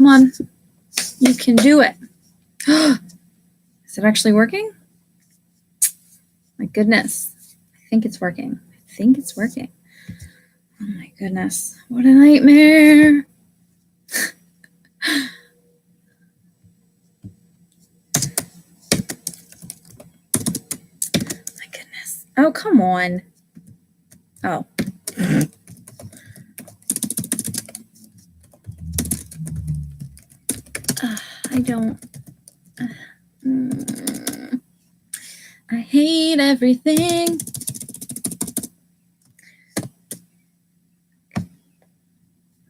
Come on. You can do it. Is it actually working? My goodness. I think it's working. Oh my goodness. What a nightmare. My goodness. Oh, come on. Oh. I don't. I hate everything.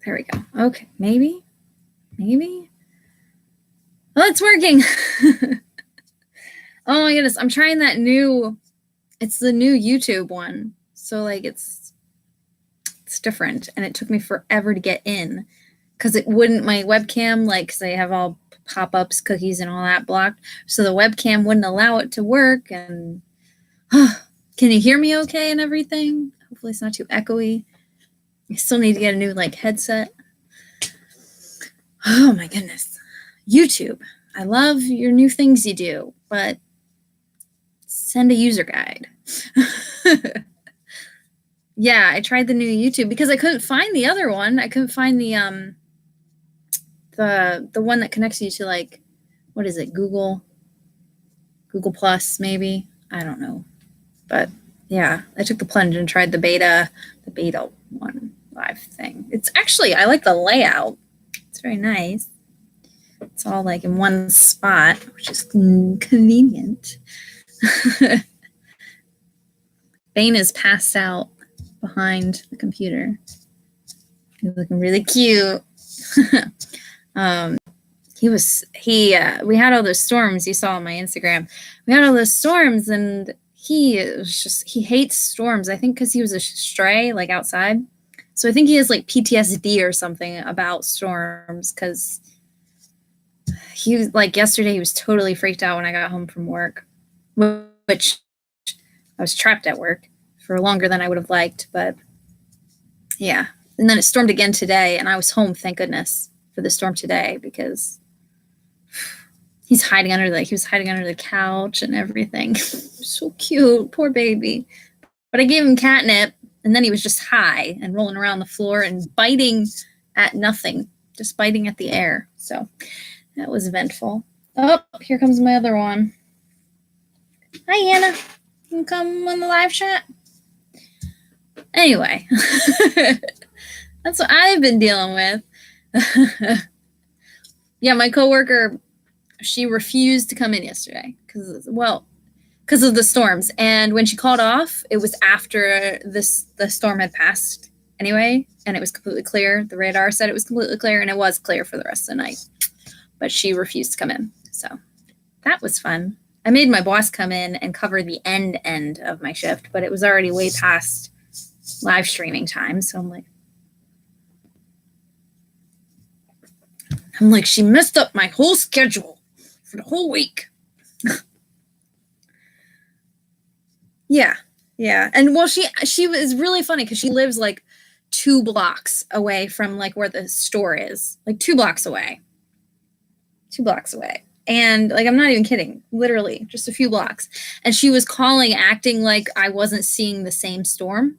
There we go. Okay, maybe. Oh, it's working. Oh my goodness, I'm trying that new. It's the new YouTube one. So like it's different, and it took me forever to get in because it wouldn't. My webcam, like, because I have all pop-ups, cookies, and all that blocked, so the webcam wouldn't allow it to work. And can you hear me okay and everything? Hopefully it's not too echoey. I still need to get a new like headset. Oh my goodness. YouTube. I love your new things you do, but send a user guide. Yeah, I tried the new YouTube because I couldn't find the other one. I couldn't find the one that connects you to, like, what is it? Google Plus, maybe. I don't know. But yeah, I took the plunge and tried the beta one live thing. It's actually, I like the layout. It's very nice. It's all like in one spot, which is convenient. Bane is passed out behind the computer. He's looking really cute. We had all those storms you saw on my Instagram. We had all those storms, and he hates storms. I think because he was a stray, like, outside. So I think he has like PTSD or something about storms, because he was like, yesterday he was totally freaked out when I got home from work, which I was trapped at work for longer than I would have liked, but yeah. And then it stormed again today, and I was home, thank goodness, for the storm today, because he was hiding under the couch and everything. So cute, poor baby. But I gave him catnip, and then he was just high and rolling around the floor and biting at nothing, just biting at the air. So that was eventful. Oh, here comes my other one. Hi, Hannah. You can come on the live chat. Anyway, that's what I've been dealing with. Yeah, my coworker, she refused to come in yesterday because of the storms. And when she called off, it was after the storm had passed anyway, and it was completely clear. The radar said it was completely clear, and it was clear for the rest of the night. But she refused to come in. So that was fun. I made my boss come in and cover the end of my shift, but it was already way past live streaming time. So I'm like, she messed up my whole schedule for the whole week. Yeah. And well, she was really funny because she lives like 2 blocks away from like where the store is, like 2 blocks away. 2 blocks away. And like, I'm not even kidding, literally just a few blocks. And she was calling, acting like I wasn't seeing the same storm.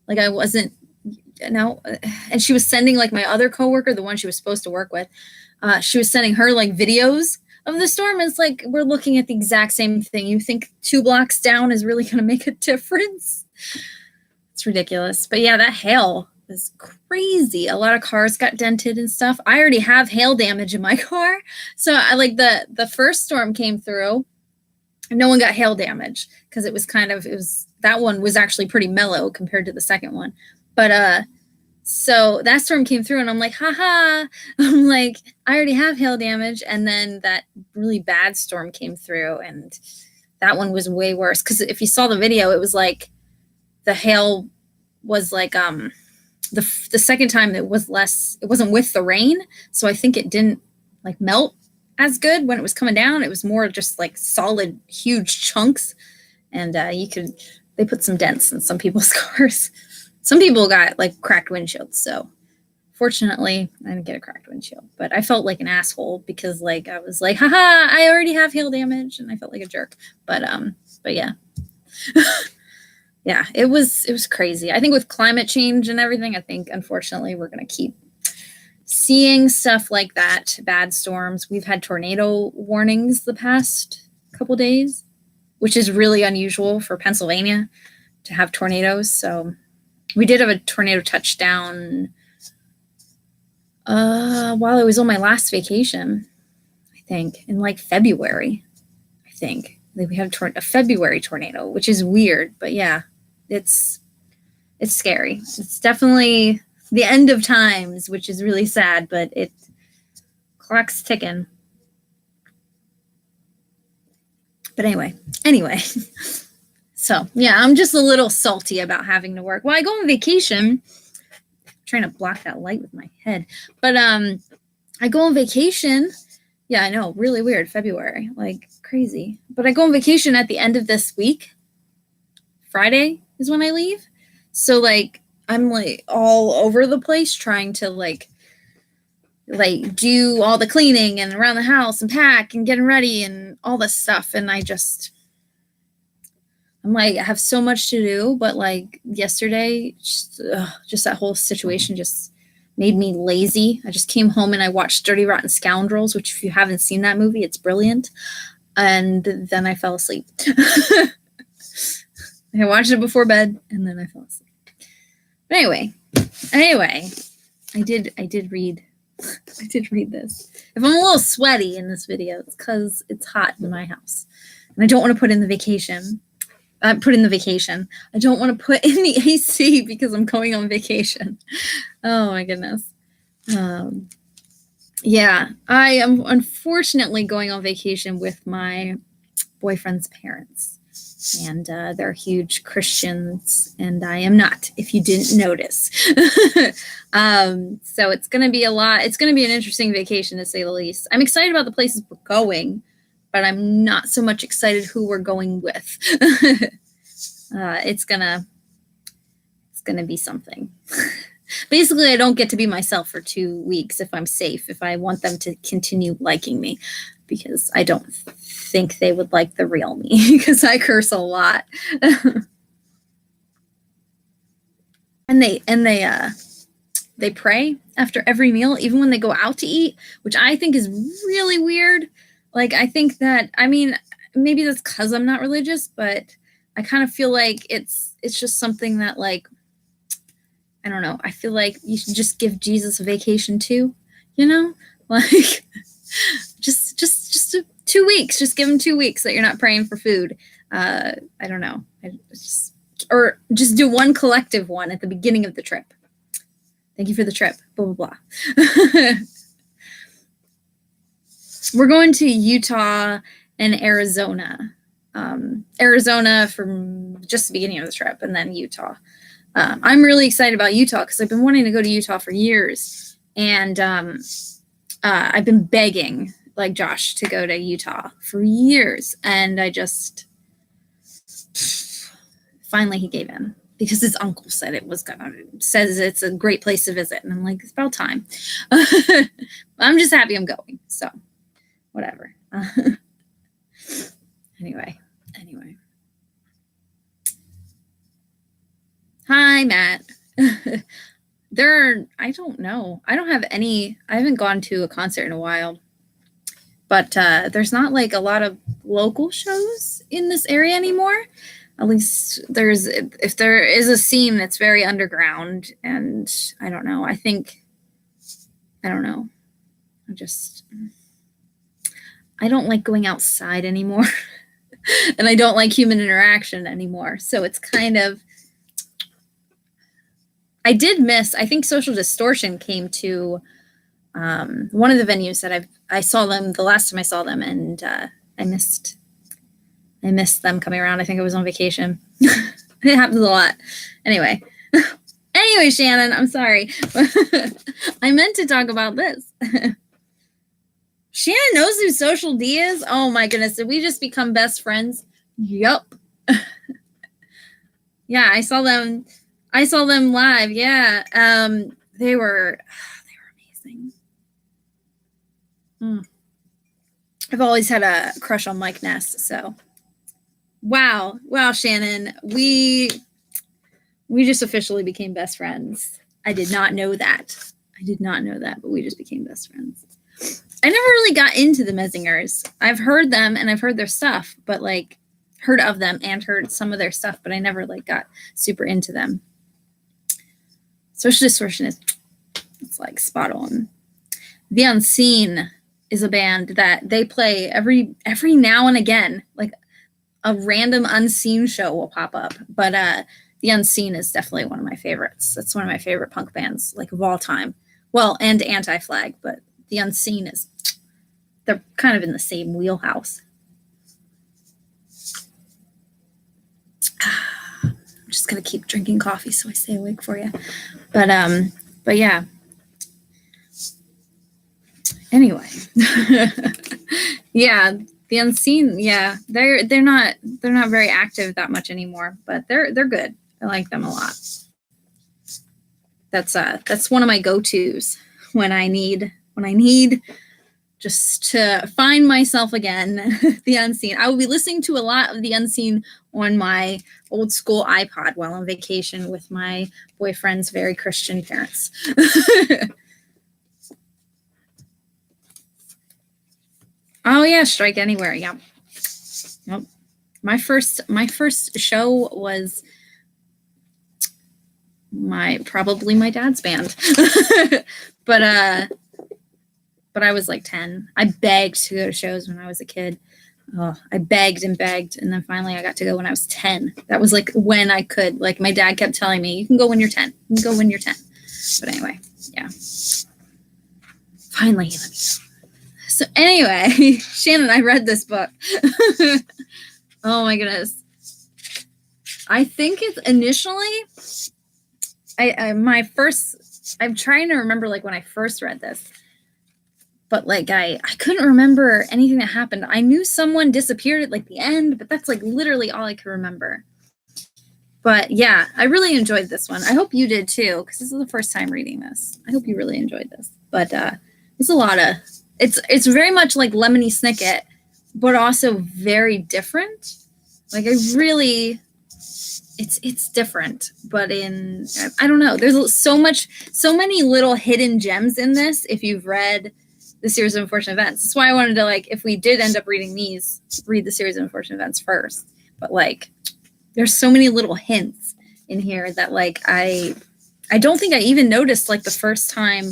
Like I wasn't, and she was sending like my other coworker, the one she was supposed to work with, she was sending her like videos of the storm. It's like, we're looking at the exact same thing. You think 2 blocks down is really going to make a difference? It's ridiculous. But yeah, that hail was crazy. A lot of cars got dented and stuff. I already have hail damage in my car. So I like the first storm came through. No one got hail damage because that one was actually pretty mellow compared to the second one. But so that storm came through, and I'm like, haha. I'm like, I already have hail damage. And then that really bad storm came through, and that one was way worse. Because if you saw the video, it was like the hail was like the second time it was less. It wasn't with the rain, so I think it didn't like melt as good when it was coming down. It was more just like solid, huge chunks, and they put some dents in some people's cars. Some people got like cracked windshields, so Fortunately, I didn't get a cracked windshield, but I felt like an asshole because like I was like, haha, I already have hail damage, and I felt like a jerk. But yeah. Yeah, it was crazy. I think with climate change and everything, I think unfortunately we're gonna keep seeing stuff like that, bad storms. We've had tornado warnings the past couple days, which is really unusual for Pennsylvania to have tornadoes. So we did have a tornado touchdown while I was on my last vacation, I think, in like February. I think we had a February tornado, which is weird, but yeah, it's scary. It's definitely the end of times, which is really sad, but clock's ticking. But anyway. So yeah, I'm just a little salty about having to work. Well, I go on vacation. I'm trying to block that light with my head. But I go on vacation. Yeah, I know, really weird. February, like crazy. But I go on vacation at the end of this week. Friday is when I leave. So like I'm like all over the place trying to like do all the cleaning and around the house and pack and getting ready and all this stuff. And I'm like, I have so much to do, but like yesterday, just that whole situation just made me lazy. I just came home and I watched Dirty Rotten Scoundrels, which if you haven't seen that movie, it's brilliant. And then I fell asleep. I watched it before bed and then I fell asleep. But anyway, I did read this. If I'm a little sweaty in this video, it's because it's hot in my house. And I don't want to put in the vacation. I don't want to put in the AC because I'm going on vacation. Oh my goodness. Yeah, I am unfortunately going on vacation with my boyfriend's parents. And they're huge Christians, and I am not, if you didn't notice. So it's going to be it's going to be an interesting vacation, to say the least. I'm excited about the places we're going, but I'm not so much excited who we're going with. It's gonna be something. Basically, I don't get to be myself for 2 weeks if I'm safe, if I want them to continue liking me, because I don't think they would like the real me because I curse a lot. and they pray after every meal, even when they go out to eat, which I think is really weird. Like, I think that, I mean, maybe that's because I'm not religious, but I kind of feel like it's just something that, like, I don't know. I feel like you should just give Jesus a vacation too, you know? Like, just 2 weeks. Just give him 2 weeks that you're not praying for food. I don't know. Or just do one collective one at the beginning of the trip. Thank you for the trip. Blah, blah, blah. We're going to Utah and Arizona. Arizona from just the beginning of the trip, and then Utah. I'm really excited about Utah because I've been wanting to go to Utah for years. And I've been begging, like Josh, to go to Utah for years. And finally he gave in because his uncle said says it's a great place to visit. And I'm like, it's about time. I'm just happy I'm going. So whatever. Anyway. Hi, Matt. I don't know. I haven't gone to a concert in a while, but there's not like a lot of local shows in this area anymore. At least if there is a scene that's very underground, and I don't know. I don't know. I don't like going outside anymore and I don't like human interaction anymore. So it's kind of, I think Social Distortion came to one of the venues that I saw them the last time I saw them, and I missed them coming around. I think I was on vacation. It happens a lot. Anyway, Shannon, I'm sorry. I meant to talk about this. Shannon knows who Social D is? Oh my goodness, did we just become best friends? Yup. Yeah, I saw them live. Yeah. They were amazing. I've always had a crush on Mike Ness, so wow, Shannon, we just officially became best friends. I did not know that, but we just became best friends. I never really got into the Messingers. I've heard them and I've heard their stuff, but like heard of them and heard some of their stuff, but I never like got super into them. Social Distortion it's like spot on. The Unseen is a band that they play every now and again. Like a random Unseen show will pop up, but The Unseen is definitely one of my favorites. That's one of my favorite punk bands, like of all time. Well, and Anti-Flag, but The Unseen they're kind of in the same wheelhouse. I'm just gonna keep drinking coffee so I stay awake for you. But yeah. Anyway, yeah, The Unseen, yeah, they're not very active that much anymore, but they're good. I like them a lot. That's one of my go-tos when I need just to find myself again. The Unseen. I will be listening to a lot of The Unseen on my old school iPod while on vacation with my boyfriend's very Christian parents. Oh yeah, Strike Anywhere. Yeah. Yep. My first show was probably my dad's band. but I was like 10. I begged to go to shows when I was a kid. I begged and begged, and then finally I got to go when I was 10. That was like when I could. Like my dad kept telling me, "You can go when you're 10. You can go when you're 10." But anyway, yeah. Finally, let me go. So anyway, Shannon, I read this book. Oh my goodness. I think it's initially, I'm trying to remember like when I first read this, but like I couldn't remember anything that happened. I knew someone disappeared at like the end, but that's like literally all I could remember. But yeah, I really enjoyed this one. I hope you did too, because this is the first time reading this. I hope you really enjoyed this. But it's a lot of, it's very much like Lemony Snicket, but also very different. Like it's different, but I don't know. There's so many little hidden gems in this. If you've read the series of unfortunate events, that's why I wanted to like, if we did end up reading these, read the series of unfortunate events first. But like, there's so many little hints in here that like I don't think I even noticed like the first time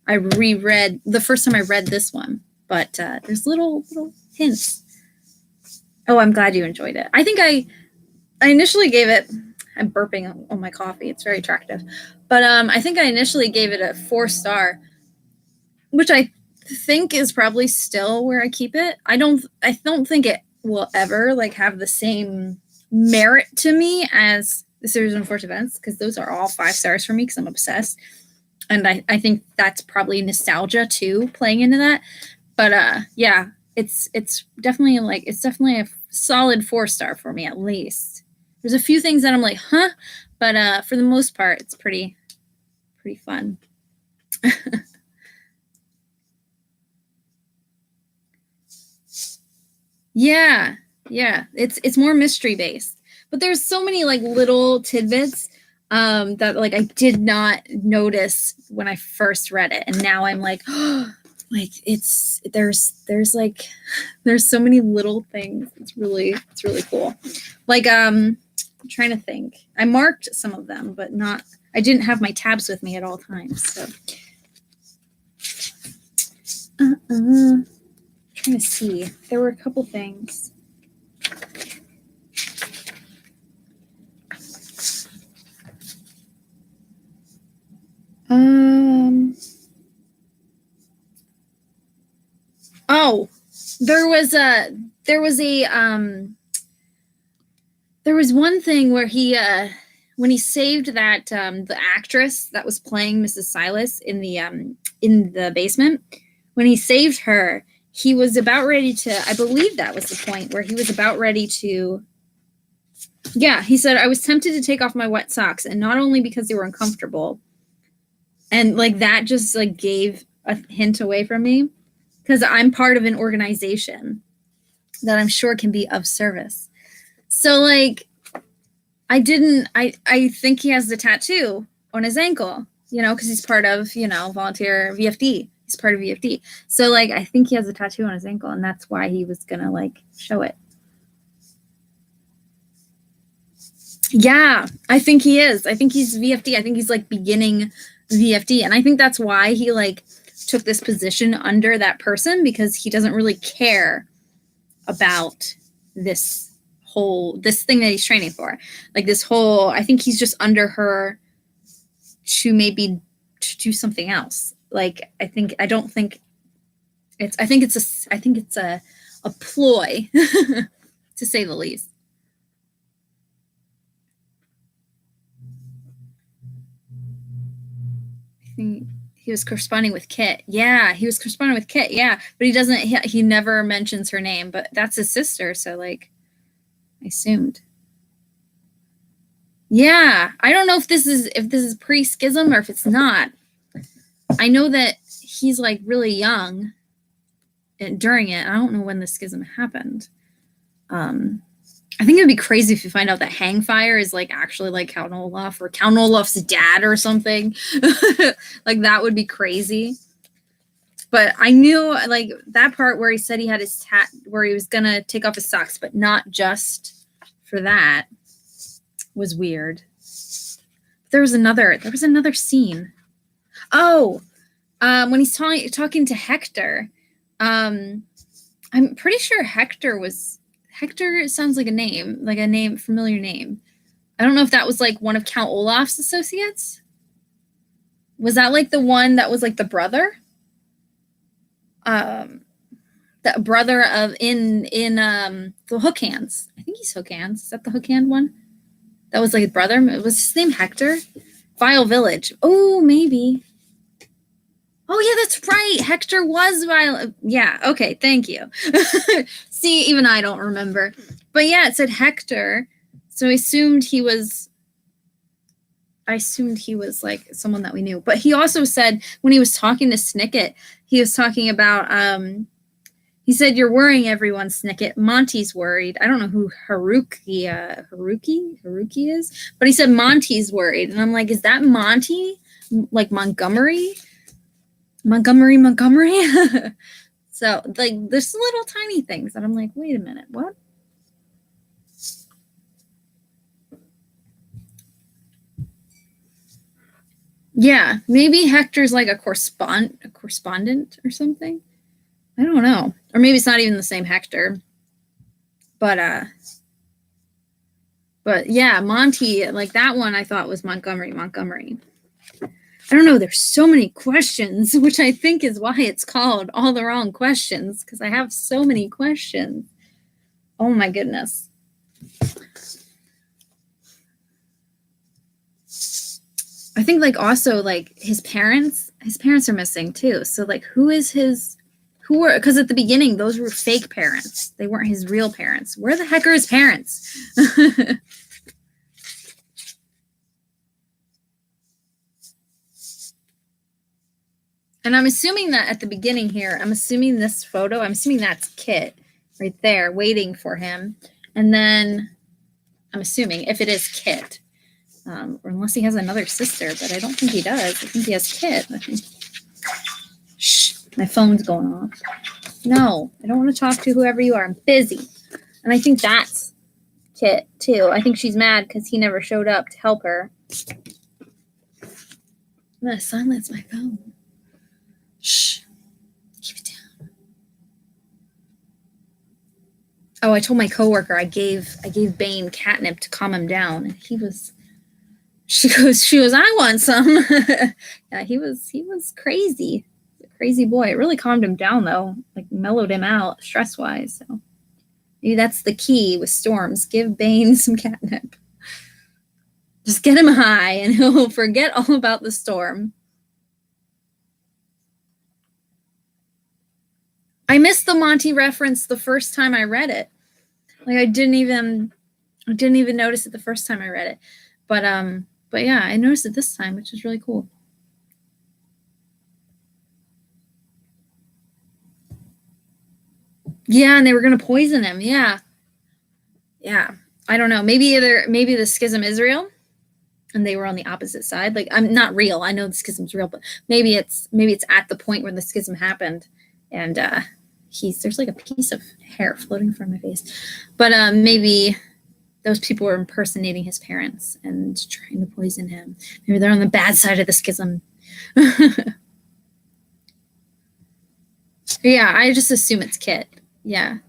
I read this one, but there's little hints. Oh, I'm glad you enjoyed it. I think I initially gave it, I'm burping on my coffee. It's very attractive. But I think I initially gave it a 4-star, which I think is probably still where I keep it. I don't think it will ever like have the same merit to me as the series of unfortunate events, because those are all 5 stars for me because I'm obsessed. And I think that's probably nostalgia too playing into that. But yeah, it's definitely a solid 4-star for me at least. There's a few things that I'm like, huh? But for the most part, it's pretty fun. Yeah. It's more mystery based. But there's so many like little tidbits that like I did not notice when I first read it, and now I'm like, oh, like there's so many little things. It's really cool. Like I'm trying to think. I marked some of them, but I didn't have my tabs with me at all times. So trying to see. There were a couple things. Oh, there was one thing where he when he saved that the actress that was playing Mrs. Silas in the basement, when he saved her, he was about ready to, I believe that was the point where he was about ready to, yeah, he said, I was tempted to take off my wet socks, and not only because they were uncomfortable, And like that just like gave a hint away from me, because I'm part of an organization that I'm sure can be of service. So like I think he has the tattoo on his ankle, because he's part of, volunteer VFD. He's part of VFD. So like I think he has a tattoo on his ankle, and that's why he was gonna like show it. Yeah, I think he is. I think he's VFD. I think he's like beginning VFD. And I think that's why he like took this position under that person, because he doesn't really care about this thing that he's training for. Like this whole, I think he's just under her to maybe to do something else. Like I think it's a ploy to say the least. He was corresponding with Kit. Yeah, he was corresponding with Kit. Yeah, but he never mentions her name, but that's his sister. So like, I assumed. Yeah, I don't know if this is pre-schism or if it's not. I know that he's like really young during it. I don't know when the schism happened. I think it'd be crazy if you find out that Hangfire is like actually like Count Olaf or Count Olaf's dad or something. Like that would be crazy. But I knew like that part where he said he had his where he was gonna take off his socks, but not just for that, was weird. There was another scene. Oh, when he's talking to Hector, I'm pretty sure Hector sounds like a familiar name. I don't know if that was like one of Count Olaf's associates. Was that like the one that was like the brother? The brother of in the Hook Hands. I think he's Hook Hands. Is that the Hook Hand one? That was like his brother. Was his name Hector? Vile Village. Oh, maybe. Oh yeah, that's right. Hector was Vile. Yeah. Okay. Thank you. See, even I don't remember. But yeah, it said Hector. So I assumed he was like someone that we knew. But he also said when he was talking to Snicket, he was talking about he said, "You're worrying everyone, Snicket. Monty's worried." I don't know who Haruki is, but he said Monty's worried. And I'm like, is that Monty? Like Montgomery? So like there's little tiny things that I'm like, wait a minute, what? Yeah, maybe Hector's like a correspondent or something. I don't know. Or maybe it's not even the same Hector. But yeah, Monty, like that one I thought was Montgomery. I don't know. There's so many questions, which I think is why it's called All the Wrong Questions, because I have so many questions. Oh my goodness. I think like also like his parents are missing too. So like because at the beginning those were fake parents. They weren't his real parents. Where the heck are his parents? And I'm assuming that at the beginning here, I'm assuming that's Kit right there waiting for him. And then I'm assuming if it is Kit, or unless he has another sister, but I don't think he does. I think he has Kit. Shh, my phone's going off. No, I don't want to talk to whoever you are. I'm busy. And I think that's Kit too. I think she's mad because he never showed up to help her. I'm going to silence my phone. Shh. Keep it down. Oh, I told my coworker I gave Bane catnip to calm him down, and she goes, I want some. Yeah, he was crazy. A crazy boy. It really calmed him down though, like mellowed him out stress-wise. So maybe that's the key with storms. Give Bane some catnip. Just get him high and he'll forget all about the storm. I missed the Monty reference the first time I read it. Like I didn't even notice it the first time I read it. But yeah, I noticed it this time, which is really cool. Yeah, and they were gonna poison him. Yeah. Yeah. I don't know. Maybe the schism is real and they were on the opposite side. Like, I'm not real. I know the schism's real, but maybe it's at the point where the schism happened and there's like a piece of hair floating from my face. But maybe those people were impersonating his parents and trying to poison him. Maybe they're on the bad side of the schism. Yeah, I just assume it's Kit. Yeah.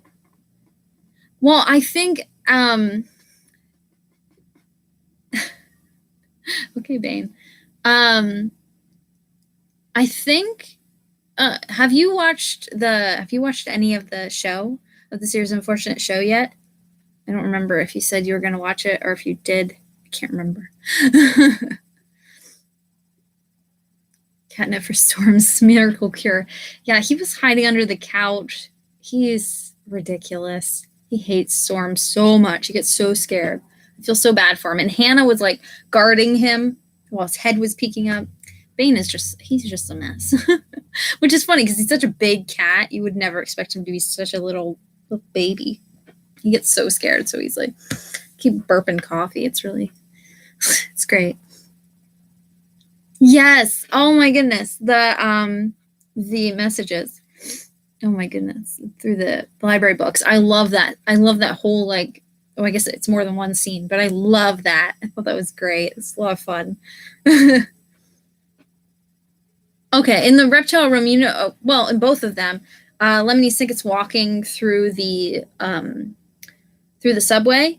Well, I think okay, Bane. I think have you watched any of the series Unfortunate Show yet? I don't remember if you said you were going to watch it or if you did. I can't remember. Catnip for Storm's miracle cure. Yeah, he was hiding under the couch. He's ridiculous. He hates Storm so much. He gets so scared. I feel so bad for him. And Hannah was like guarding him while his head was peeking up. Bane he's just a mess. Which is funny because he's such a big cat. You would never expect him to be such a little baby. He gets so scared so easily. Keep burping coffee. It's it's great. Yes. Oh my goodness. The messages. Oh my goodness. Through the library books. I love that. I love that whole like, I guess it's more than one scene, but I love that. I thought that was great. It's a lot of fun. Okay, in the reptile room, well, in both of them, Lemony Snicket's walking through the subway,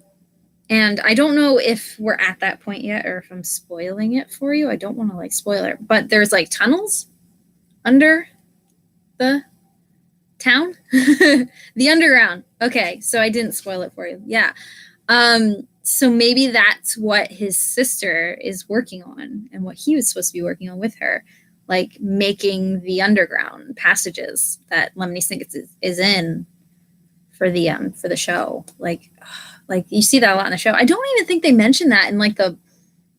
and I don't know if we're at that point yet or if I'm spoiling it for you. I don't want to like spoil it, but there's like tunnels under the town, the underground. Okay, so I didn't spoil it for you. Yeah. So maybe that's what his sister is working on and what he was supposed to be working on with her. Like making the underground passages that Lemony Snicket is in for the show. Like you see that a lot in the show. I don't even think they mention that in like the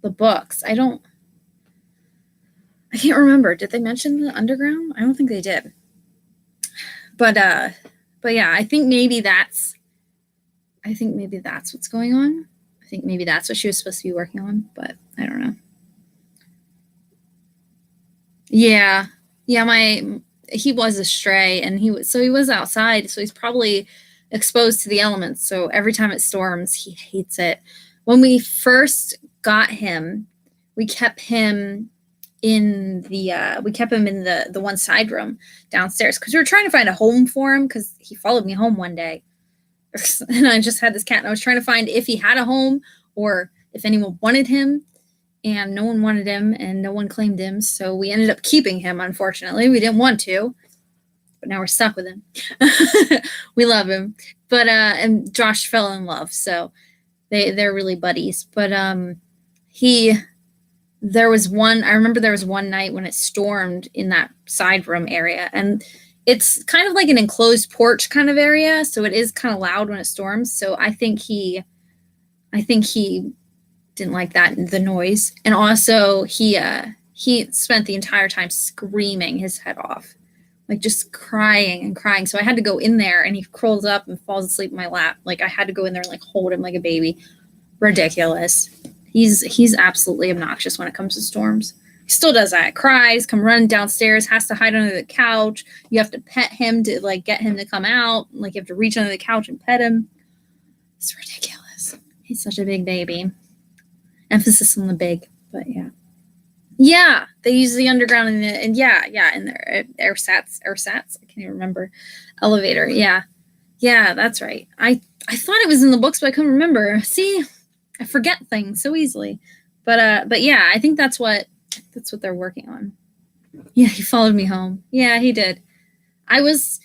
books. I can't remember. Did they mention the underground? I don't think they did. But yeah, I think maybe that's what's going on. I think maybe that's what she was supposed to be working on, but I don't know. Yeah. He was a stray and he was outside. So he's probably exposed to the elements. So every time it storms, he hates it. When we first got him, we kept him in the one side room downstairs because we were trying to find a home for him because he followed me home one day. And I just had this cat and I was trying to find if he had a home or if anyone wanted him. And no one wanted him and no one claimed him. So we ended up keeping him, unfortunately. We didn't want to, but now we're stuck with him. We love him. But and Josh fell in love. So they're really buddies. But I remember there was one night when it stormed in that side room area. And it's kind of like an enclosed porch kind of area. So it is kind of loud when it storms. So I think he didn't like the noise. And also he spent the entire time screaming his head off, like just crying and crying. So I had to go in there and he crawls up and falls asleep in my lap. Like I had to go in there and like hold him like a baby. Ridiculous. He's absolutely obnoxious when it comes to storms. He still does that. Cries, come running downstairs, has to hide under the couch. You have to pet him to like get him to come out. Like you have to reach under the couch and pet him. It's ridiculous. He's such a big baby. Emphasis on the big, but yeah. Yeah, they use the underground and in their airsats. I can't even remember. Elevator, yeah. Yeah, that's right. I thought it was in the books, but I couldn't remember. See, I forget things so easily. But yeah, I think that's what they're working on. Yeah, he followed me home. Yeah, he did. I was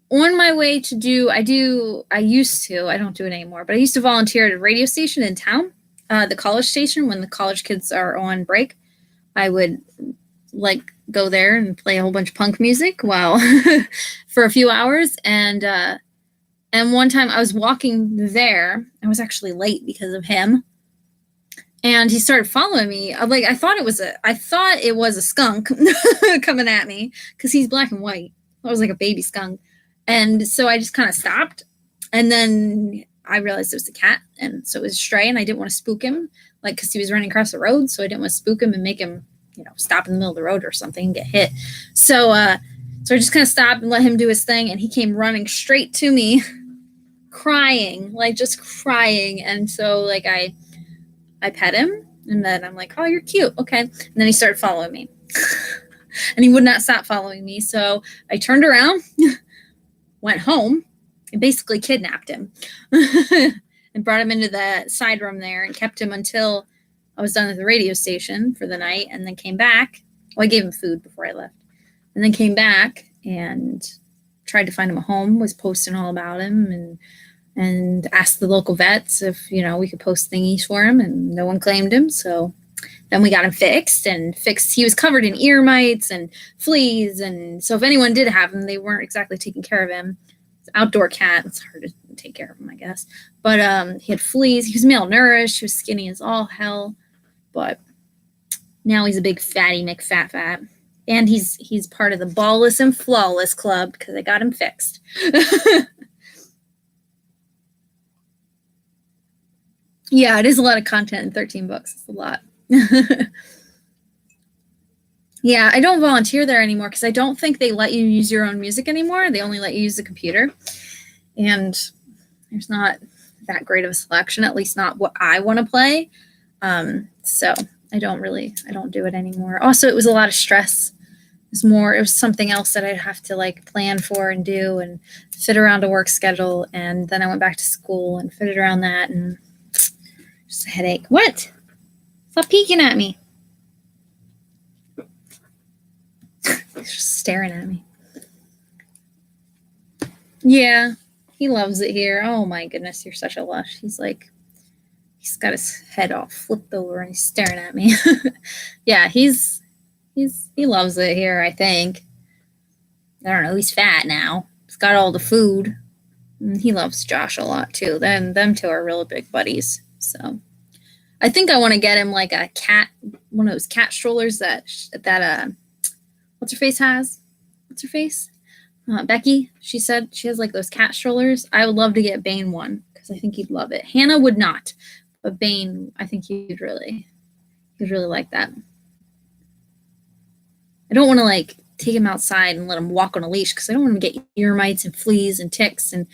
on my way to I don't do it anymore, but I used to volunteer at a radio station in town. The college station when the college kids are on break. I would like go there and play a whole bunch of punk music while for a few hours. And one time I was walking there. I was actually late because of him. And he started following me. I thought it was a skunk coming at me because he's black and white. I was like a baby skunk. And so I just kind of stopped. And then I realized it was a cat. And so it was a stray, and I didn't want to spook him, like, because he was running across the road. So I didn't want to spook him and make him, stop in the middle of the road or something and get hit. So I just kind of stopped and let him do his thing. And he came running straight to me, crying, like just crying. And so like I pet him, and then I'm like, oh, you're cute. Okay. And then he started following me. And he would not stop following me. So I turned around, went home, and basically kidnapped him and brought him into the side room there and kept him until I was done at the radio station for the night, and then came back. Well, I gave him food before I left, and then came back and tried to find him a home, was posting all about him, and asked the local vets if, we could post thingies for him, and no one claimed him. So then we got him fixed. He was covered in ear mites and fleas. And so if anyone did have him, they weren't exactly taking care of him. It's an outdoor cat. It's hard to take care of him, I guess. But he had fleas. He was malnourished. He was skinny as all hell. But now he's a big fatty McFat. And he's part of the Ballless and Flawless Club because I got him fixed. Yeah, it is a lot of content in 13 books. It's a lot. Yeah, I don't volunteer there anymore because I don't think they let you use your own music anymore. They only let you use the computer. And there's not that great of a selection, at least not what I want to play. So I don't do it anymore. Also, it was a lot of stress. It was something else that I'd have to like plan for and do and fit around a work schedule. And then I went back to school and fitted around that, and just a headache. What? Stop peeking at me. He's just staring at me. Yeah, he loves it here. Oh my goodness, you're such a lush. He's got his head all flipped over and he's staring at me. Yeah, he loves it here, I think. I don't know, he's fat now. He's got all the food. And he loves Josh a lot too. Them two are really big buddies. So I think I want to get him like a cat, one of those cat strollers that what's her face has? What's her face? Becky. She said she has like those cat strollers. I would love to get Bane one because I think he'd love it. Hannah would not, but Bane, I think he'd really like that. I don't want to like take him outside and let him walk on a leash because I don't want him to get ear mites and fleas and ticks and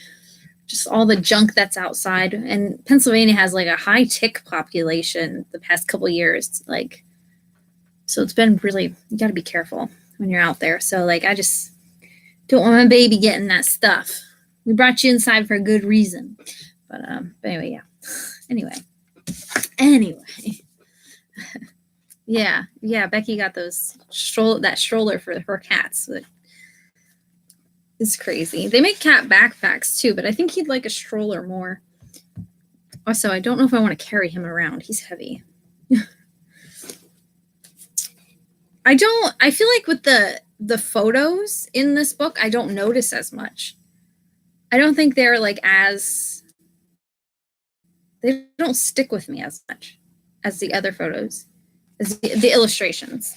just all the junk that's outside. And Pennsylvania has like a high tick population the past couple of years. Like, so it's been really, you got to be careful when you're out there. So like, I just don't want my baby getting that stuff. We brought you inside for a good reason. But anyway, yeah. Anyway. Yeah. Becky got that stroller for her cats. It's crazy. They make cat backpacks too, but I think he'd like a stroller more. Also, I don't know if I want to carry him around. He's heavy. I feel like with the photos in this book, I don't notice as much. I don't think they're like they don't stick with me as much as the other photos. As the illustrations.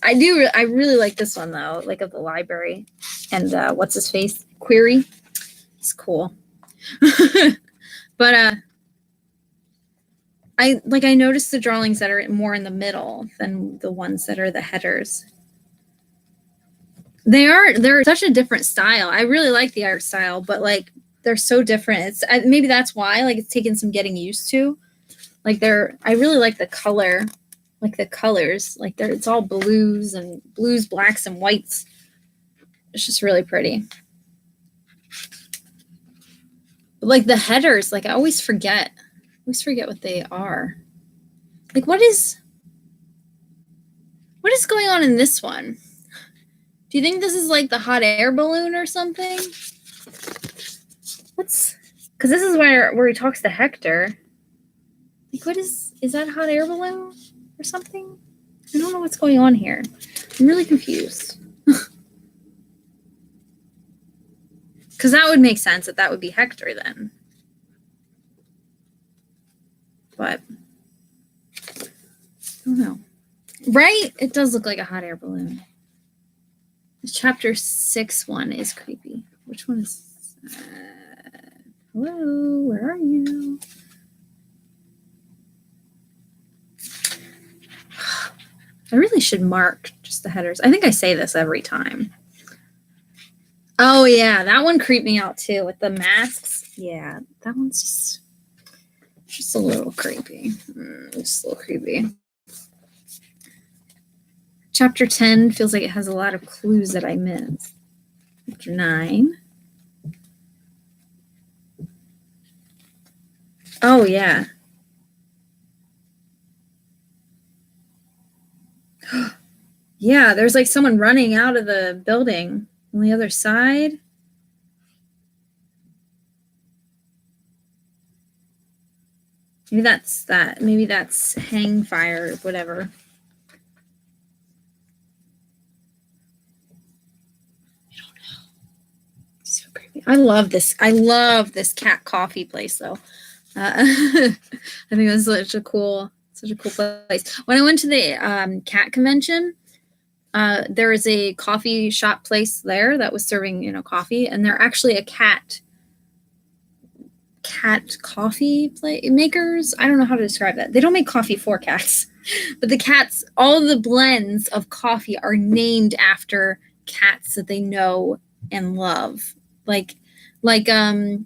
I really like this one though, like of the library. And what's his face? Query. He's cool. But I noticed the drawings that are more in the middle than the ones that are the headers. They're such a different style. I really like the art style, but like they're so different. Maybe that's why like it's taken some getting used to. Like I really like the color, like the colors, like it's all blues, blacks and whites. It's just really pretty. But like the headers, like I always forget what they are. Like what is going on in this one? Do you think this is like the hot air balloon or something? Because this is where he talks to Hector. Like, what is that a hot air balloon or something? I don't know what's going on here. I'm really confused. Because that would make sense that would be Hector then. But, I don't know. Right? It does look like a hot air balloon. The chapter 6 one is creepy. Which one is... hello, where are you? I really should mark just the headers. I think I say this every time. Oh, yeah, that one creeped me out, too, with the masks. Yeah, that one's just a little creepy. Just a little creepy. Chapter 10 feels like it has a lot of clues that I missed. Chapter 9. Oh, yeah. Yeah, there's like someone running out of the building on the other side. Maybe that's that. Maybe that's hang fire or whatever. I don't know. It's so creepy. I love this. I love this cat coffee place though. I think it was such a cool place. When I went to the cat convention, there was a coffee shop place there that was serving, coffee, and they're actually a cat coffee makers. I don't know how to describe that. They don't make coffee for cats, but the cats, all the blends of coffee are named after cats that they know and love. Like the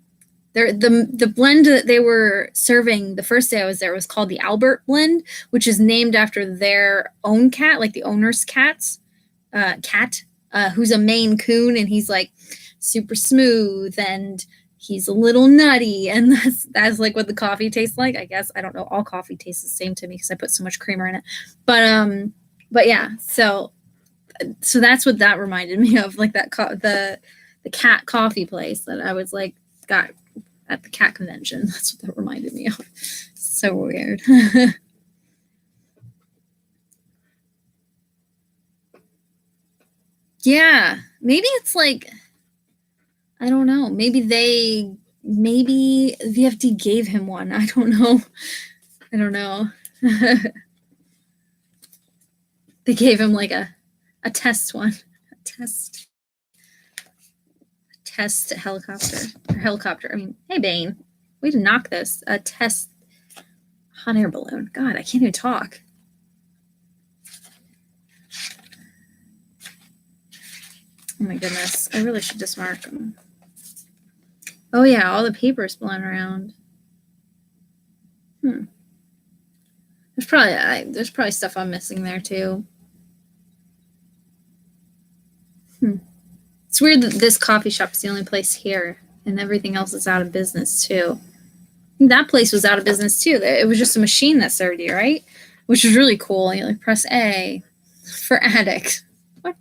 blend that they were serving the first day I was there was called the Albert blend, which is named after their own cat, like the owner's cat, who's a Maine Coon, and he's like super smooth and he's a little nutty, and that's like what the coffee tastes like. I guess I don't know. All coffee tastes the same to me because I put so much creamer in it. But yeah. So that's what that reminded me of, like that the cat coffee place that I was like got at the cat convention. That's what that reminded me of. So weird. Yeah, maybe it's like, I don't know. Maybe the VFD gave him one. I don't know. They gave him like a test one. A test helicopter. I mean, hey, Bane. Way to knock this. A test hot air balloon. God, I can't even talk. Oh my goodness. I really should just mark them. Oh yeah, all the paper's blown around. There's probably stuff I'm missing there too. It's weird that this coffee shop is the only place here and everything else is out of business too. That place was out of business too. It was just a machine that served you, right? Which was really cool. You like press A for addict. What?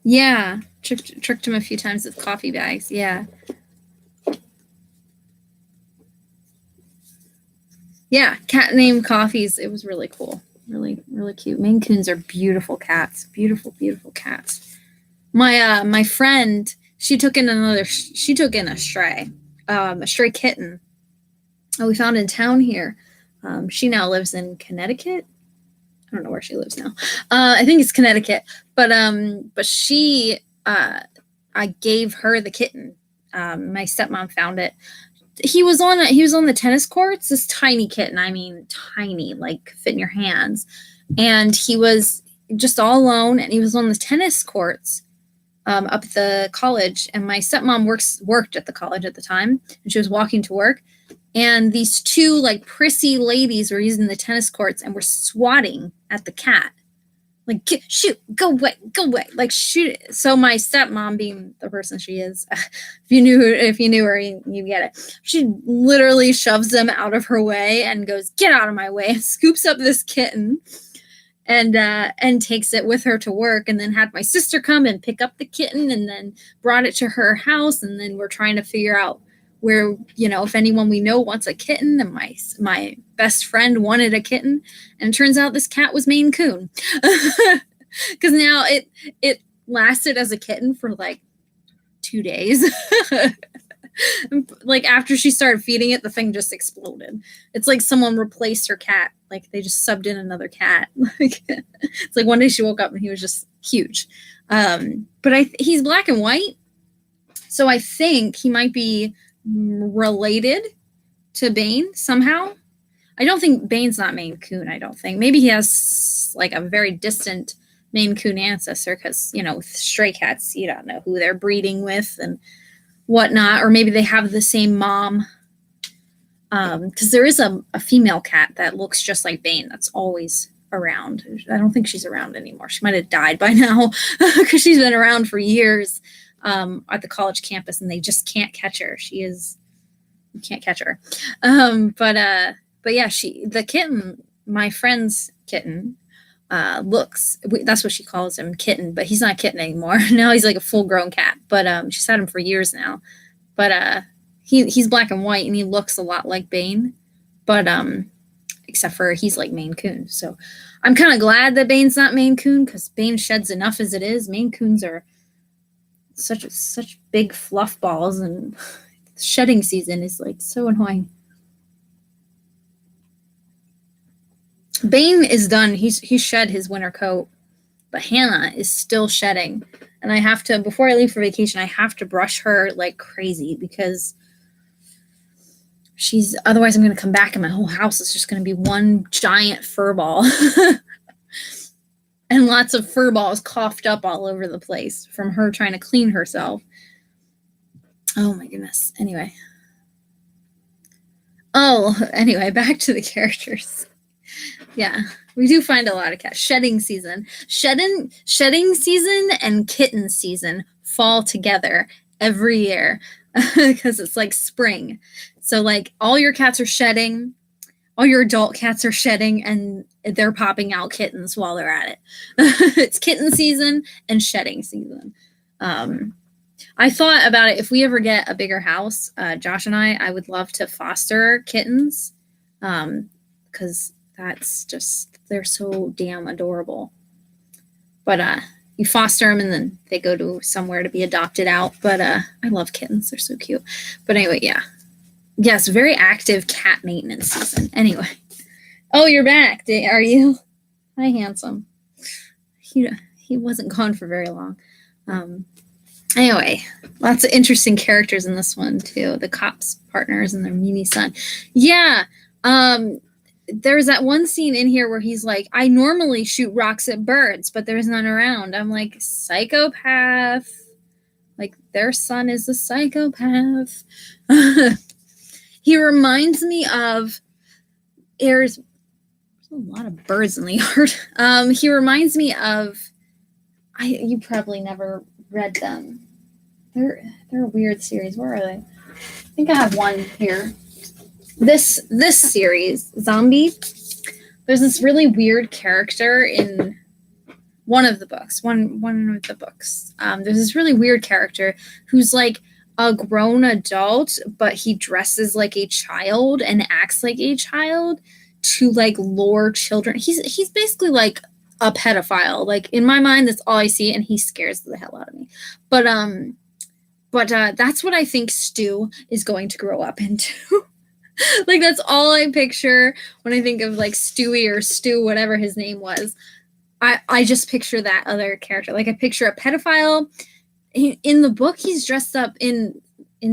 Yeah, tricked him a few times with coffee bags. Yeah. Yeah, cat named Coffees. It was really cool. Really, really cute. Maine Coons are beautiful cats. Beautiful, beautiful cats. My friend, she took in a stray kitten. We found in town here. She now lives in Connecticut. I don't know where she lives now. I think it's Connecticut. But she, I gave her the kitten. My stepmom found it. He was on the tennis courts. This tiny kitten. I mean, tiny, like fit in your hands. And he was just all alone. And he was on the tennis courts up at the college. And my stepmom worked at the college at the time, and she was walking to work. And these two like prissy ladies were using the tennis courts and were swatting at the cat. Like, shoot, go away, like shoot it. So my stepmom, being the person she is, if you knew her, you get it. She literally shoves them out of her way and goes, "Get out of my way!" And scoops up this kitten and takes it with her to work. And then had my sister come and pick up the kitten and then brought it to her house. And then we're trying to figure out where, if anyone we know wants a kitten, and my best friend wanted a kitten, and it turns out this cat was Maine Coon, because now it lasted as a kitten for like 2 days. Like after she started feeding it, the thing just exploded. It's like someone replaced her cat. Like they just subbed in another cat. Like it's like one day she woke up and he was just huge. But he's black and white, so I think he might be related to Bane somehow. I don't think Bane's not Maine Coon. I don't think. Maybe he has like a very distant Maine Coon ancestor because, you know, with stray cats, you don't know who they're breeding with and whatnot. Or maybe they have the same mom. Because there is a female cat that looks just like Bane that's always around. I don't think she's around anymore. She might have died by now because she's been around for years at the college campus and they just can't catch her. You can't catch her. But yeah, the kitten, my friend's kitten, that's what she calls him, kitten, but he's not a kitten anymore. Now he's like a full grown cat, but she's had him for years now. But he's black and white and he looks a lot like Bane, but except for he's like Maine Coon. So I'm kind of glad that Bane's not Maine Coon because Bane sheds enough as it is. Maine Coons are such big fluff balls, and shedding season is like so annoying. Bane is done. He's shed his winter coat, but Hannah is still shedding. And I have to, before I leave for vacation, I have to brush her like crazy because otherwise I'm going to come back and my whole house is just going to be one giant fur ball. And lots of fur balls coughed up all over the place from her trying to clean herself. Oh my goodness. Anyway, back to the characters. Yeah, we do find a lot of cats. Shedding season and kitten season fall together every year because it's like spring. So like all your cats are shedding, all your adult cats are shedding, and they're popping out kittens while they're at it. It's kitten season and shedding season. I thought about it. If we ever get a bigger house, Josh and I would love to foster kittens because they're so damn adorable. But you foster them and then they go to somewhere to be adopted out. But I love kittens. They're so cute. But anyway, yeah. Yes, very active cat maintenance season. Anyway. Oh, you're back. Are you? Hi, handsome. He wasn't gone for very long. Anyway, lots of interesting characters in this one, too. The cops' partners and their meanie son. Yeah. There's that one scene in here where he's like, I normally shoot rocks at birds, but there's none around. I'm like, psychopath. Like, their son is a psychopath. He reminds me of, there's a lot of birds in the yard. He reminds me of, you probably never read them. They're a weird series. Where are they? I think I have one here. This series, Zombie, there's this really weird character in one of the books. There's this really weird character who's like a grown adult, but he dresses like a child and acts like a child to like lure children. He's basically like a pedophile. Like in my mind, that's all I see, and he scares the hell out of me. But that's what I think Stu is going to grow up into. Like that's all I picture when I think of like Stewie or Stu, whatever his name was. I just picture that other character. Like I picture a pedophile. In the book, he's dressed up in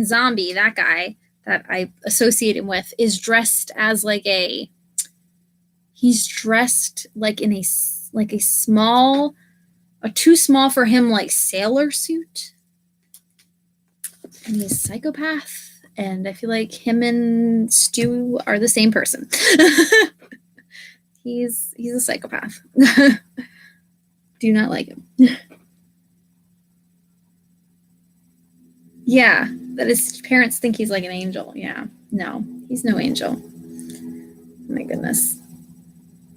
Zombie. That guy that I associate him with is dressed as like he's dressed like in a too small for him like sailor suit. And he's a psychopath. And I feel like him and Stu are the same person. He's a psychopath. Do not like him. Yeah, that his parents think he's like an angel. Yeah, no, he's no angel. Oh my goodness.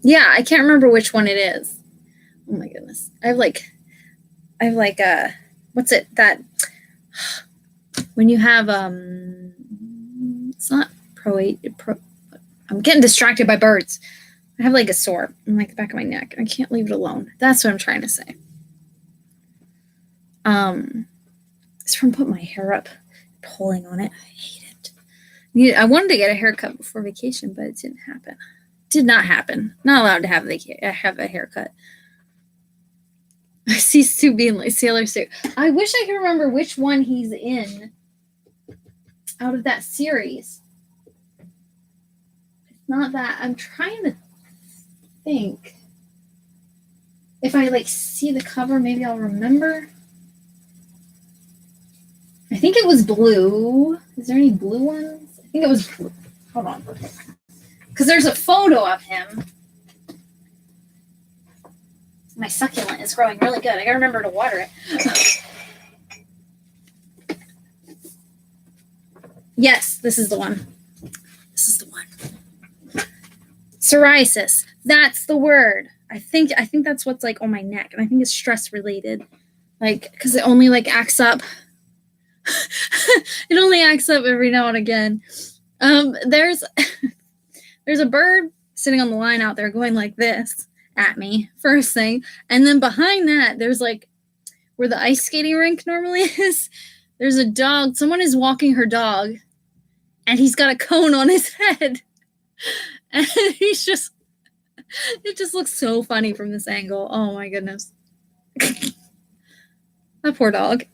Yeah, I can't remember which one it is. Oh my goodness. I have like what's it that when you have it's not I'm getting distracted by birds. I have like a sore in like the back of my neck. I can't leave it alone. That's what I'm trying to say. It's from putting my hair up. pulling on it. I hate it. I wanted to get a haircut before vacation, but it didn't happen. Did not happen. Not allowed to have a haircut. I see Stu being like Sailor Stu. I wish I could remember which one he's in out of that series. It's not that. I'm trying to think. If I like see the cover, maybe I'll remember. I think it was blue. Is there any blue ones? I think it was blue. Hold on. Because there's a photo of him. My succulent is growing really good. I gotta remember to water it. Yes, this is the one. This is the one. Psoriasis. That's the word. I think that's what's like on my neck, and I think it's stress related. Like, because it only like acts up. It only acts up every now and again. There's a bird sitting on the line out there going like this at me first thing, and then behind that there's like where the ice skating rink normally is, there's a dog. Someone is walking her dog, and he's got a cone on his head, and it just looks so funny from this angle. Oh my goodness. That poor dog.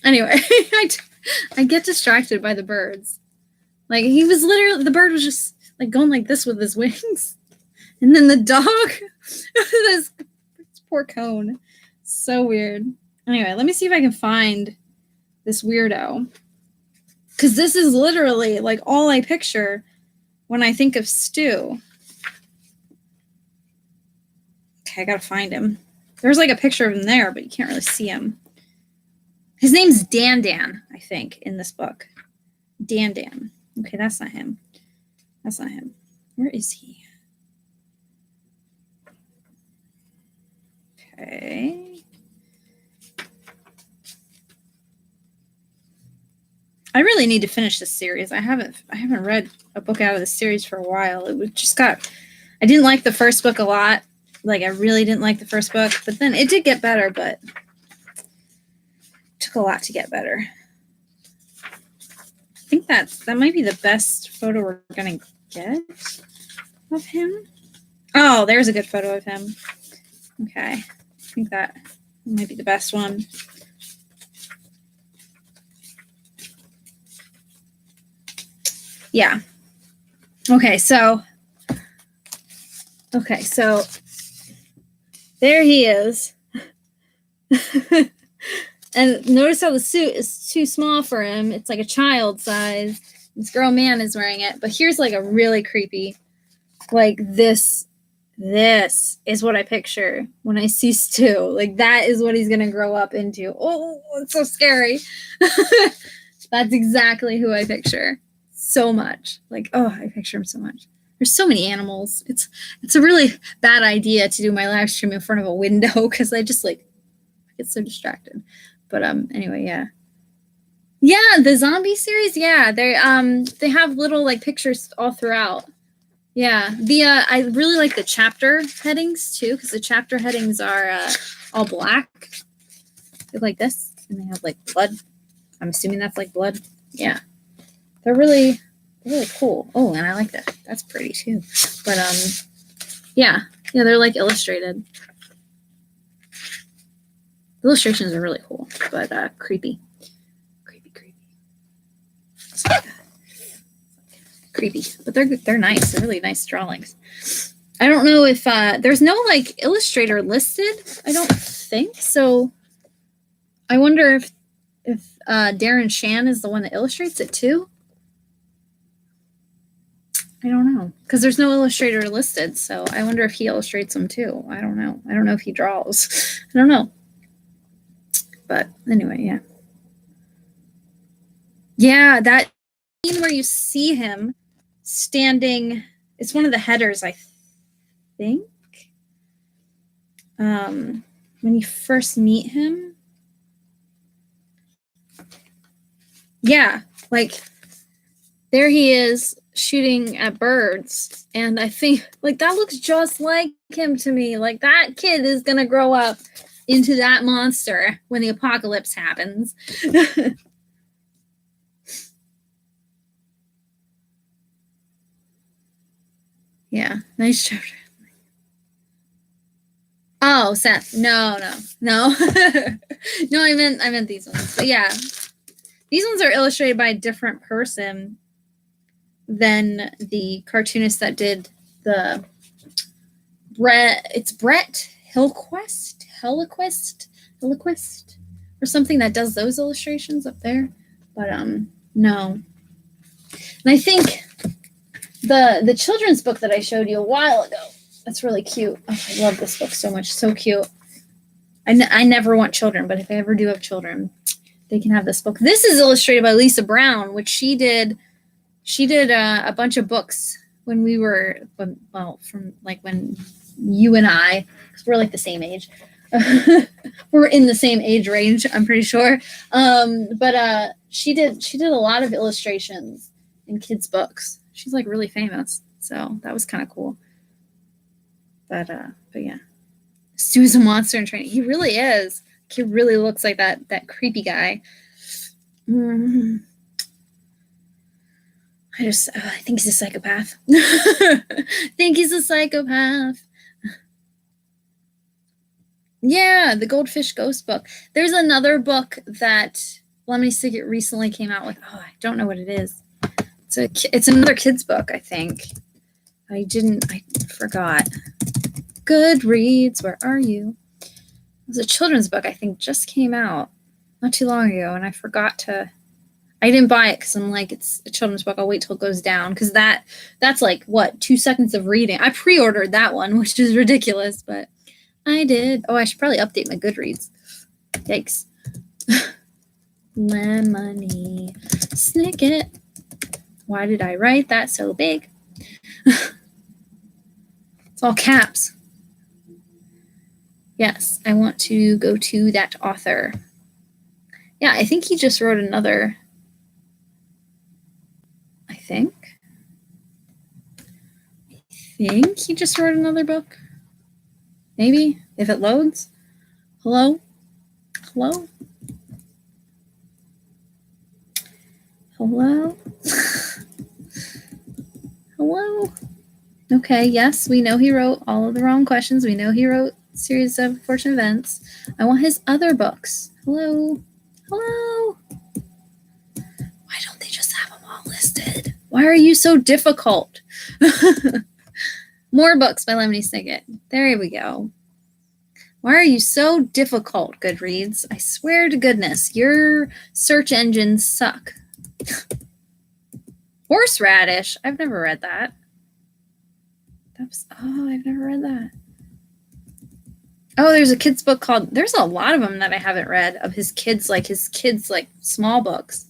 Anyway, I get distracted by the birds. Like, the bird was just like going like this with his wings. And then the dog, this poor cone. So weird. Anyway, let me see if I can find this weirdo. Because this is literally like all I picture when I think of Stu. Okay, I gotta find him. There's like a picture of him there, but you can't really see him. His name's Dan, I think, in this book. Dan. Okay, that's not him. That's not him. Where is he? Okay. I really need to finish this series. I haven't read a book out of this series for a while. I didn't like the first book a lot. Like, I really didn't like the first book, but then it did get better, but took a lot to get better. I think that might be the best photo we're gonna get of him. Oh, there's a good photo of him. Okay, I think that might be the best one. Yeah. Okay, so there he is. And notice how the suit is too small for him. It's like a child size. This grown man is wearing it. But here's like a really creepy, like this is what I picture when I see Stu. Like, that is what he's going to grow up into. Oh, it's so scary. That's exactly who I picture so much. Like, oh, I picture him so much. There's so many animals. It's a really bad idea to do my live stream in front of a window because I just like get so distracted. But anyway, yeah. Yeah, the zombie series, yeah. They have little like pictures all throughout. Yeah. I really like the chapter headings too, because the chapter headings are all black. They're like this, and they have like blood. I'm assuming that's like blood. Yeah. They're really cool. Oh, and I like that. That's pretty too. But yeah, they're like illustrated. The illustrations are really cool, but creepy. Creepy, but they're nice. They're really nice drawings. I don't know if there's no like illustrator listed. I don't think so. I wonder if Darren Shan is the one that illustrates it too. I don't know, because there's no illustrator listed, so I wonder if he illustrates them too. I don't know. I don't know if he draws. I don't know. But anyway, yeah. Yeah, that scene where you see him standing, it's one of the headers, I think. When you first meet him. Yeah, like there he is shooting at birds, and I think like that looks just like him to me. Like, that kid is gonna grow up into that monster when the apocalypse happens. Yeah, nice chapter. Oh, Seth. No. No, I meant these ones. But yeah, these ones are illustrated by a different person than the cartoonist that did the It's Brett Hillquist, or something that does those illustrations up there. But no. And I think the children's book that I showed you a while ago, that's really cute. Oh, I love this book so much. So cute. I never want children, but if I ever do have children, they can have this book. This is illustrated by Lisa Brown, which she did a bunch of books when we were, from like when you and I, because we're like the same age. We're in the same age range, I'm pretty sure. But she did a lot of illustrations in kids' books. She's like really famous, so that was kind of cool. But yeah, Stu's a monster in training. He really is. He really looks like that creepy guy. I think he's a psychopath. Think he's a psychopath. Yeah, the Goldfish Ghost book. There's another book that Lemony Snicket recently came out with. Oh, I don't know what it is. It's another kid's book, I think. I forgot. Goodreads, where are you? It was a children's book, I think, just came out not too long ago, and I forgot to. I didn't buy it because I'm like, it's a children's book. I'll wait till it goes down because that's like what 2 seconds of reading. I pre-ordered that one, which is ridiculous, but I did. Oh, I should probably update my Goodreads. Yikes. Lemony Snicket. Why did I write that so big? It's all caps. Yes, I want to go to that author. Yeah, I think he just wrote another. I think he just wrote another book. Maybe, if it loads. Hello? Hello? Hello? Hello? Okay, yes, we know he wrote all of the wrong questions. We know he wrote Series of Fortunate Events. I want his other books. Hello? Hello? Why don't they just have them all listed? Why are you so difficult? More books by Lemony Snicket. There we go. Why are you so difficult, Goodreads? I swear to goodness, your search engines suck. Horseradish. I've never read that. I've never read that. Oh, there's a kid's book called. There's a lot of them that I haven't read of his kids like small books.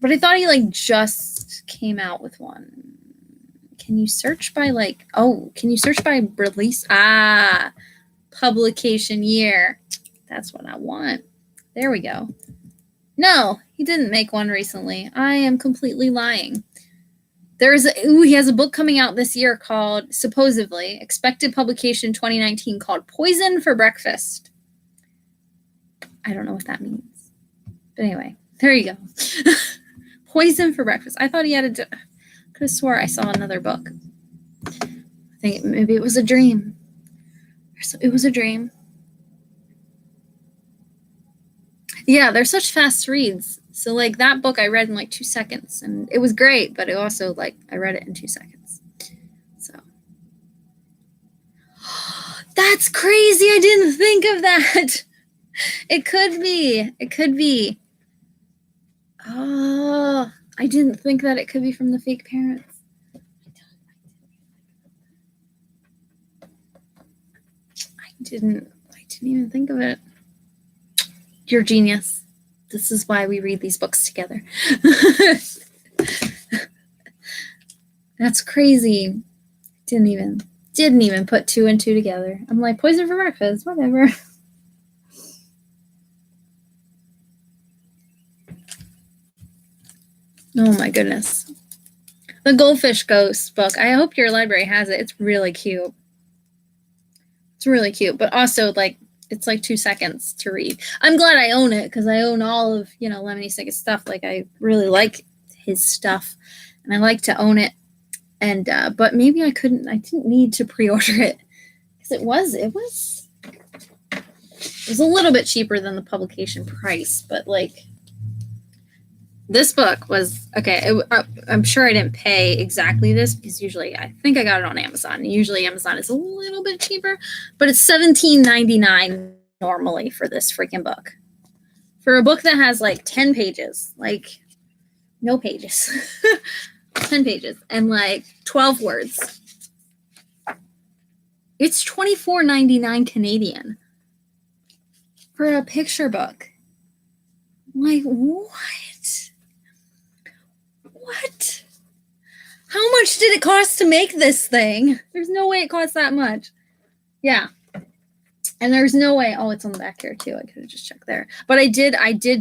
But I thought he just came out with one. Can you search by can you search by release? Publication year. That's what I want. There we go. No, he didn't make one recently. I am completely lying. He has a book coming out this year called, supposedly, expected publication 2019, called Poison for Breakfast. I don't know what that means. But anyway, there you go. Poison for Breakfast. I thought he had could have swore I saw another book. I think maybe it was a dream. It was a dream. Yeah, they're such fast reads. So that book I read in 2 seconds, and it was great, but it also I read it in 2 seconds. So that's crazy. I didn't think of that. It could be. Oh, I didn't think that it could be from the fake parents. I didn't even think of it. You're a genius. This is why we read these books together. That's crazy. Didn't even put 2 and 2 together. I'm like, Poison for Breakfast, whatever. Oh my goodness. The Goldfish Ghost book. I hope your library has it. It's really cute. But also it's 2 seconds to read. I'm glad I own it because I own all of, Lemony Snicket's stuff. I really like his stuff and I like to own it And but maybe I didn't need to pre-order it, because it was a little bit cheaper than the publication price, but like this book was okay. I'm sure I didn't pay exactly this, because usually I think I got it on Amazon. Usually Amazon is a little bit cheaper, but it's $17.99 normally for this freaking book. For a book that has like 10 pages, like no pages, 10 pages and like 12 words. It's $24.99 Canadian for a picture book. Like, what? What? How much did it cost to make this thing? There's no way it cost that much. Yeah. And there's no way. Oh, it's on the back here too. I could have just checked there. But I did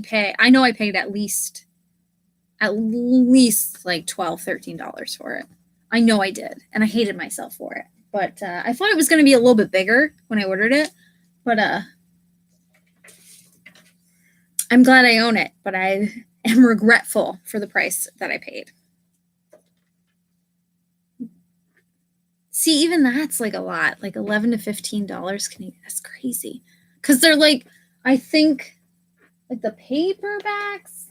pay. I know I paid at least like $12, $13 for it. I know I did. And I hated myself for it. But I thought it was going to be a little bit bigger when I ordered it. But I'm glad I own it. But I am regretful for the price that I paid. See, even that's like a lot, like $11 to $15 Canadian. That's crazy. Because they're like, I think like the paperbacks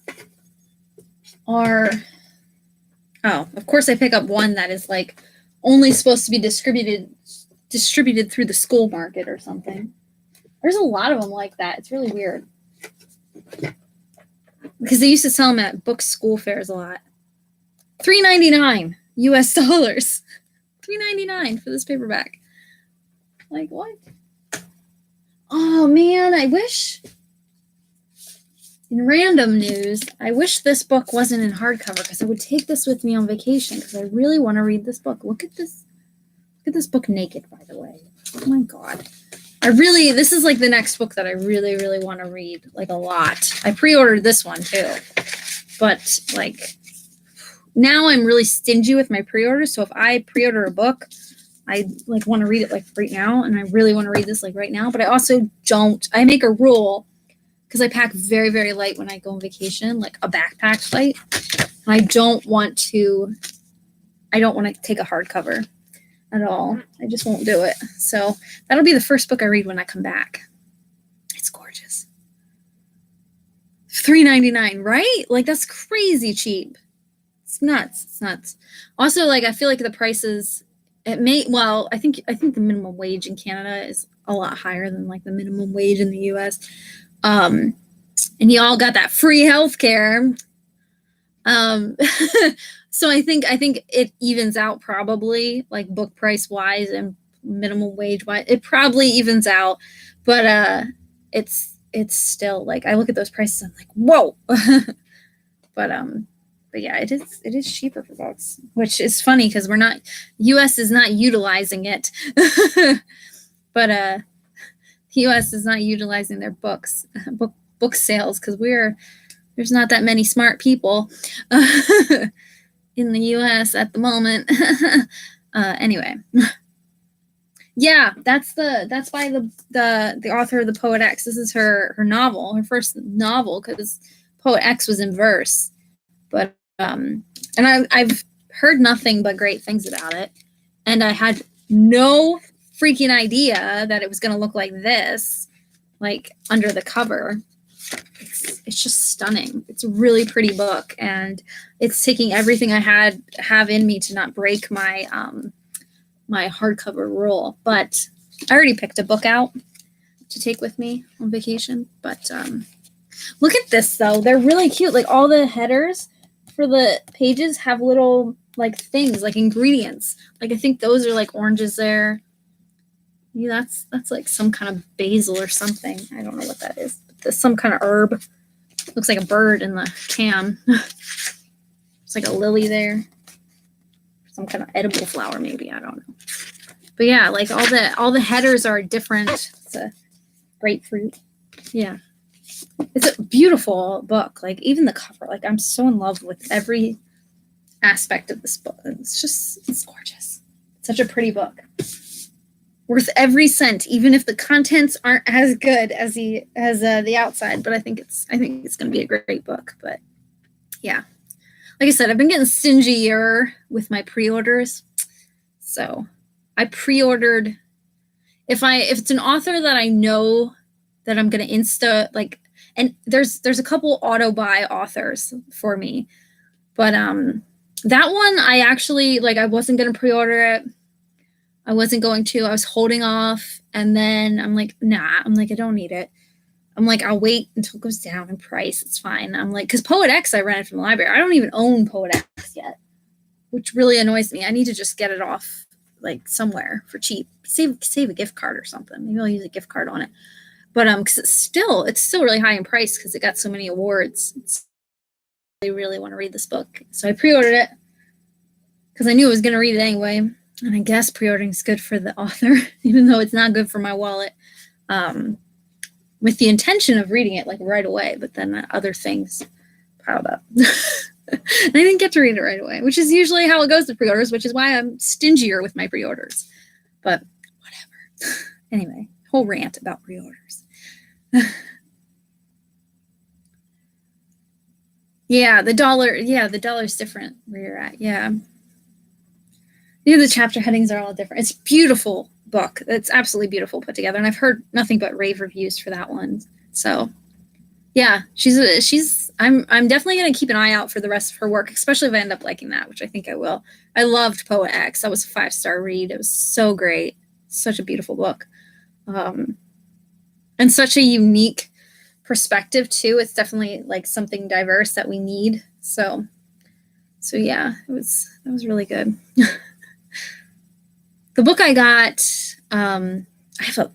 are, oh, of course I pick up one that is like only supposed to be distributed through the school market or something. There's a lot of them like that. It's really weird. Because they used to sell them at book school fairs a lot. $3.99 US dollars. $3.99 for this paperback. Like, what? Oh, man, I wish, in random news, I wish this book wasn't in hardcover, because I would take this with me on vacation, because I really want to read this book. Look at this. Look at this book naked, by the way. Oh, my God. This is like the next book that I really, really want to read, like a lot. I pre-ordered this one, too. But, like, now I'm really stingy with my pre-orders. So if I pre-order a book, I like want to read it like right now, and I really want to read this like right now. But I also don't. I make a rule, because I pack very, very light when I go on vacation, like a backpack light. And I don't want to take a hardcover at all. I just won't do it. So that'll be the first book I read when I come back. It's gorgeous. $3.99, right? Like, that's crazy cheap. It's nuts. Also, like, I feel like the prices, I think the minimum wage in Canada is a lot higher than like the minimum wage in the US. And you all got that free healthcare. So I think it evens out, probably, like book price wise and minimum wage wise. It probably evens out, but it's still like, I look at those prices, I'm like, whoa. But yeah, it is cheaper for books, which is funny because US is not utilizing it. But US is not utilizing their book sales, because there's not that many smart people in the US at the moment. Anyway. Yeah, that's by the author of The Poet X. This is her novel, her first novel, because Poet X was in verse. But and I've heard nothing but great things about it, and I had no freaking idea that it was going to look like this, like under the cover. It's just stunning. It's a really pretty book, and it's taking everything I have in me to not break my my hardcover rule. But I already picked a book out to take with me on vacation. But look at this though; they're really cute. Like, all the headers for the pages have little like things, like ingredients. Like, I think those are like oranges there. Yeah, that's like some kind of basil or something. I don't know what that is. There's some kind of herb. Looks like a bird in the can. It's like a lily there. Some kind of edible flower, maybe. I don't know. But yeah, like all the headers are different. It's a grapefruit. Yeah. It's a beautiful book. Like, even the cover. Like, I'm so in love with every aspect of this book. It's gorgeous. It's such a pretty book. Worth every cent, even if the contents aren't as good as the outside. But I think it's going to be a great book. But yeah, like I said, I've been getting stingier with my pre-orders. So I pre-ordered, if it's an author that I know that I'm gonna insta like, and there's a couple auto buy authors for me, but that one I actually like, I wasn't gonna pre-order it. I wasn't going to. I was holding off, and then I'm like, nah. I'm like, I don't need it. I'm like, I'll wait until it goes down in price. It's fine. I'm like, because Poet X I rented from the library. I don't even own Poet X yet, which really annoys me. I need to just get it off like somewhere for cheap. Save a gift card or something. Maybe I'll use a gift card on it. But because it's still really high in price because it got so many awards. I really want to read this book, so I pre-ordered it because I knew I was going to read it anyway. And I guess pre-ordering is good for the author, even though it's not good for my wallet. With the intention of reading it like right away, but then other things piled up. And I didn't get to read it right away, which is usually how it goes with pre-orders, which is why I'm stingier with my pre-orders. But whatever. Anyway, whole rant about pre-orders. Yeah, the dollar's different where you're at. Yeah. The chapter headings are all different. It's a beautiful book. It's absolutely beautiful put together. And I've heard nothing but rave reviews for that one. So yeah, I'm definitely going to keep an eye out for the rest of her work, especially if I end up liking that, which I think I will. I loved Poet X. That was a 5-star read. It was so great. Such a beautiful book. And such a unique perspective too. It's definitely like something diverse that we need. So yeah, that was really good. The book I got, I have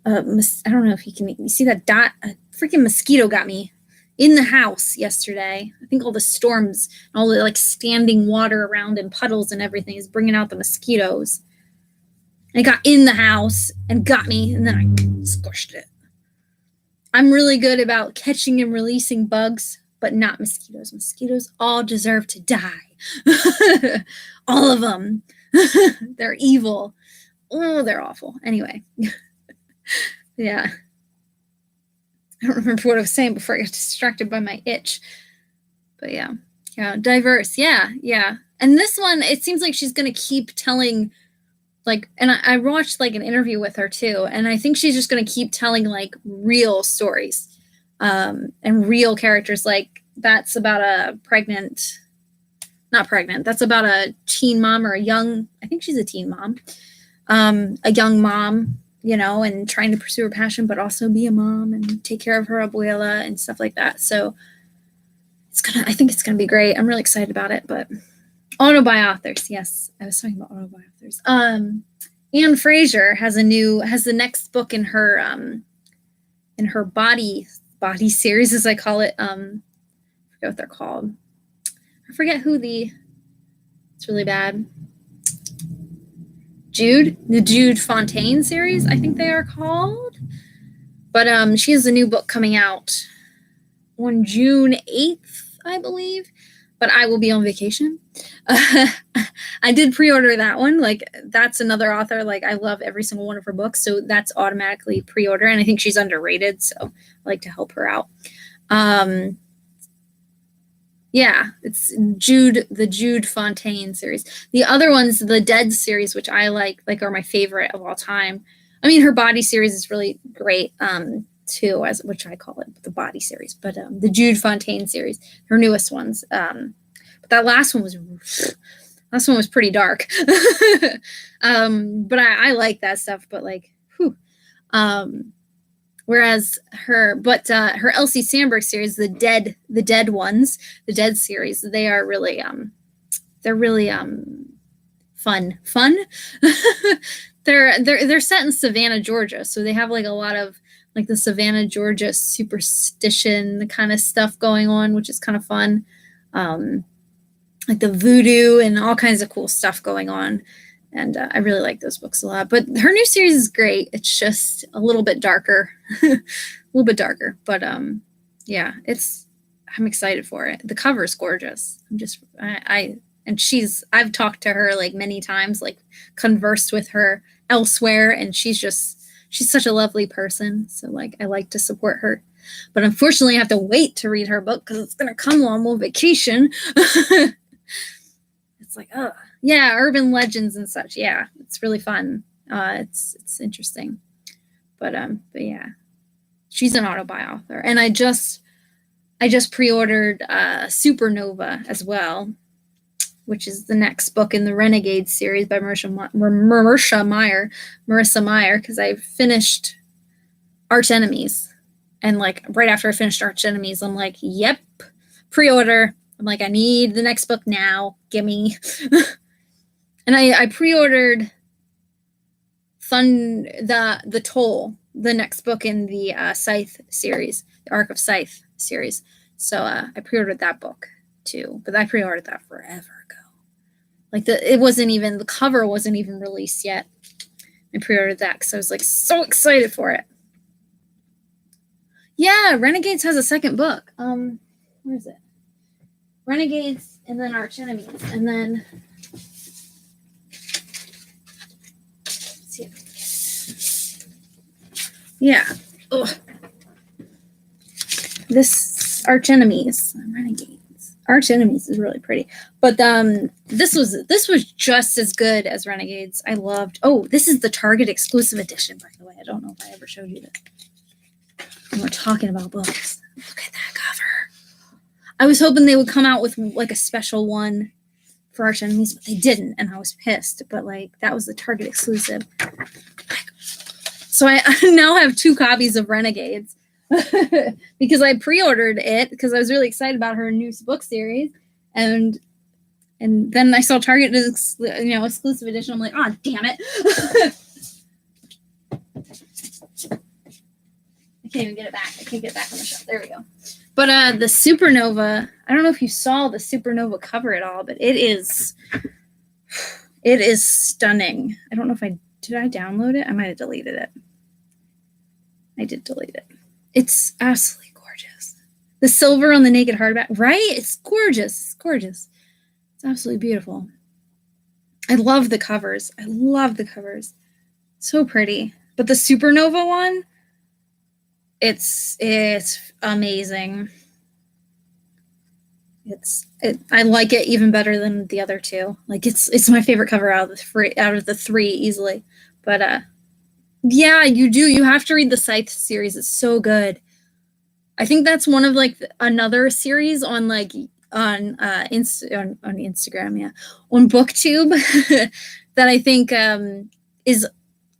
I don't know if you see that dot, a freaking mosquito got me in the house yesterday. I think all the storms, all the like standing water around and puddles and everything is bringing out the mosquitoes. And it got in the house and got me, and then I squished it. I'm really good about catching and releasing bugs, but not mosquitoes. Mosquitoes all deserve to die. All of them. They're evil. Oh, they're awful. Anyway. Yeah. I don't remember what I was saying before I got distracted by my itch. But yeah. Yeah, diverse. Yeah. And this one, it seems like she's going to keep telling, like, and I watched like an interview with her too, and I think she's just going to keep telling like real stories and real characters. Like that's about that's about a teen mom or I think she's a teen mom, a young mom, and trying to pursue her passion, but also be a mom and take care of her abuela and stuff like that. So I think it's going to be great. I'm really excited about it, but auto-buy authors. Yes. I was talking about auto-buy authors. Anne Fraser has the next book in her body series, as I call it. I forget what they're called. I forget it's really bad. The Jude Fontaine series, I think they are called. But she has a new book coming out on June 8th, I believe. But I will be on vacation. I did pre-order that one. Like that's another author. Like I love every single one of her books. So that's automatically pre-order. And I think she's underrated. So I like to help her out. Yeah, it's the Jude Fontaine series. The other one's the Dead series, which I like are my favorite of all time. I mean, her body series is really great, too, which I call it the body series. But the Jude Fontaine series, her newest ones. But that last one was pretty dark. But I like that stuff. But like, whew. Whereas her Elsie Sandberg series, the Dead ones, the Dead series, they are really fun. They're set in Savannah, Georgia, so they have like a lot of like the Savannah, Georgia superstition kind of stuff going on, which is kind of fun. Like the voodoo and all kinds of cool stuff going on. And I really like those books a lot. But her new series is great. It's just a little bit darker. But yeah, I'm excited for it. The cover is gorgeous. I've talked to her like many times, like conversed with her elsewhere, and she's such a lovely person. So like I like to support her But unfortunately, I have to wait to read her book because it's going to come while I'm on vacation. It's like, oh, yeah, urban legends and such. Yeah, it's really fun. It's interesting. But yeah, she's an autobi author, and I just pre-ordered Supernova as well, which is the next book in the Renegades series by Marissa Meyer, because I finished Arch Enemies, and like right after I finished Arch Enemies, I'm like, yep, pre-order. I'm like, I need the next book now. Gimme. And I pre-ordered the Toll, the next book in the Scythe series, the Arc of Scythe series. So I pre-ordered that book too, but I pre-ordered that forever ago. Like the cover wasn't even released yet. I pre-ordered that because I was like so excited for it. Yeah, Renegades has a second book. Where is it? Renegades, and then Arch Enemies, and then let's see if I can get it. Yeah. Ugh. This Arch Enemies, Renegades. Arch Enemies is really pretty, but this was just as good as Renegades. I loved. Oh, this is the Target exclusive edition, by the way. I don't know if I ever showed you this. When we're talking about books, look at that cover. I was hoping they would come out with like a special one for Arch Enemies, but they didn't, and I was pissed. But like that was the Target exclusive. So I now have 2 copies of Renegades because I pre-ordered it because I was really excited about her new book series, and then I saw Target exclusive edition. I'm like, oh damn it! I can't even get it back. I can't get it back on the shelf. There we go. But the Supernova, I don't know if you saw the Supernova cover at all, but it is stunning. I don't know if did I download it? I might have deleted it. I did delete it. It's absolutely gorgeous. The silver on the naked hardback, right? It's gorgeous. It's gorgeous. It's absolutely beautiful. I love the covers. So pretty. But the Supernova one, it's amazing. I like it even better than the other 2. Like it's my favorite cover out of the 3 easily. But yeah, you have to read the Scythe series. It's so good. I think that's one of like another series on like on Instagram, yeah, on BookTube that I think is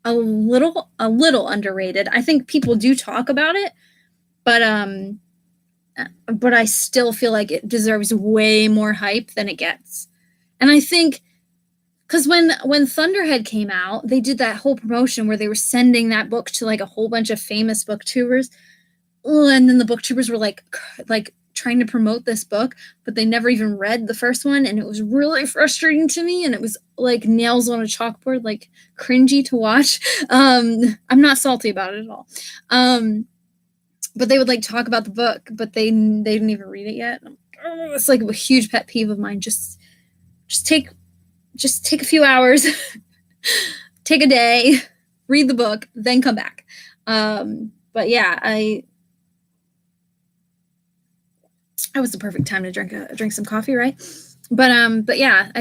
a little underrated. I think people do talk about it, but I still feel like it deserves way more hype than it gets. And I think because when Thunderhead came out, they did that whole promotion where they were sending that book to like a whole bunch of famous booktubers, and then the booktubers were like trying to promote this book, but they never even read the first one, and it was really frustrating to me, and it was like nails on a chalkboard, like cringy to watch. I'm not salty about it at all. But they would like talk about the book, but they didn't even read it yet. Oh, it's like a huge pet peeve of mine. Just take a few hours, take a day, read the book, then come back. But yeah, I was the perfect time to drink some coffee, right? But yeah,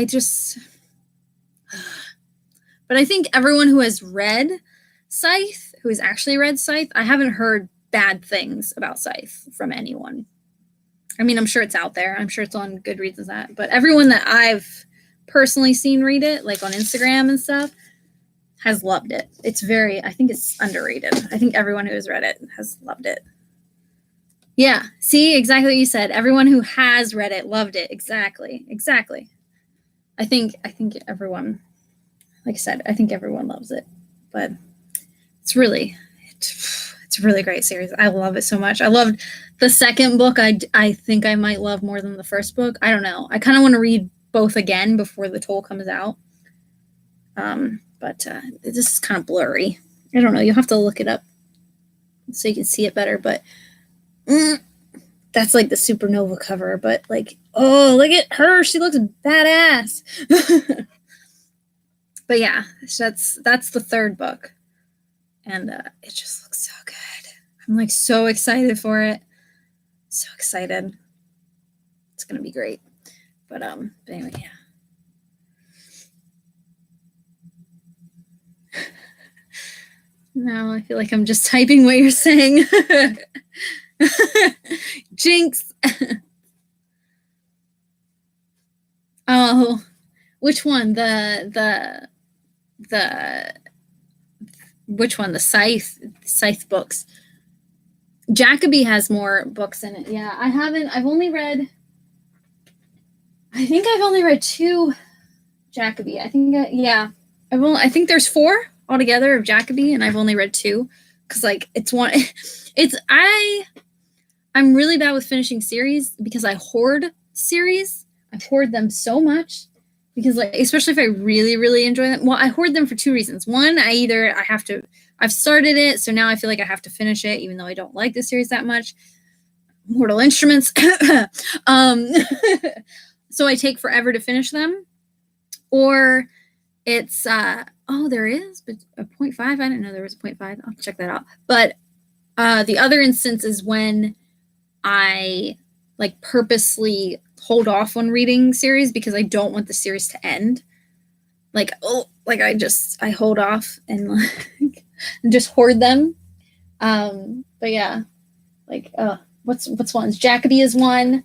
but I think everyone who has read Scythe, who has actually read Scythe, I haven't heard bad things about Scythe from anyone. I mean, I'm sure it's out there. I'm sure it's on Goodreads and that, but everyone that I've personally seen read it, like on Instagram and stuff, has loved it. I think it's underrated. I think everyone who has read it has loved it. Yeah, see, exactly what you said. Everyone who has read it loved it. Exactly. I think everyone, like I said, I think everyone loves it. But it's a really great series. I love it so much. I loved the second book. I think I might love more than the first book. I don't know. I kind of want to read both again before the Toll comes out. But this is kind of blurry. I don't know. You'll have to look it up so you can see it better. But that's like the Supernova cover. But like, oh, look at her. She looks badass. But yeah, that's the third book. And it just looks so good. I'm like so excited for it. So excited. It's gonna be great. But anyway, yeah. Now I feel like I'm just typing what you're saying. Jinx. Oh, which one? The which one? The Scythe books. Jacoby has more books in it. Yeah, I've only read. I think I've only read 2 Jacoby. I think I think there's 4 altogether of Jacoby, and I've only read 2 because like it's one. I'm really bad with finishing series because I hoard series. I hoard them so much because like especially if I really really enjoy them. Well, I hoard them for 2 reasons. One, I've started it, so now I feel like I have to finish it even though I don't like the series that much. Mortal Instruments. So I take forever to finish them. Or it's there is but a 0.5. I didn't know there was a 0.5. I'll check that out. But the other instance is when I like purposely hold off on reading series because I don't want the series to end. Like I hold off and like and just hoard them. But yeah, like what's ones? Jacoby is one.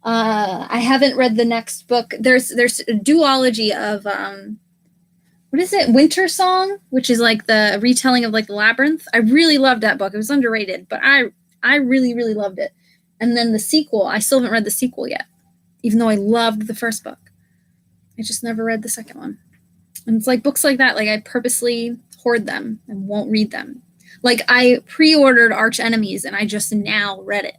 I haven't read the next book. There's a duology of what is it? Winter Song, which is like the retelling of like the Labyrinth. I really loved that book. It was underrated, but I really really loved it. And then the sequel, I still haven't read the sequel yet, even though I loved the first book. I just never read the second one. And it's like books like that, like I purposely hoard them and won't read them. Like I pre-ordered Arch Enemies and I just now read it,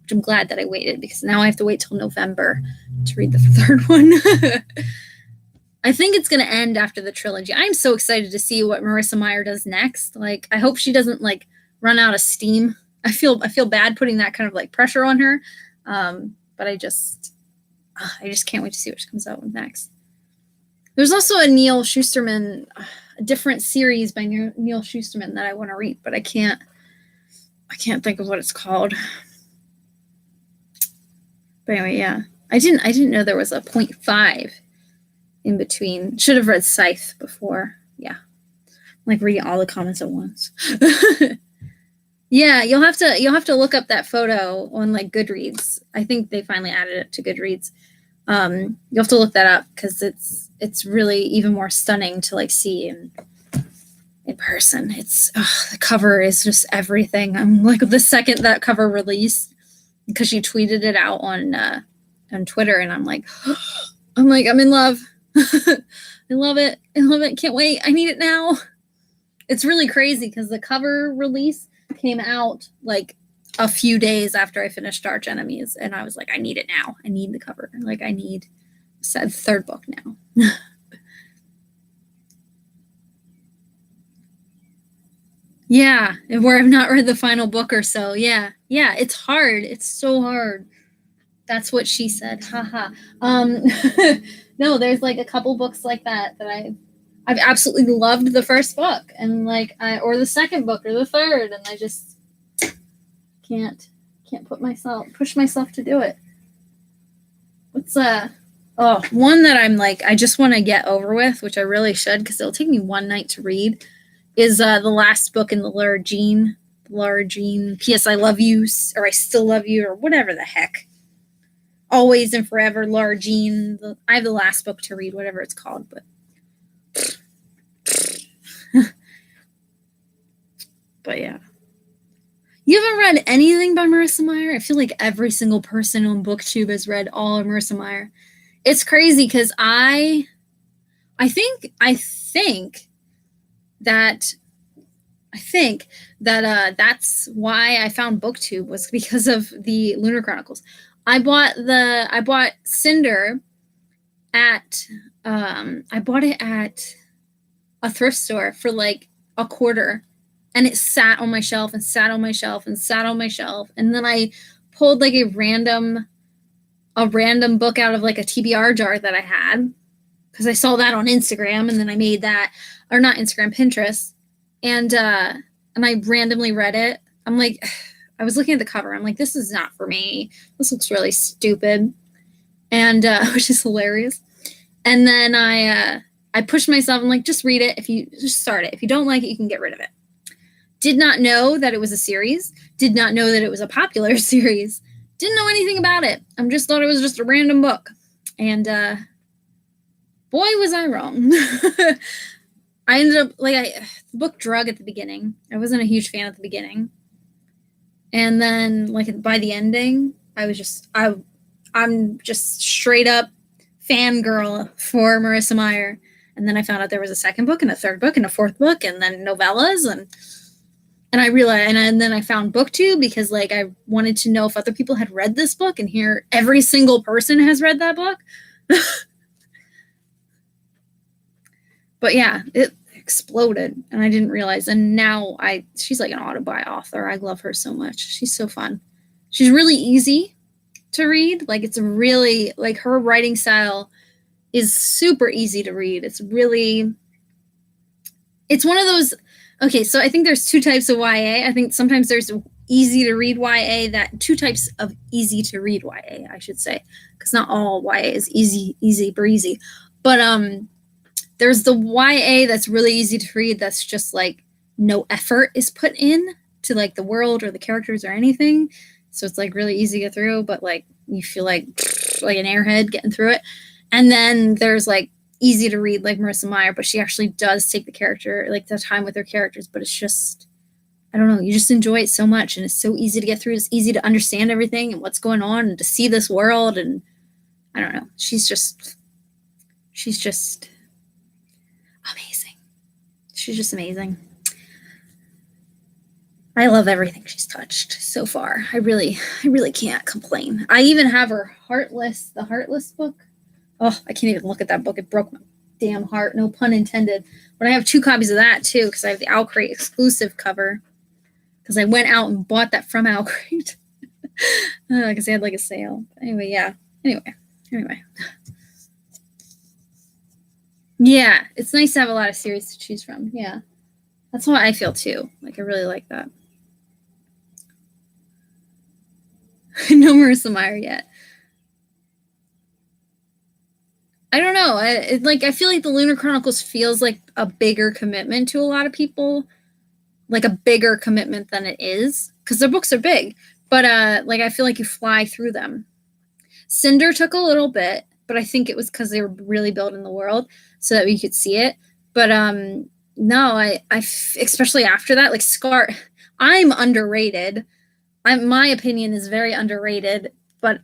which I'm glad that I waited because now I have to wait till November to read the 3rd one. I think it's going to end after the trilogy. I'm so excited to see what Marissa Meyer does next. Like I hope she doesn't like run out of steam. I feel bad putting that kind of like pressure on her. But I just can't wait to see what she comes out with next. There's also a Neal Shusterman, a different series by Neal Shusterman that I want to read, but I can't think of what it's called. But anyway, yeah. I didn't know there was a 0.5 in between. Should have read Scythe before. Yeah. I'm like reading all the comments at once. Yeah, you'll have to look up that photo on like Goodreads. I think they finally added it to Goodreads. You'll have to look that up because it's really even more stunning to like see in person. It's the cover is just everything. I'm like the second that cover released because she tweeted it out on Twitter, and I'm in love. I love it. Can't wait. I need it now. It's really crazy because the cover release came out like a few days after I finished Arch Enemies, and I was like, I need it now. I need the cover. Like I need the 3rd book now. Yeah, where I've not read the final book or so. Yeah, it's hard. It's so hard. That's what she said. Haha. No, there's like a couple books like that I've absolutely loved the first book, and like or the second book or the 3rd, and I just can't push myself to do it. What's one that I'm like I just want to get over with, which I really should because it'll take me one night to read, is the last book in the Laura Jean P.S. I love you, or I still love you, or whatever the heck. Always and Forever, Laura Jean. I have the last book to read, whatever it's called, but but yeah. You haven't read anything by Marissa Meyer? I feel like every single person on BookTube has read all of Marissa Meyer. It's crazy because I think that that's why I found BookTube was because of the Lunar Chronicles. I bought Cinder at I bought it at a thrift store for like a quarter, and it sat on my shelf and sat on my shelf and sat on my shelf, and then I pulled like a random book out of like a TBR jar that I had because I saw that on Instagram, and then I made that, or not Instagram, Pinterest, and I randomly read it. I'm like, I was looking at the cover. I'm like, this is not for me. This looks really stupid. And, which is hilarious. And then I pushed myself. I'm like, just read it. If you just start it. If you don't like it, you can get rid of it. Did not know that it was a series. Did not know that it was a popular series. Didn't know anything about it. I just thought it was just a random book. And boy, was I wrong. I ended up, the book drug at the beginning. I wasn't a huge fan at the beginning. And then, by the ending, I'm just straight up fangirl for Marissa Meyer. And then I found out there was a second book and a third book and a fourth book and then novellas. And I realized, and then I found BookTube because I wanted to know if other people had read this book, and here every single person has read that book. But yeah, it exploded and I didn't realize. And now she's like an autobi author. I love her so much. She's so fun. She's really easy to read. It's really her writing style is super easy to read. It's one of those. Okay, so I think there's two types of YA. I think sometimes there's easy to read YA, two types of easy to read YA, I should say, because not all YA is easy breezy. But there's the YA that's really easy to read. That's just no effort is put in to the world or the characters or anything. So it's really easy to get through, but you feel like an airhead getting through it. And then there's easy to read Marissa Meyer, but she actually does take the character, the time with her characters, but it's just, I don't know, you just enjoy it so much and it's so easy to get through. It's easy to understand everything and what's going on and to see this world. And I don't know, she's just amazing. She's just amazing. I love everything she's touched so far. I really can't complain. I even have her the Heartless book. Oh, I can't even look at that book. It broke my damn heart. No pun intended. But I have 2 copies of that, too, because I have the Owlcrate exclusive cover. Because I went out and bought that from Owlcrate. Because they had a sale. Anyway, yeah. Anyway. Yeah, it's nice to have a lot of series to choose from. Yeah. That's what I feel, too. I really like that. No Marissa Meyer yet. I don't know. I feel like the Lunar Chronicles feels like a bigger commitment to a lot of people, a bigger commitment than it is, because their books are big. But I feel like you fly through them. Cinder took a little bit, but I think it was because they were really building the world so that we could see it. But no, I especially after that, I'm underrated. My opinion is very underrated, but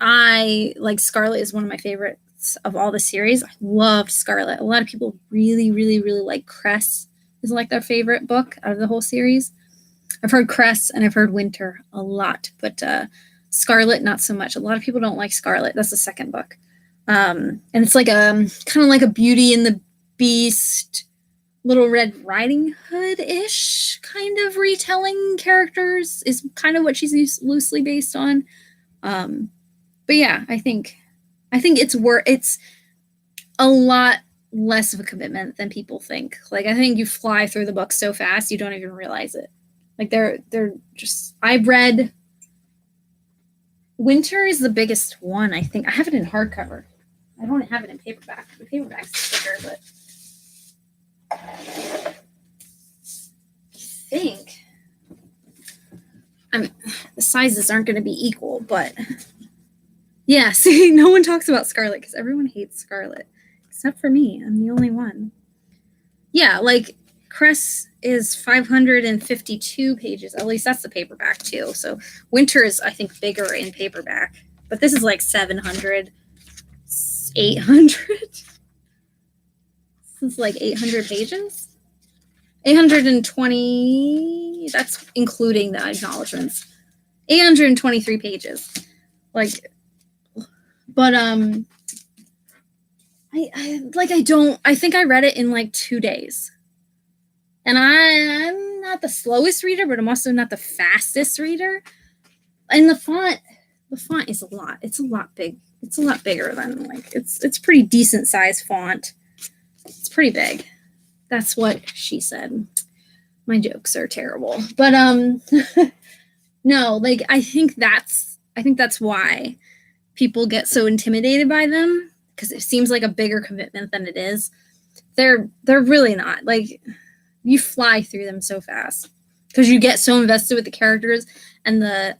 Scarlet is one of my favorites of all the series. I loved Scarlet. A lot of people really, really, really like Cress is their favorite book out of the whole series. I've heard Cress and I've heard Winter a lot, but Scarlet not so much. A lot of people don't like Scarlet. That's the second book. And it's kind of like a Beauty and the Beast, Little Red Riding Hood-ish kind of retelling characters is kind of what she's loosely based on. But yeah, I think it's a lot less of a commitment than people think. I think you fly through the book so fast you don't even realize it. They're just, I've read Winter is the biggest one, I think. I have it in hardcover. I don't have it in paperback. The paperback's bigger, but I think the sizes aren't going to be equal, but yeah, see, no one talks about Scarlet because everyone hates Scarlet, except for me. I'm the only one. Yeah, Cress is 552 pages. At least that's the paperback, too. So Winter is, I think, bigger in paperback. But this is 700, 800. This is 800 pages. 820, that's including the acknowledgments. 823 pages. But I think I read it in 2 days. And I'm not the slowest reader, but I'm also not the fastest reader. And the font is a lot. It's a lot big. It's a lot bigger than it's pretty decent size font. It's pretty big. That's what she said. My jokes are terrible. But No, like I think that's why people get so intimidated by them, because it seems like a bigger commitment than it is. They're really not. Like, you fly through them so fast because you get so invested with the characters, and the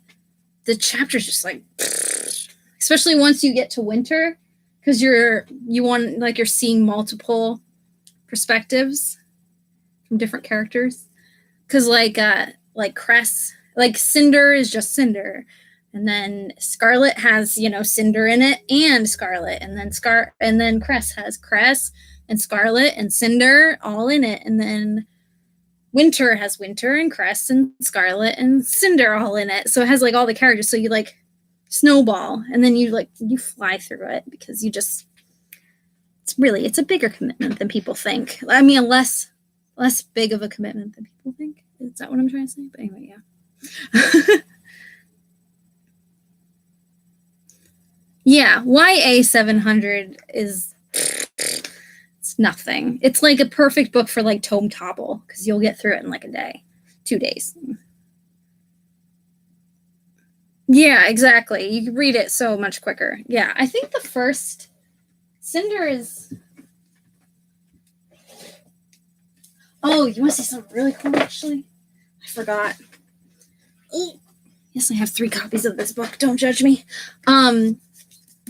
chapters just like, especially once you get to winter, because you're seeing multiple perspectives from different characters. Because like Cress, like Cinder is just Cinder, and then Scarlet has Cinder in it and Scarlet, and then Cress has Cress and Scarlet and Cinder all in it, and then Winter has Winter and Cress and Scarlet and Cinder all in it. So it has like all the characters. So you like snowball, and then you fly through it because it's a bigger commitment than people think. I mean, less big of a commitment than people think. Is that what I'm trying to say? But anyway, yeah. Yeah, YA 700 is it's nothing. It's like a perfect book for like Tome Topple, because you'll get through it in like a day, 2 days. Yeah, exactly. You can read it so much quicker. Yeah, I think the first Cinder is... Oh, you want to see something really cool, actually? I forgot. Oh, yes, I have 3 copies of this book. Don't judge me.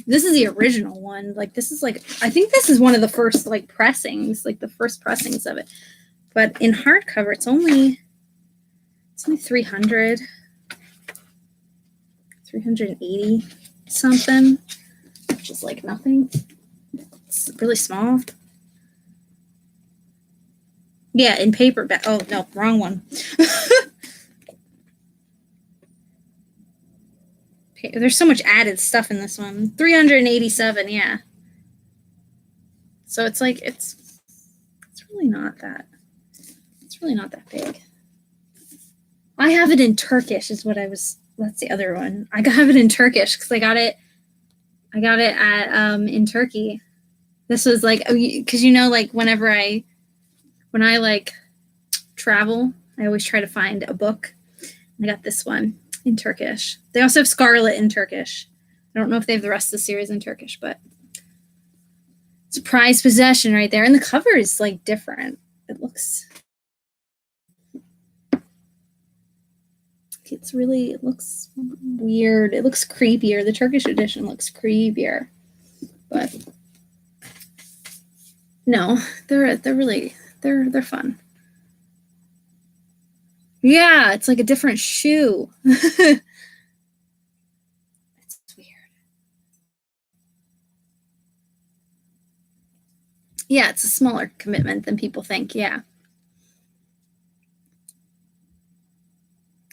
This is the original one. Like, this is like, I think this is one of the first like pressings, like the first pressings of it. But in hardcover, it's only 300, 380 something, which is like nothing. It's really small. Yeah, in paperback. Oh, no, wrong one. There's so much added stuff in this one. 387, yeah. So it's like it's really not that. It's really not that big. I have it in Turkish is what I was. That's the other one. I have it in Turkish because I got it at in Turkey. This was like, because like when I like travel, I always try to find a book. I got this one in Turkish. They also have Scarlet in Turkish. I don't know if they have the rest of the series in Turkish, but it's a prized possession right there. And the cover is like different. It looks weird. It looks creepier. The Turkish edition looks creepier. But no, they're fun. Yeah, it's like a different shoe. It's weird. Yeah, it's a smaller commitment than people think. Yeah.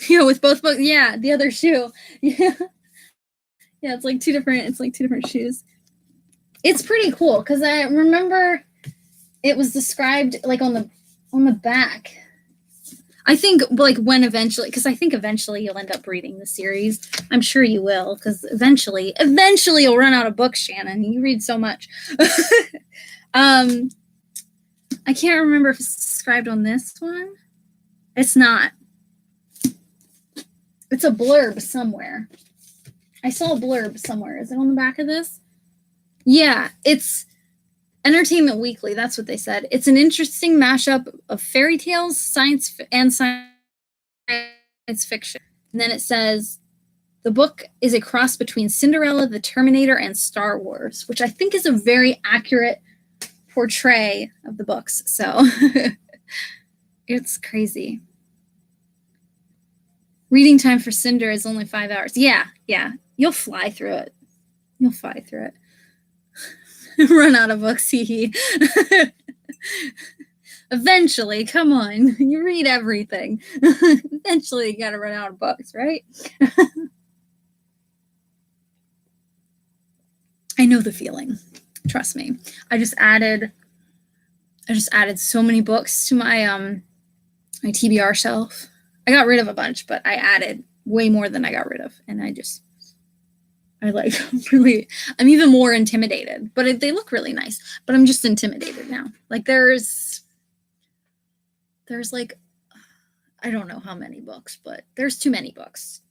With both books. Yeah, the other shoe. Yeah. Yeah, it's like two different shoes. It's pretty cool because I remember it was described like on the back. I think like when eventually, because I think eventually you'll end up reading the series. I'm sure you will, because eventually you'll run out of books, Shannon. You read so much. I can't remember if it's described on this one. It's not. It's a blurb somewhere. I saw a blurb somewhere. Is it on the back of this? Yeah, it's Entertainment Weekly. That's what they said. It's an interesting mashup of fairy tales, science fiction. And then it says, the book is a cross between Cinderella, the Terminator, and Star Wars, which I think is a very accurate portray of the books. So it's crazy. Reading time for Cinder is only 5 hours. Yeah. You'll fly through it. Run out of books, Eventually, come on. You read everything. Eventually, you gotta run out of books, right? I know the feeling. Trust me. I just added so many books to my my TBR shelf. I got rid of a bunch, but I added way more than I got rid of, and I'm even more intimidated. But they look really nice. But I'm just intimidated now. Like there's like, I don't know how many books, but there's too many books.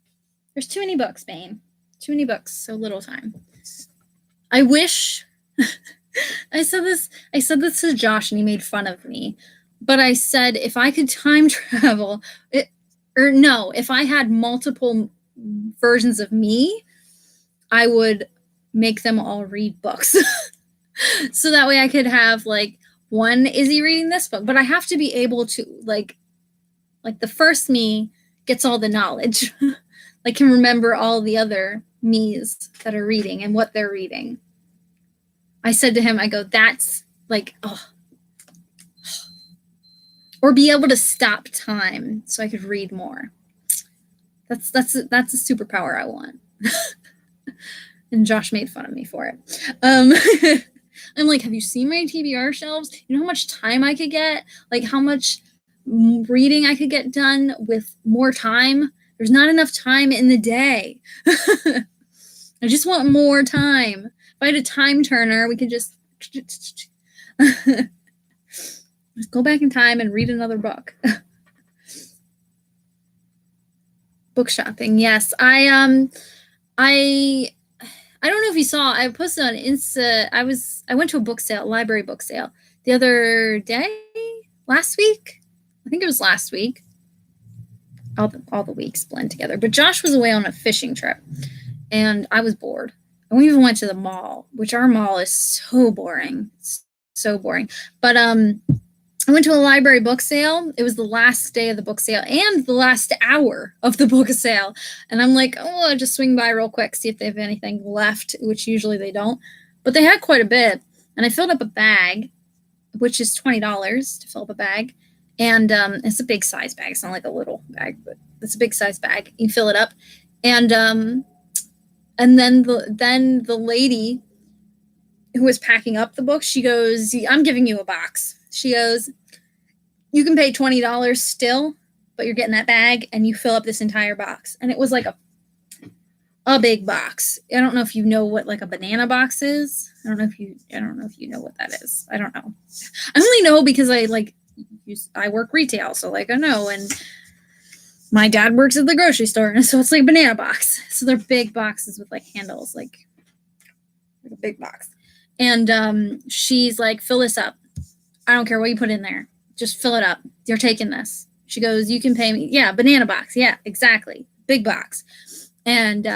There's too many books, Bane. Too many books, so little time. I wish I said this to Josh and he made fun of me. But I said if I could time travel, if I had multiple versions of me, I would make them all read books. So that way I could have like one Izzy reading this book, but I have to be able to like the first me gets all the knowledge. I can remember all the other me's that are reading and what they're reading. I said to him, I go, that's like, oh. Or be able to stop time so I could read more. That's a superpower I want. And Josh made fun of me for it. I'm like, have you seen my TBR shelves? You know how much time I could get? Like how much reading I could get done with more time? There's not enough time in the day. I just want more time. If I had a time turner, we could just go back in time and read another book. Book shopping, yes. I don't know if you saw, I posted on Insta, I went to a library book sale the other day, last week. I think it was last week. All the weeks blend together. But Josh was away on a fishing trip and I was bored. And we even went to the mall, which our mall is so boring. It's so boring. But I went to a library book sale. It was the last day of the book sale and the last hour of the book sale. And I'm like, oh, I'll just swing by real quick, see if they have anything left, which usually they don't. But they had quite a bit. And I filled up a bag, which is $20 to fill up a bag. And it's a big size bag. It's not like a little bag, but it's a big size bag. You fill it up. And then the lady who was packing up the book, she goes, I'm giving you a box. She goes, you can pay $20 still, but you're getting that bag and you fill up this entire box. And it was like a big box. I don't know if you know what like a banana box is. I don't know if you know what that is. I don't know. I only know because I work retail, so like I know, and my dad works at the grocery store, and so it's like a banana box. So they're big boxes with like handles, like a big box. And she's like, fill this up. I don't care what you put in there. Just fill it up. You're taking this. She goes, you can pay me. Yeah, banana box. Yeah, exactly. Big box. And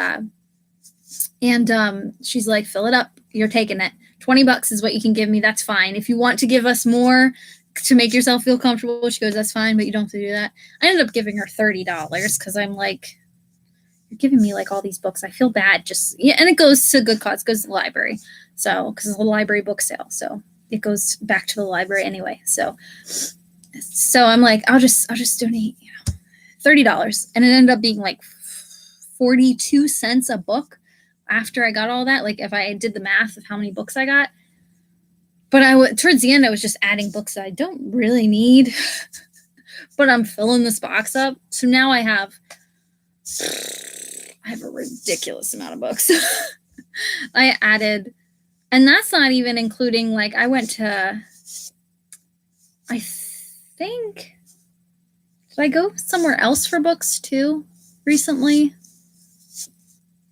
she's like, fill it up. You're taking it. $20 is what you can give me. That's fine. If you want to give us more to make yourself feel comfortable, she goes, that's fine, but you don't have to do that. I ended up giving her $30 because I'm like, you're giving me like all these books. I feel bad. And it goes to good cause. It goes to the library. So, because it's a library book sale. So it goes back to the library anyway. So I'm like, I'll just donate, $30. And it ended up being like 42 cents a book after I got all that. Like if I did the math of how many books I got. But towards the end, I was just adding books that I don't really need, but I'm filling this box up. So now I have a ridiculous amount of books. I added, and that's not even including, like, I went to, I think, did I go somewhere else for books too recently?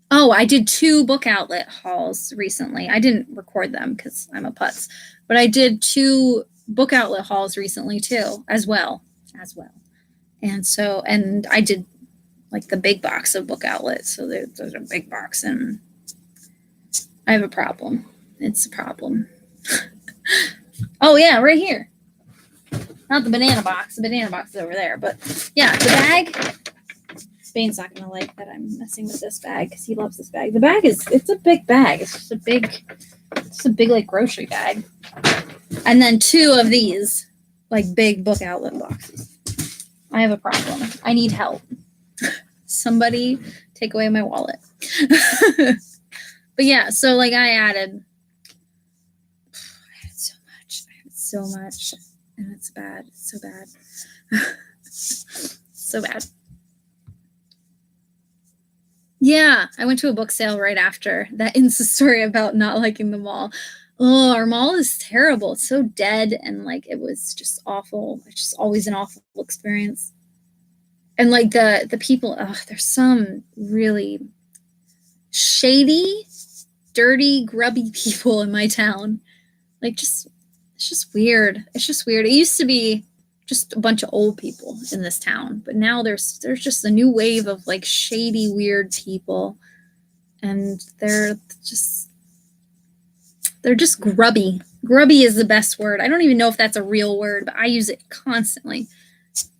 Oh, I did 2 book outlet hauls recently. I didn't record them because I'm a putz, but I did 2 book outlet hauls recently too, as well. And I did like the big box of book outlets. So there's a big box, and I have a problem. It's a problem. Oh yeah, right here. Not the banana box. The banana box is over there, but yeah, the bag. Bane's not gonna like that I'm messing with this bag because he loves this bag. The bag it's a big bag. It's just a big like grocery bag. And then 2 of these like big book outlet boxes. I have a problem. I need help. Somebody take away my wallet. But yeah, so like I added so much. And it's bad. It's so bad. So bad. Yeah, I went to a book sale right after that Insta story about not liking the mall. Oh, our mall is terrible. It's so dead, and like it was just awful. It's just always an awful experience. And like the people, there's some really shady, dirty, grubby people in my town. Like it's just weird. It's just weird. It used to be just a bunch of old people in this town, but now there's just a new wave of like shady, weird people, and they're just grubby. Grubby is the best word. I don't even know if that's a real word, but I use it constantly.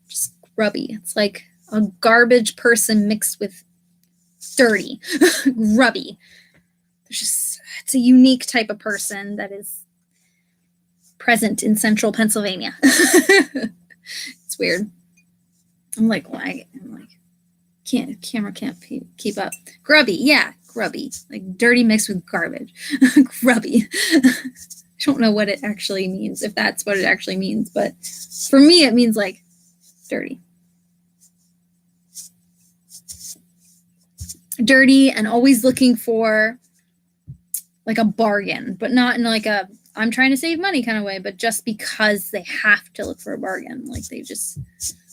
Just grubby. It's like a garbage person mixed with dirty. Grubby. It's a unique type of person that is present in central Pennsylvania. It's weird. I'm like, camera can't keep up. Grubby, yeah, grubby. Like dirty mixed with garbage. Grubby. I don't know what it actually means, if that's what it actually means, but for me it means like dirty. Dirty and always looking for like a bargain, but not in like a I'm trying to save money kind of way, but just because they have to look for a bargain. Like it's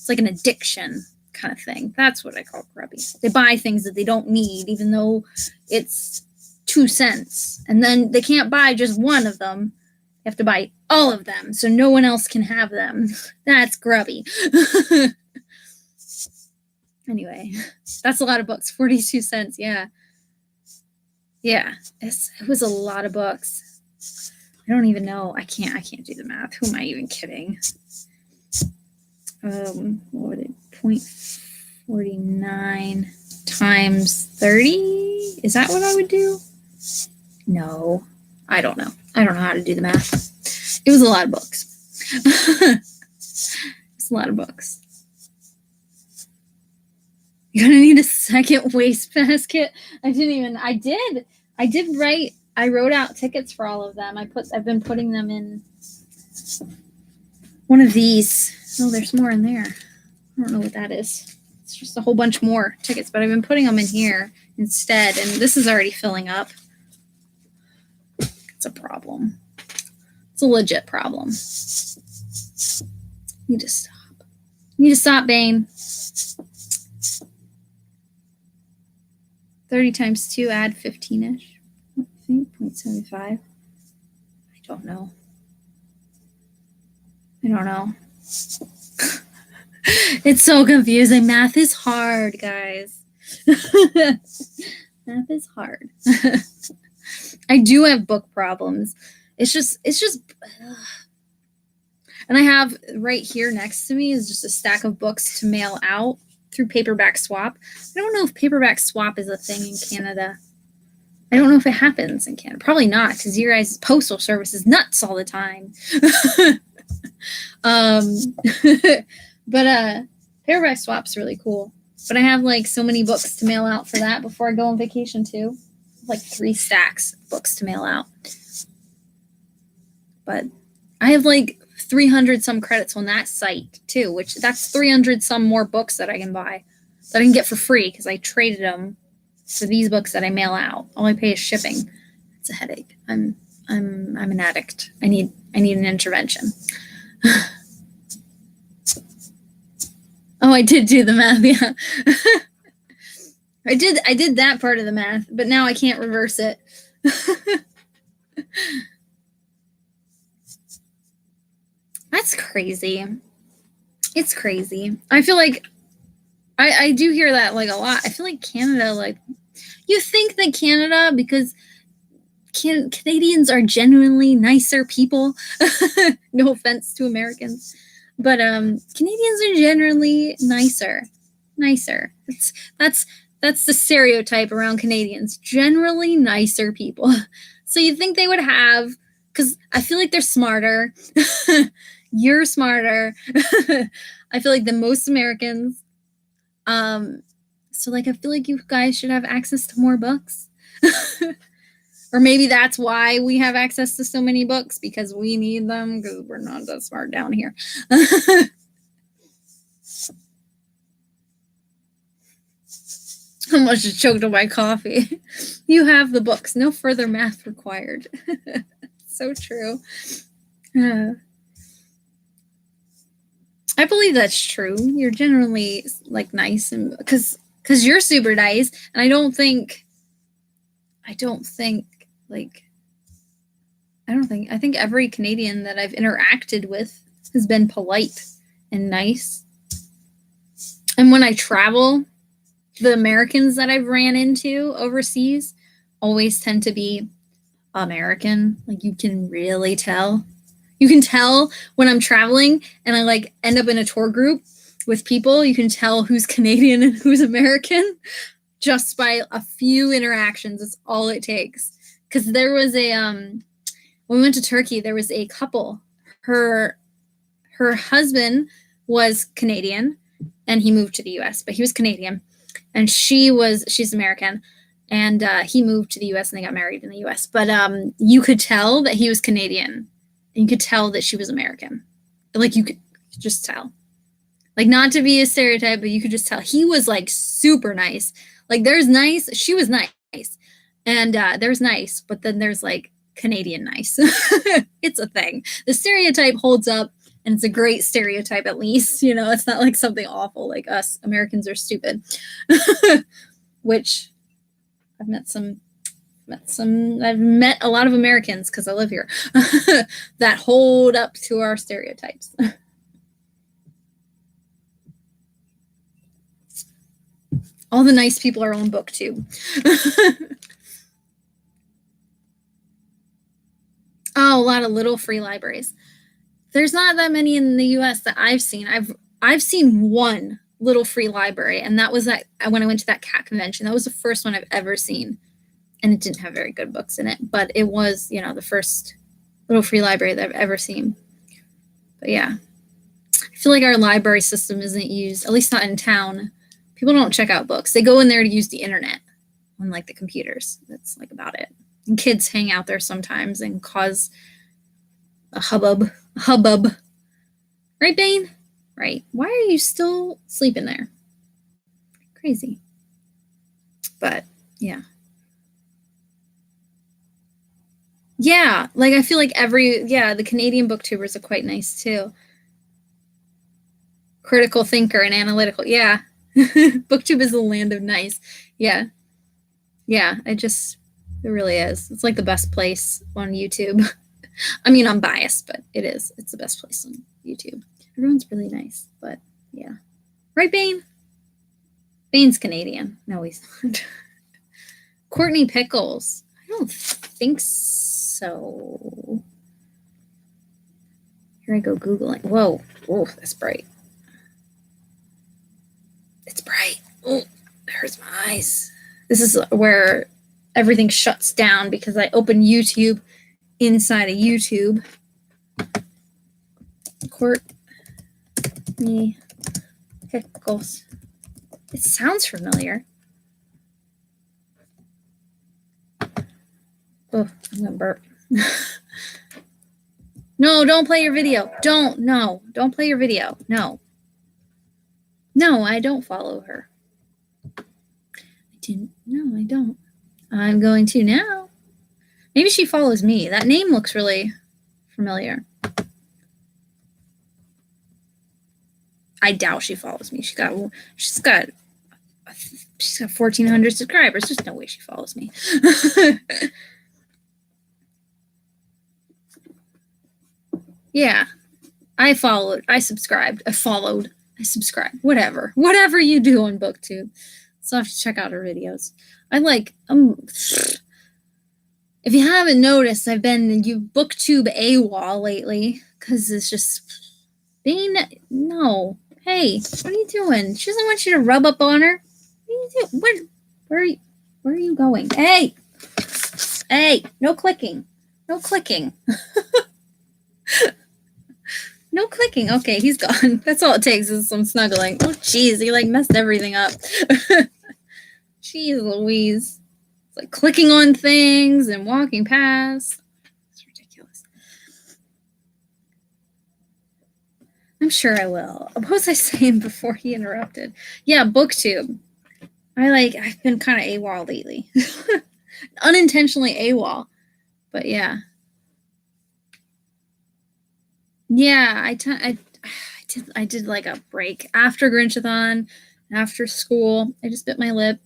like an addiction kind of thing. That's what I call grubby. They buy things that they don't need, even though it's 2 cents. And then they can't buy just one of them. They have to buy all of them so no one else can have them. That's grubby. Anyway, that's a lot of books. 42 cents. Yeah. Yeah. It was a lot of books. I don't even know. I can't do the math. Who am I even kidding? What would it? 0.49 times 30? Is that what I would do? No, I don't know. I don't know how to do the math. It was a lot of books. It's a lot of books. You're gonna need a second wastebasket. I wrote out tickets for all of them. I've been putting them in one of these. Oh, there's more in there. I don't know what that is. It's just a whole bunch more tickets, but I've been putting them in here instead, and this is already filling up. It's a problem. It's a legit problem. Need to stop, Bane. 30 times 2, add 15-ish. I think 0.75. I don't know. It's so confusing. Math is hard, guys. Math is hard. I do have book problems. It's just and I have right here next to me is just a stack of books to mail out through paperback swap. I don't know if paperback swap is a thing in Canada. I don't know if it happens in Canada. Probably not, because your guys' postal service is nuts all the time. But paperback swap's really cool. But I have like so many books to mail out for that before I go on vacation too. Like 3 stacks of books to mail out. But I have like 300 some credits on that site too, which that's 300 some more books that I can buy that I can get for free because I traded them for these books that I mail out. All I pay is shipping. It's a headache. I'm an addict. I need an intervention. Oh, I did do the math, yeah. I did that part of the math, but now I can't reverse it. That's crazy. It's crazy. I feel like I do hear that like a lot. I feel like Canada, like you think that Canada, because Canadians are genuinely nicer people. No offense to Americans, but Canadians are generally nicer. That's the stereotype around Canadians. Generally nicer people. So you think they would have, because I feel like they're smarter. You're smarter. I feel like the most Americans. So like I feel like you guys should have access to more books. Or maybe that's why we have access to so many books, because we need them, because we're not that smart down here. I almost just choked on my coffee. You have the books. No further math required. So true. I believe that's true. You're generally like nice, and because you're super nice, and I don't think like I think every Canadian that I've interacted with has been polite and nice. And when I travel, the Americans that I've ran into overseas always tend to be American. Like you can really tell. You can tell when I'm traveling and I like end up in a tour group with people, you can tell who's Canadian and who's American just by a few interactions. It's all it takes. Because there was when we went to Turkey, there was a couple. Her husband was Canadian and he moved to the US, but he was Canadian. And she's American. And he moved to the US and they got married in the US. But you could tell that he was Canadian. And you could tell that she was American. Like you could just tell. Like not to be a stereotype, but you could just tell. He was like super nice. Like there's nice, she was nice. And there's nice, but then there's like Canadian nice. It's a thing. The stereotype holds up and it's a great stereotype at least. You know, it's not like something awful like us Americans are stupid. Which I've met a lot of Americans because I live here that hold up to our stereotypes. All the nice people are on BookTube. Oh, a lot of little free libraries. There's not that many in the US that I've seen. I've seen one little free library, and that was when I went to that cat convention. That was the first one I've ever seen. And it didn't have very good books in it, but it was, you know, the first little free library that I've ever seen. But yeah, I feel like our library system isn't used, at least not in town. People don't check out books. They go in there to use the internet on like the computers. That's like about it. And kids hang out there sometimes and cause a hubbub. Right, Bane? Right. Why are you still sleeping there? Crazy. But yeah. Yeah, like I feel like the Canadian booktubers are quite nice too. Critical thinker and analytical. Yeah. BookTube is the land of nice. Yeah. Yeah, it really is. It's like the best place on YouTube. I mean, I'm biased, but it is. It's the best place on YouTube. Everyone's really nice, but yeah. Right, Bane? Bane's Canadian. No, he's not. Courtney Pickles. I don't think so. Here I go Googling. Whoa. Oh, that's bright. It's bright. Oh, it hurts my eyes. This is where everything shuts down because I open YouTube inside of YouTube. Courtney Pickles. It sounds familiar. Oh, I'm gonna burp. No, don't play your video. Don't play your video. No, I don't follow her. No, I don't. I'm going to now. Maybe she follows me. That name looks really familiar. I doubt she follows me. She's got 1,400 subscribers. There's no way she follows me. Yeah, I subscribed. Whatever you do on BookTube. So I have to check out her videos. If you haven't noticed, I've been BookTube AWOL lately because it's just no. Hey, what are you doing? She doesn't want you to rub up on her. What are you doing? Where are you going? Hey, no clicking. No clicking. No clicking. Okay, he's gone. That's all it takes is some snuggling. Oh, jeez, he like messed everything up. Jeez Louise. It's like clicking on things and walking past. It's ridiculous. I'm sure I will. What was I saying before he interrupted? Yeah, BookTube. I've been kind of AWOL lately. Unintentionally AWOL. But yeah. Yeah, I I did like a break after Grinchathon, after school. I just bit my lip.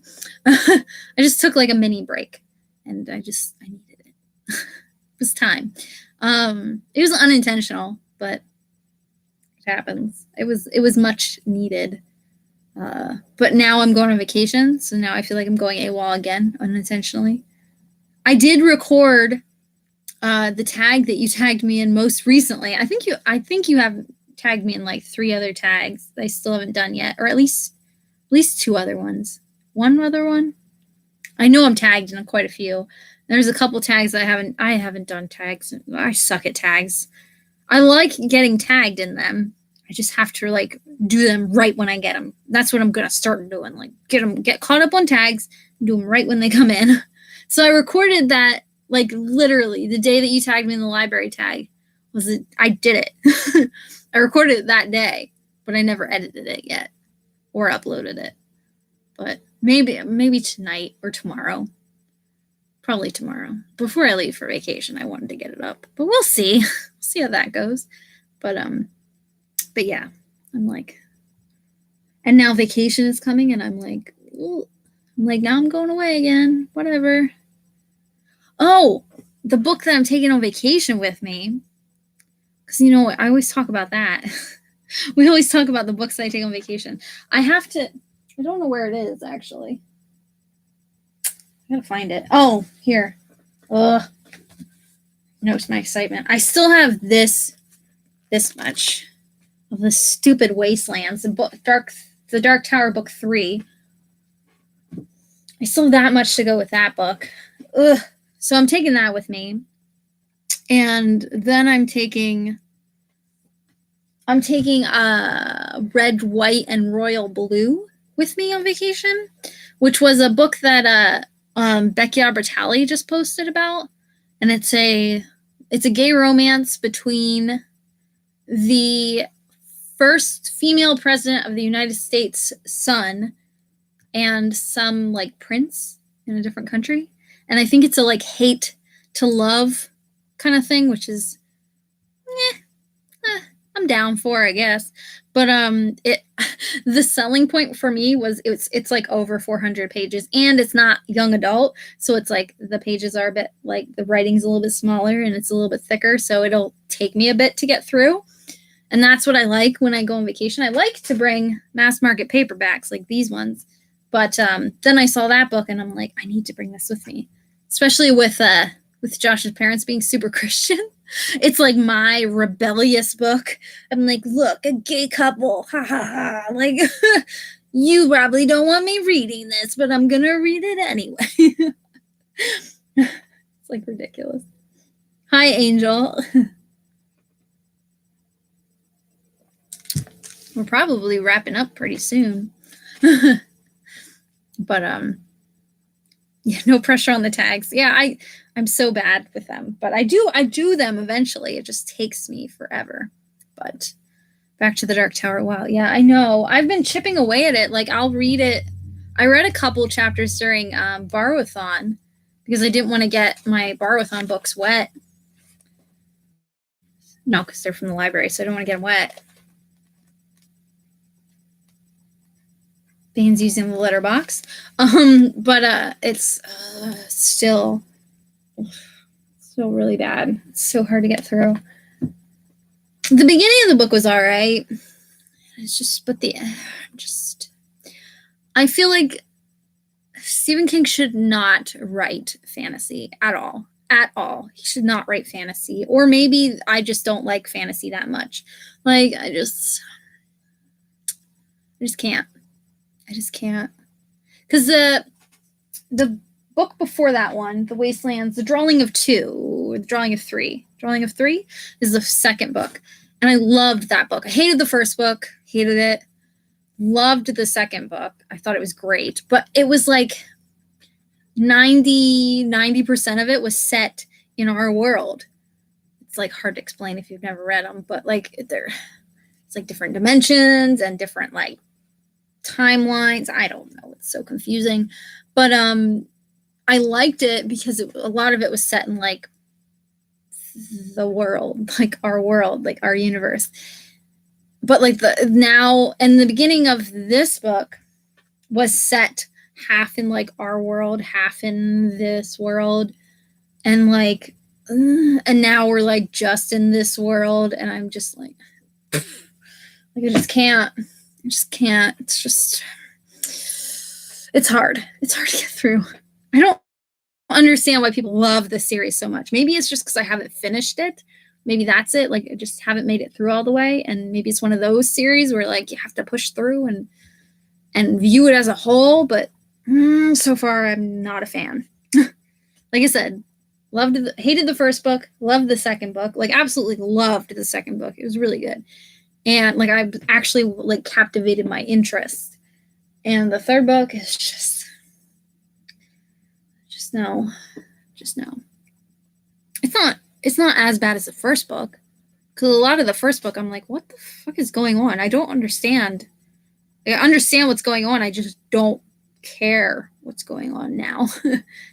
I just took like a mini break, and I needed it. It was time. It was unintentional, but it happens. It was much needed. But now I'm going on vacation, so now I feel like I'm going AWOL again, unintentionally. I did record the tag that you tagged me in most recently. I think you have tagged me in like 3 other tags that I still haven't done yet, or at least 2 other ones. One other one. I know I'm tagged in quite a few. There's a couple tags that I haven't done tags. I suck at tags. I like getting tagged in them. I just have to like do them right when I get them. That's what I'm gonna start doing. Like get caught up on tags, and do them right when they come in. So I recorded that like literally the day that you tagged me in the library tag. I did it. I recorded it that day, but I never edited it yet or uploaded it. But maybe tonight or tomorrow. Probably tomorrow. Before I leave for vacation, I wanted to get it up. But we'll see. We'll see how that goes. But yeah, I'm like, and now vacation is coming, and I'm like, now I'm going away again. Whatever. Oh, the book that I'm taking on vacation with me, because I always talk about that. We always talk about the books that I take on vacation. I don't know where it is, actually. I gotta find it. Oh, here. Notice my excitement. I still have this much of the stupid Wastelands, the Dark Tower book 3. I still have that much to go with that book. Ugh. So I'm taking that with me. And then I'm taking Red, White, and Royal Blue with me on vacation, which was a book that Becky Albertalli just posted about. And it's a gay romance between the first female president of the United States' son and some like prince in a different country. And I think it's a like hate to love kind of thing, which is I'm down for, I guess. But the selling point for me was it's like over 400 pages, and it's not young adult, so it's like the pages are a bit like the writing's a little bit smaller and it's a little bit thicker, so it'll take me a bit to get through. And that's what I like when I go on vacation. I like to bring mass market paperbacks like these ones. But then I saw that book and I'm like, I need to bring this with me, especially with Josh's parents being super Christian. It's like my rebellious book. I'm like, look, a gay couple. Ha ha ha. Like, you probably don't want me reading this, but I'm going to read it anyway. It's like ridiculous. Hi, Angel. We're probably wrapping up pretty soon. But yeah, no pressure on the tags. Yeah, I'm so bad with them, but I do them eventually. It just takes me forever. But back to the Dark Tower. Wow, yeah, I know. I've been chipping away at it. Like, I'll read it. I read a couple chapters during Borrow-a-thon because I didn't want to get my Borrow-a-thon books wet. No, because they're from the library, so I don't want to get them wet. Bane's using the letterbox. But it's still really bad. It's so hard to get through. The beginning of the book was all right. It's just, but I feel like Stephen King should not write fantasy at all. At all. He should not write fantasy. Or maybe I just don't like fantasy that much. Like, I just can't. I just can't. Because the book before that one, The Wastelands, The Drawing of 2, or The Drawing of 3. Drawing of 3 is the second book. And I loved that book. I hated the first book. Hated it. Loved the second book. I thought it was great. But it was like 90% of it was set in our world. It's like hard to explain if you've never read them. But like it's like different dimensions and different like timelines. I don't know. It's so confusing. But I liked it because a lot of it was set in like the world, like our world, like our universe. but like the beginning of this book was set half in like our world, half in this world, and like and now we're like just in this world, and I'm just like I just can't. It's hard to get through. I don't understand why people love this series so much. Maybe it's just because I haven't finished it. Maybe that's it. Like I just haven't made it through all the way, and maybe it's one of those series where like you have to push through and view it as a whole. But so far, I'm not a fan. Like I said, hated the first book, loved the second book. Like absolutely loved the second book. It was really good, and like I actually like captivated my interest. And the third book is just no. It's not as bad as the first book. Because a lot of the first book, I'm like, what the fuck is going on? I don't understand. I understand what's going on. I just don't care what's going on now.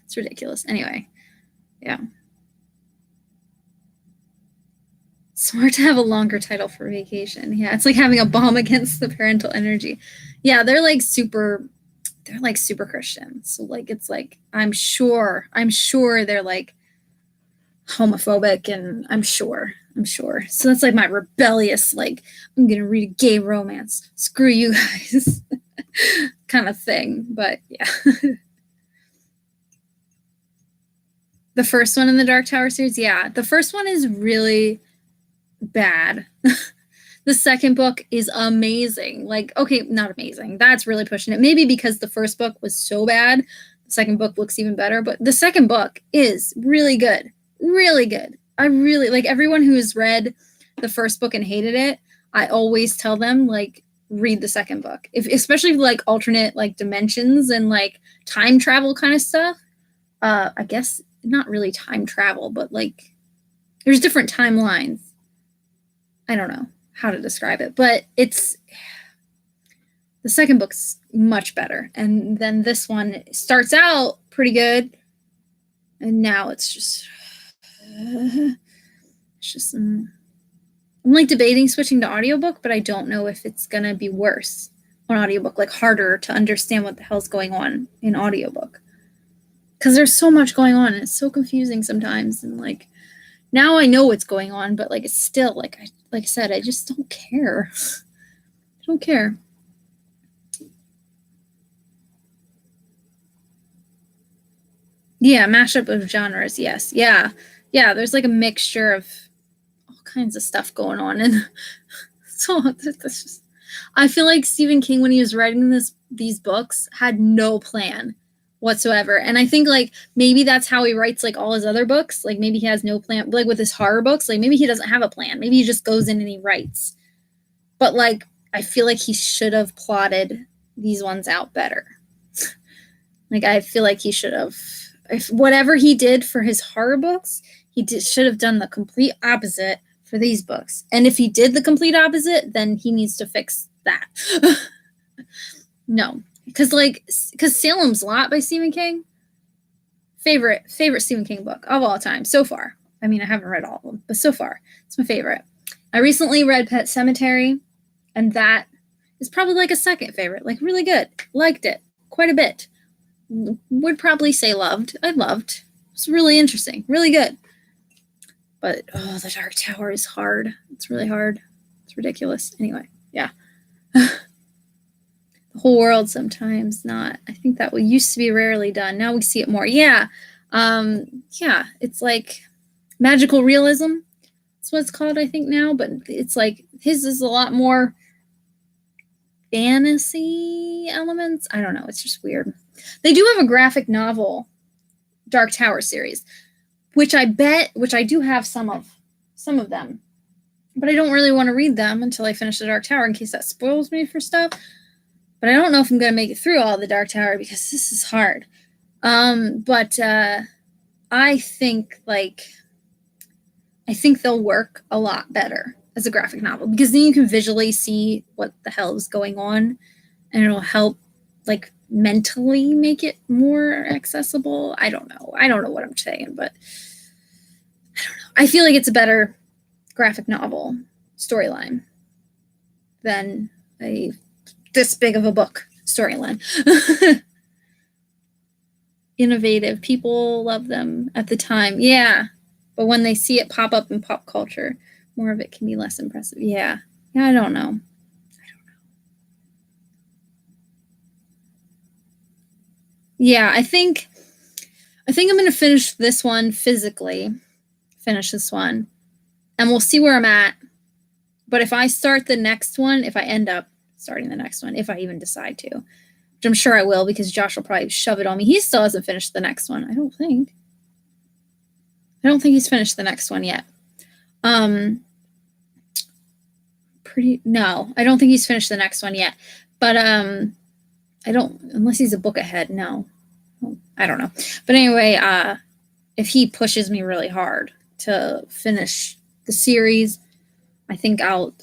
It's ridiculous. Anyway, yeah. Smart to have a longer title for vacation. Yeah, it's like having a bomb against the parental energy. Yeah, they're like super Christian. So like it's like I'm sure they're like homophobic, and I'm sure. So that's like my rebellious, like I'm gonna read a gay romance. Screw you guys, kind of thing. But yeah. The first one in the Dark Tower series, yeah. The first one is really bad. The second book is amazing. Like, okay, not amazing. That's really pushing it. Maybe because the first book was so bad, the second book looks even better. But the second book is really good. Really good. I really like everyone who has read the first book and hated it. I always tell them, like, read the second book. Especially like alternate like dimensions and like time travel kind of stuff. I guess not really time travel, but like there's different timelines. I don't know how to describe it, but the second book's much better. And then this one starts out pretty good, and now it's just I'm like debating switching to audiobook, but I don't know if it's gonna be worse on audiobook, like harder to understand what the hell's going on in audiobook. Because there's so much going on, and it's so confusing sometimes, and like now I know what's going on, but like it's still like I said, I just don't care. I don't care. Yeah, mashup of genres. Yes. Yeah. There's like a mixture of all kinds of stuff going on, and so that's just. I feel like Stephen King, when he was writing these books, had no plan whatsoever. And I think like maybe that's how he writes like all his other books. Like maybe he has no plan, like with his horror books, like maybe he doesn't have a plan. Maybe he just goes in and he writes. But like I feel like he should have plotted these ones out better. Like I feel like he should have, if whatever he did for his horror books, should have done the complete opposite for these books. And if he did the complete opposite, then he needs to fix that. No, because Salem's Lot by Stephen King, favorite Stephen King book of all time so far. I mean, I haven't read all of them, but so far it's my favorite. I recently read Pet Sematary, and that is probably like a second favorite. Like really good, liked it quite a bit. Would probably say loved. I loved. It's really interesting, really good. But the Dark Tower is hard. It's really hard. It's ridiculous. Anyway, yeah. The whole world sometimes not. I think that used to be rarely done. Now we see it more. Yeah. Yeah, it's like magical realism. That's what it's called, I think, now. But it's like his is a lot more fantasy elements. I don't know. It's just weird. They do have a graphic novel, Dark Tower series, which I do have some of them. But I don't really want to read them until I finish the Dark Tower in case that spoils me for stuff. But I don't know if I'm going to make it through all the Dark Tower because this is hard. But I think they'll work a lot better as a graphic novel because then you can visually see what the hell is going on, and it'll help like mentally make it more accessible. I don't know what I'm saying, but I don't know. I feel like it's a better graphic novel storyline. than this big of a book storyline. Innovative. People love them at the time. Yeah. But when they see it pop up in pop culture, more of it can be less impressive. Yeah. Yeah, I don't know. Yeah, I think I'm going to finish this one physically. Finish this one. And we'll see where I'm at. But if I start the next one, if I end up starting the next one, if I even decide to, which I'm sure I will because Josh will probably shove it on me. He still hasn't finished the next one, I don't think. I don't think he's finished the next one yet. No, I don't think he's finished the next one yet. But I don't, unless he's a book ahead, no. I don't know. But anyway, if he pushes me really hard to finish the series, I think I'll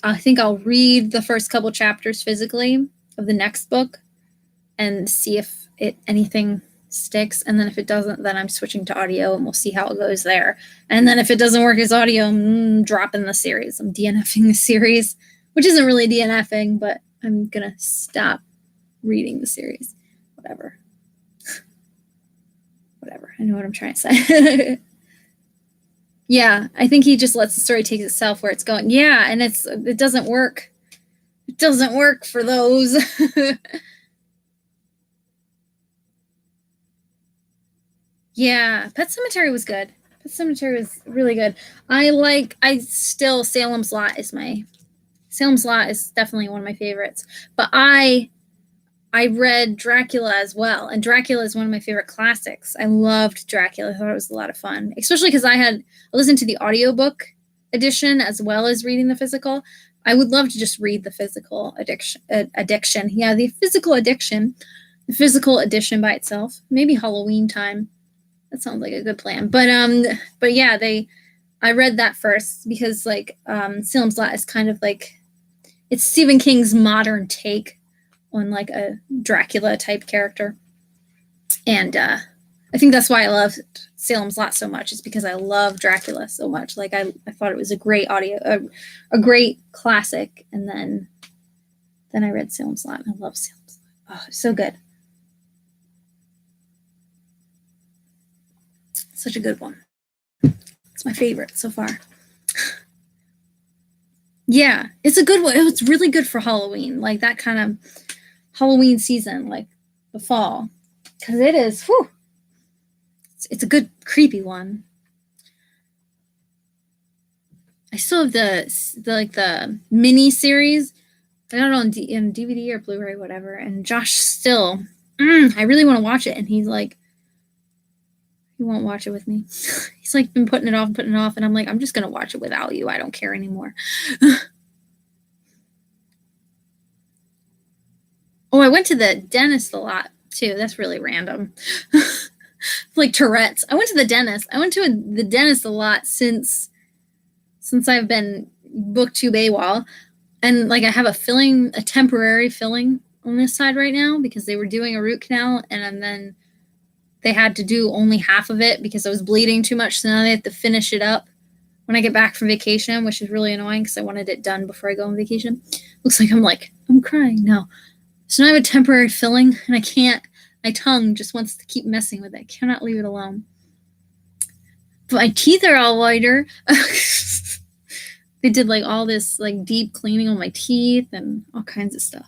read the first couple chapters physically of the next book and see if anything sticks. And then if it doesn't, then I'm switching to audio and we'll see how it goes there. And then if it doesn't work as audio, I'm dropping the series. I'm DNFing the series, which isn't really DNFing, but I'm going to stop reading the series. Whatever. I know what I'm trying to say. Yeah, I think he just lets the story take itself where it's going. Yeah, and it doesn't work. It doesn't work for those. Yeah, Pet Sematary was good. Pet Sematary was really good. Salem's Lot is definitely one of my favorites. But I read Dracula as well, and Dracula is one of my favorite classics. I loved Dracula. I thought it was a lot of fun, especially because I listened to the audiobook edition as well as reading the physical. I would love to just read the physical addiction. Yeah, the physical addiction, the physical edition by itself. Maybe Halloween time. That sounds like a good plan. But yeah, I read that first because Salem's Lot is kind of like, it's Stephen King's modern take on like a Dracula type character. And I think that's why I love Salem's Lot so much, is because I love Dracula so much. Like I thought it was a great a great classic. And then I read Salem's Lot, and I love Salem's Lot. Oh, it's so good. Such a good one. It's my favorite so far. Yeah, it's a good one. It's really good for Halloween, like that kind of Halloween season, like the fall, because it is. Whew, it's a good creepy one. I still have the mini series. I don't know, in DVD or Blu-ray, whatever. And Josh still, I really want to watch it, and he's like, he won't watch it with me. He's like been putting it off, and I'm like, I'm just gonna watch it without you. I don't care anymore. Oh, I went to the dentist a lot too. That's really random. Like Tourette's. I went to the dentist. I went to the dentist a lot since I've been booktube AWOL. And like I have a temporary filling on this side right now because they were doing a root canal, and then they had to do only half of it because I was bleeding too much. So now they have to finish it up when I get back from vacation, which is really annoying because I wanted it done before I go on vacation. Looks like I'm crying now. So now I have a temporary filling, and my tongue just wants to keep messing with it. I cannot leave it alone. But my teeth are all whiter. They did like all this like deep cleaning on my teeth and all kinds of stuff.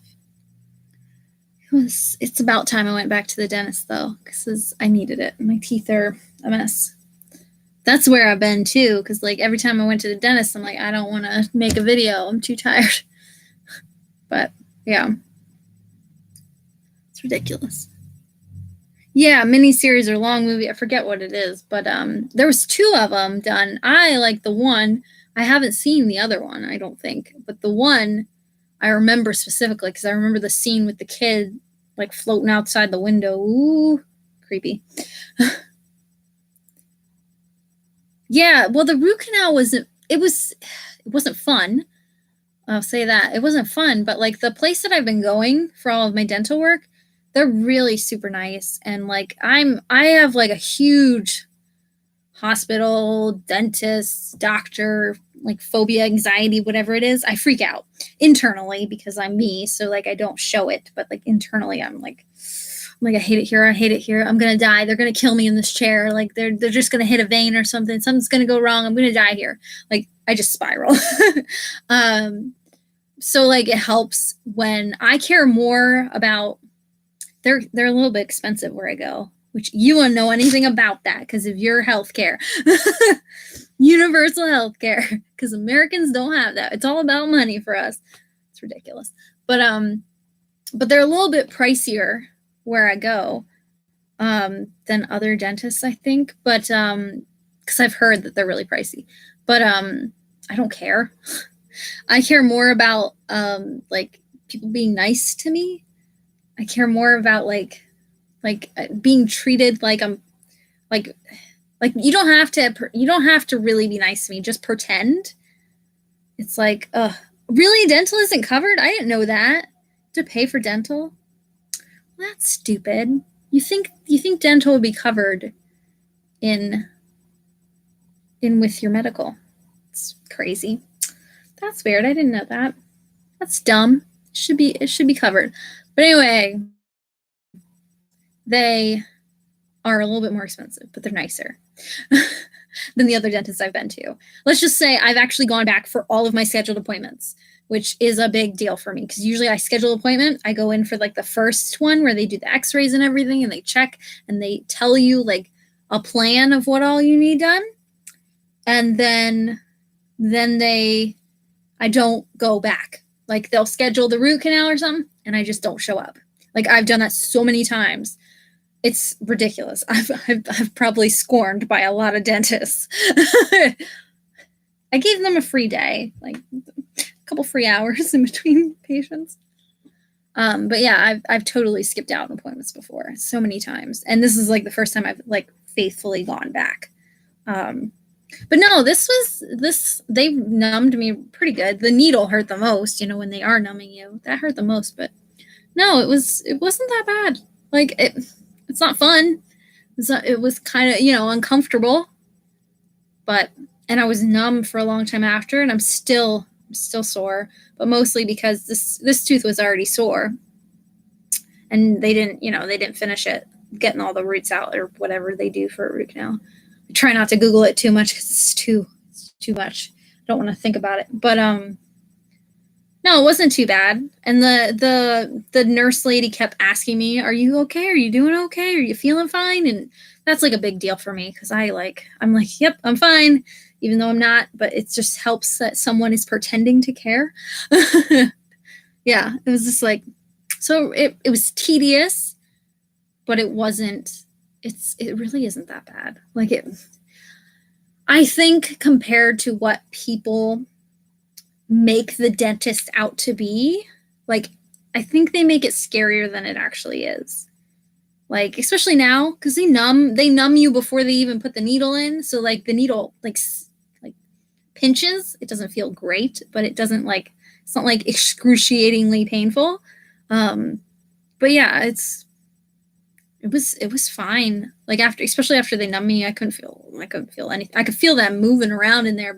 It's about time I went back to the dentist though, because I needed it. My teeth are a mess. That's where I've been too, because like every time I went to the dentist, I'm like, I don't want to make a video. I'm too tired. But yeah, it's ridiculous. Yeah, miniseries or long movie. I forget what it is, but there was 2 of them done. I like the one. I haven't seen the other one, I don't think, but the one I remember specifically because I remember the scene with the kid like floating outside the window. Ooh, creepy. Yeah, well, the root canal wasn't fun. I'll say that. It wasn't fun, but like the place that I've been going for all of my dental work, they're really super nice. And like I have like a huge hospital, dentist, doctor like phobia, anxiety, whatever it is, I freak out internally because I'm me. So like I don't show it, but like internally I'm like I hate it here. I hate it here. I'm gonna die. They're gonna kill me in this chair. Like they're just gonna hit a vein or something. Something's gonna go wrong. I'm gonna die here. Like I just spiral. So like it helps when I care more about. They're a little bit expensive where I go, which you won't know anything about that because of your healthcare. Universal healthcare, because Americans don't have that. It's all about money for us. It's ridiculous. But they're a little bit pricier where I go than other dentists, I think. But because I've heard that they're really pricey. But I don't care. I care more about like people being nice to me. I care more about like being treated like I'm like you don't have to really be nice to me. Just pretend. It's like, really, dental isn't covered? I didn't know that. To pay for dental? Well, that's stupid. You think dental would be covered in with your medical? It's crazy. That's weird. I didn't know that. That's dumb. It should be covered. But anyway, they are a little bit more expensive, but they're nicer than the other dentists I've been to. Let's just say I've actually gone back for all of my scheduled appointments, which is a big deal for me because usually I schedule an appointment. I go in for like the first one where they do the x-rays and everything and they check and they tell you like a plan of what all you need done. And then I don't go back. Like they'll schedule the root canal or something and I just don't show up. Like I've done that so many times. It's ridiculous. I've probably scorned by a lot of dentists. I gave them a free day, like a couple free hours in between patients. But yeah, I've totally skipped out on appointments before so many times. And this is like the first time I've like faithfully gone back. But no, they numbed me pretty good. The needle hurt the most, when they are numbing you. That hurt the most, but no, it wasn't that bad. Like it's not fun. It was kind of, uncomfortable. And I was numb for a long time after, and I'm still sore, but mostly because this tooth was already sore. And they didn't finish it, getting all the roots out or whatever they do for a root canal. I try not to Google it too much because it's too much. I don't want to think about it. But no, it wasn't too bad. And the nurse lady kept asking me, "Are you okay? Are you doing okay? Are you feeling fine?" And that's like a big deal for me because I'm like, "Yep, I'm fine," even though I'm not. But it just helps that someone is pretending to care. Yeah, it was just like, so it was tedious, but it wasn't. It really isn't that bad. Like I think compared to what people make the dentist out to be, like I think they make it scarier than it actually is. Like especially now because they numb you before they even put the needle in. So like the needle like pinches. It doesn't feel great, but it's not like excruciatingly painful. But yeah, it was fine. Like especially after they numb me, I couldn't feel anything. I could feel them moving around in there,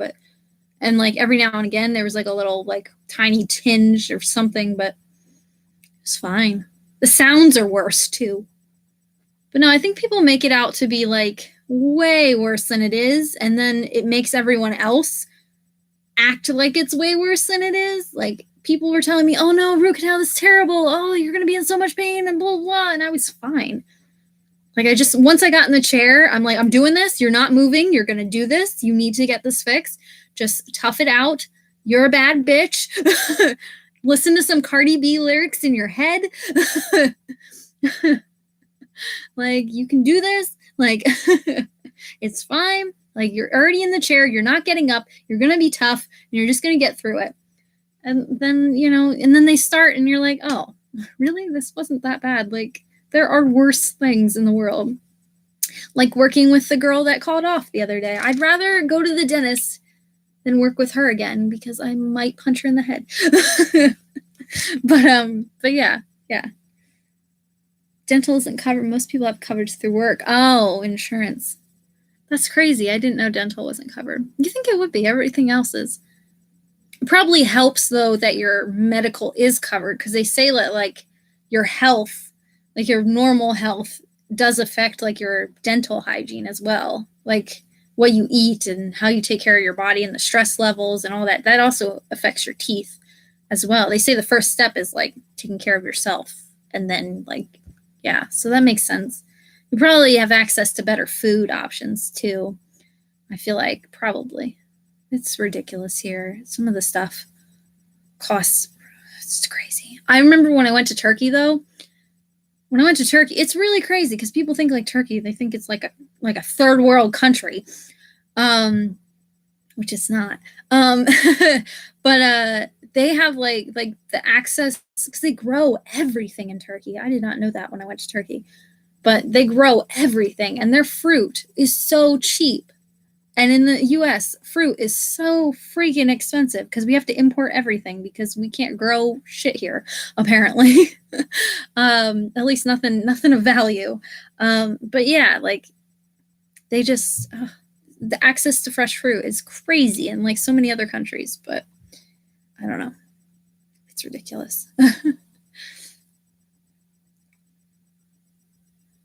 and like every now and again there was like a little like tiny tinge or something, but it's fine. The sounds are worse too. But no, I think people make it out to be like way worse than it is, and then it makes everyone else act like it's way worse than it is. Like people were telling me, "Oh no, root canal is terrible. Oh, you're gonna be in so much pain," and blah blah. And I was fine. Like once I got in the chair, I'm like, "I'm doing this. You're not moving. You're gonna do this. You need to get this fixed. Just tough it out. You're a bad bitch." Listen to some Cardi B lyrics in your head. Like, you can do this. Like, it's fine. Like, you're already in the chair. You're not getting up. You're going to be tough. And you're just going to get through it. And then, and then they start and you're like, "Oh, really? This wasn't that bad." Like, there are worse things in the world. Like working with the girl that called off the other day. I'd rather go to the dentist than work with her again because I might punch her in the head. But yeah. Dental isn't covered. Most people have coverage through work. Oh, insurance. That's crazy. I didn't know dental wasn't covered. You think it would be. Everything else is. It probably helps, though, that your medical is covered, because they say that, like, your health, like your normal health, does affect, like, your dental hygiene as well. Like, what you eat and how you take care of your body and the stress levels and all that. That also affects your teeth as well. They say the first step is, like, taking care of yourself. And then, like, yeah, so that makes sense. You probably have access to better food options, too. I feel like probably. It's ridiculous here. Some of the stuff costs, it's crazy. I remember when I went to Turkey, though. When I went to Turkey, it's really crazy because people think like Turkey, they think it's like a third world country, which it's not. But they have like the access, because they grow everything in Turkey. I did not know that when I went to Turkey, but they grow everything, and their fruit is so cheap. And in the US, fruit is so freaking expensive because we have to import everything because we can't grow shit here, apparently. At least nothing of value. But yeah, like, they just, the access to fresh fruit is crazy in like so many other countries, but I don't know. It's ridiculous.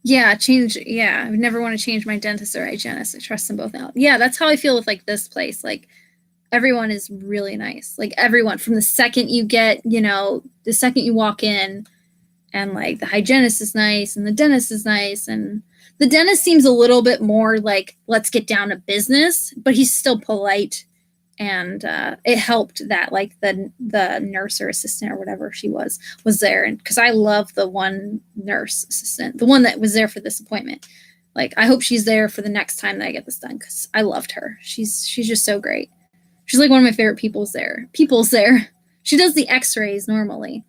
Yeah, I would never want to change my dentist or hygienist. I trust them both now. Yeah, that's how I feel with like this place. Like, everyone is really nice. Like, everyone, from the second you get, the second you walk in, and like the hygienist is nice and the dentist is nice, and the dentist seems a little bit more like, let's get down to business, but he's still polite. And it helped that like the nurse or assistant or whatever she was there, and because I love the one nurse assistant, the one that was there for this appointment. Like, I hope she's there for the next time that I get this done, because I loved her. She's just so great. She's like one of my favorite people's there. She does the x-rays normally,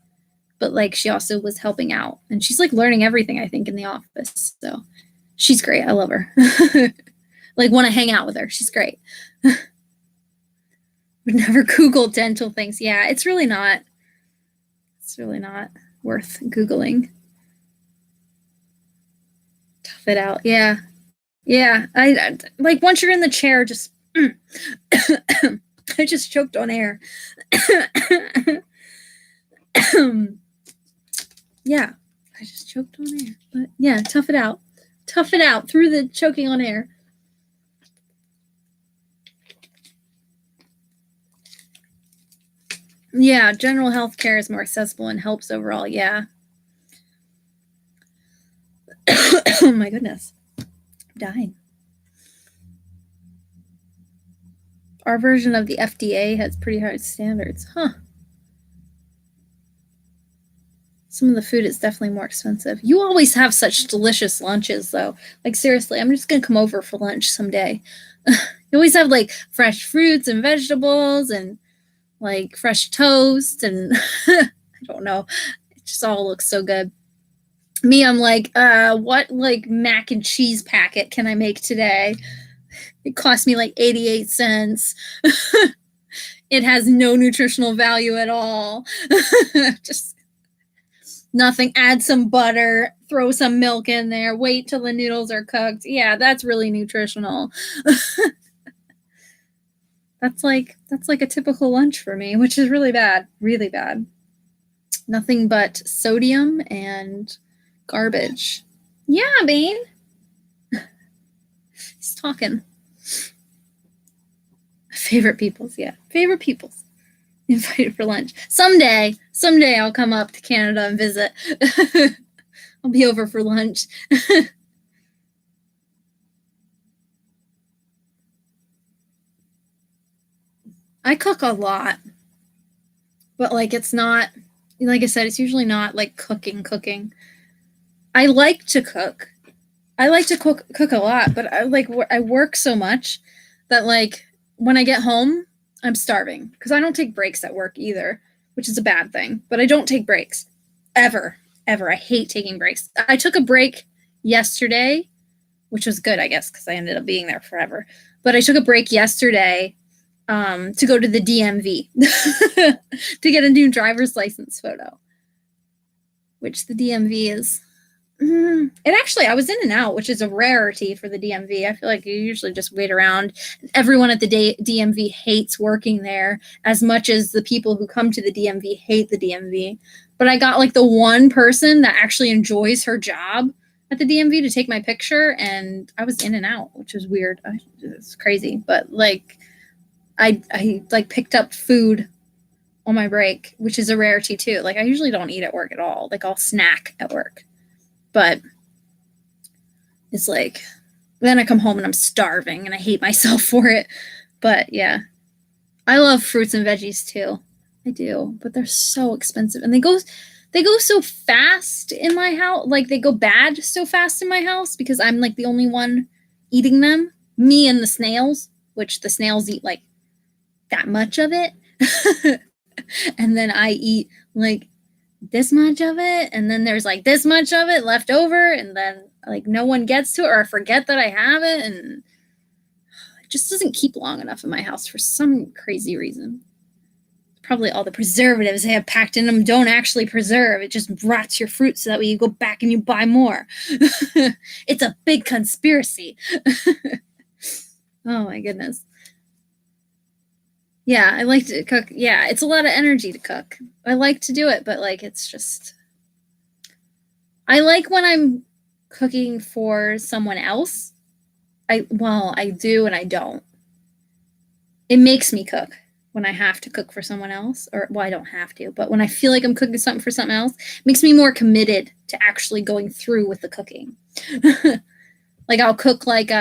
but like she also was helping out, and she's like learning everything, I think, in the office. So she's great. I love her. Like, want to hang out with her. She's great. Would never Google dental things. Yeah, it's really not. It's really not worth Googling. Tough it out. Yeah. Yeah. I like, once you're in the chair, just I just choked on air. Yeah, I just choked on air. But yeah, tough it out. Tough it out through the choking on air. Yeah, general health care is more accessible and helps overall. Yeah. Oh my goodness. I'm dying. Our version of the FDA has pretty high standards. Huh. Some of the food is definitely more expensive. You always have such delicious lunches, though. Like, seriously, I'm just going to come over for lunch someday. You always have like fresh fruits and vegetables and like fresh toast, and I don't know. It just all looks so good. Me, I'm like, what like mac and cheese packet can I make today? It cost me like 88 cents. It has no nutritional value at all. Just nothing. Add some butter, throw some milk in there, wait till the noodles are cooked. Yeah, that's really nutritional. That's like a typical lunch for me, which is really bad. Really bad. Nothing but sodium and garbage. Yeah, Bean. He's talking. Favorite peoples, yeah. Favorite peoples. Invited for lunch. Someday I'll come up to Canada and visit. I'll be over for lunch. I cook a lot. But like, it's not, like I said, it's usually not like cooking. I like to cook. I like to cook a lot, but I work so much that like when I get home, I'm starving, because I don't take breaks at work either, which is a bad thing. But I don't take breaks ever. I hate taking breaks. I took a break yesterday, which was good, I guess, because I ended up being there forever. But I took a break yesterday to go to the DMV to get a new driver's license photo, which the DMV is I was in and out, which is a rarity for the DMV. I feel like you usually just wait around. Everyone at the DMV hates working there as much as the people who come to the DMV hate the DMV. But I got like the one person that actually enjoys her job at the DMV to take my picture, and I was in and out, which is weird. It's crazy, but like I like picked up food on my break, which is a rarity too. Like I usually don't eat at work at all. Like I'll snack at work. But it's like, then I come home and I'm starving and I hate myself for it. But yeah, I love fruits and veggies too. I do, but they're so expensive and they go so fast in my house. Like they go bad so fast in my house because I'm like the only one eating them. Me and the snails, which the snails eat like that much of it. And then I eat like this much of it, and then there's like this much of it left over, and then like no one gets to it, or I forget that I have it, and it just doesn't keep long enough in my house for some crazy reason. Probably all the preservatives they have packed in them don't actually preserve. It just rots your fruit so that way you go back and you buy more. It's a big conspiracy. Oh my goodness. Yeah, I like to cook. Yeah, it's a lot of energy to cook. I like to do it, but like it's just I like when I'm cooking for someone else. I do and I don't. It makes me cook when I have to cook for someone else, or I don't have to, but when I feel like I'm cooking something for something else, it makes me more committed to actually going through with the cooking. Like I'll cook like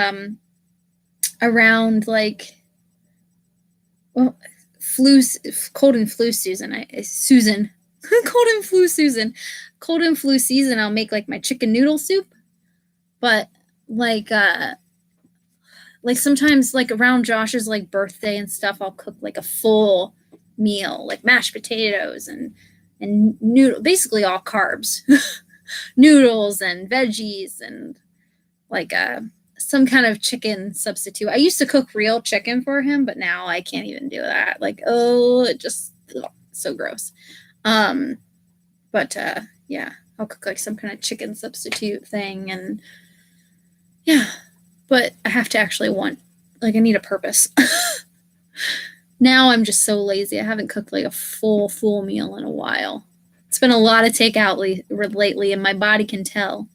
around like cold and flu season. Cold and flu season, I'll make like my chicken noodle soup. But like sometimes like around Josh's like birthday and stuff, I'll cook like a full meal, like mashed potatoes and noodle, basically all carbs, noodles and veggies and like some kind of chicken substitute. I used to cook real chicken for him, but now I can't even do that. Like, it just so gross. But yeah, I'll cook like some kind of chicken substitute thing, and yeah, but I have to actually I need a purpose. Now I'm just so lazy. I haven't cooked like a full meal in a while. It's been a lot of takeout lately, and my body can tell.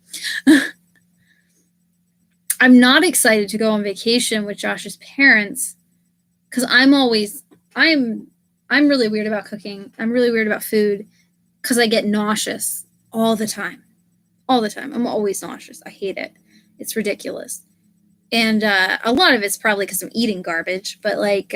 I'm not excited to go on vacation with Josh's parents because I'm really weird about cooking. I'm really weird about food because I get nauseous all the time. All the time. I'm always nauseous. I hate it. It's ridiculous. And a lot of it's probably because I'm eating garbage, but like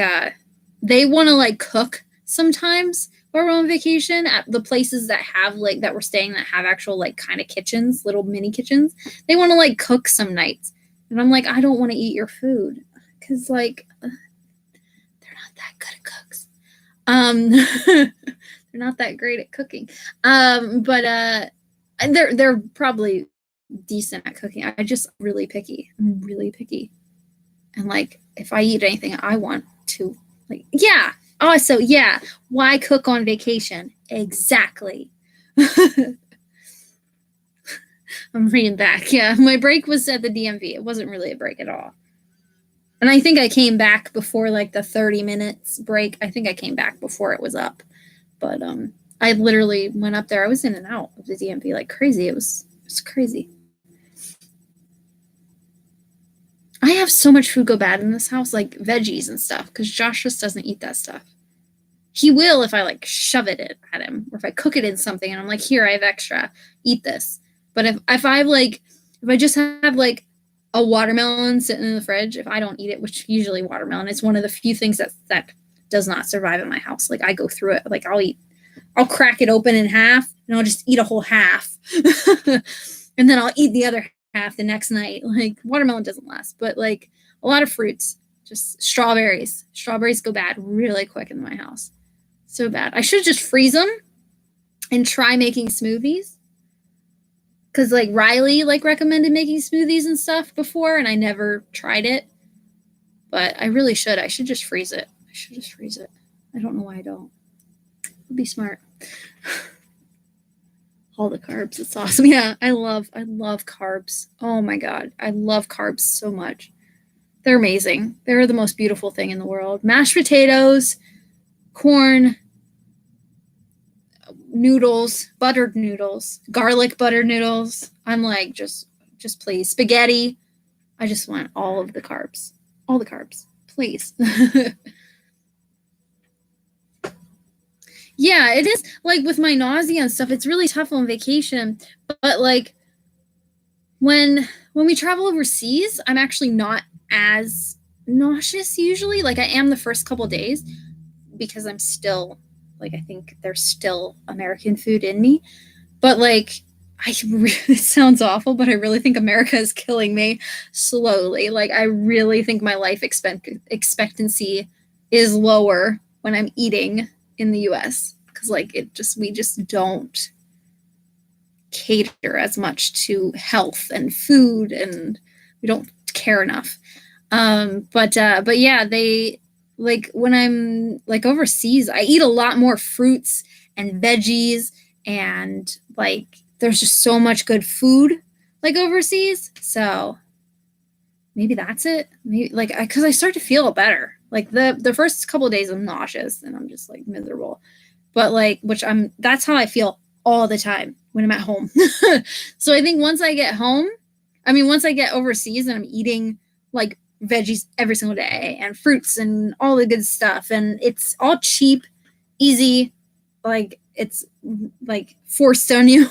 they want to like cook sometimes while we're on vacation at the places that have like that we're staying that have actual like kind of kitchens, little mini kitchens. They want to like cook some nights. And I'm like, I don't want to eat your food because like they're not that good at cooks. They're not that great at cooking. But they're probably decent at cooking. I'm just really picky. I'm really picky. And like if I eat anything I want to, like, yeah. Also, yeah, why cook on vacation? Exactly. I'm reading back. Yeah, my break was at the DMV. It wasn't really a break at all. And I think I came back before like the 30 minutes break. I think I came back before it was up. But I literally went up there. I was in and out of the DMV like crazy. It was crazy. I have so much food go bad in this house, like veggies and stuff, because Josh just doesn't eat that stuff. He will if I like shove it at him, or if I cook it in something and I'm like, here, I have extra, eat this. But if I just have like a watermelon sitting in the fridge, if I don't eat it, which usually watermelon is one of the few things that does not survive in my house. Like I go through it. Like I'll crack it open in half and I'll just eat a whole half. And then I'll eat the other half the next night. Like watermelon doesn't last, but like a lot of fruits, just strawberries. Strawberries go bad really quick in my house. So bad. I should just freeze them and try making smoothies. Because like Riley like recommended making smoothies and stuff before, and I never tried it. But I really should. I should just freeze it. I don't know why I don't. It would be smart. All the carbs. It's awesome. Yeah, I love carbs. Oh my God. I love carbs so much. They're amazing. They're the most beautiful thing in the world. Mashed potatoes, corn, noodles, buttered noodles, garlic butter noodles. I'm like, just please. Spaghetti. I just want all of the carbs. All the carbs. Please. Yeah, it is like with my nausea and stuff, it's really tough on vacation. But like when we travel overseas, I'm actually not as nauseous usually. Like I am the first couple days because I'm still like, I think there's still American food in me. But like it sounds awful, but I really think America is killing me slowly. Like I really think my life expectancy is lower when I'm eating in the US, because like we just don't cater as much to health and food, and we don't care enough. But yeah, they like when I'm like overseas, I eat a lot more fruits and veggies, and like there's just so much good food like overseas. So maybe that's it. Maybe like because I start to feel better. Like the first couple of days I'm nauseous and I'm just like miserable. But like that's how I feel all the time when I'm at home. So I think once I get overseas and I'm eating like veggies every single day and fruits and all the good stuff, and it's all cheap, easy, like it's like forced on you.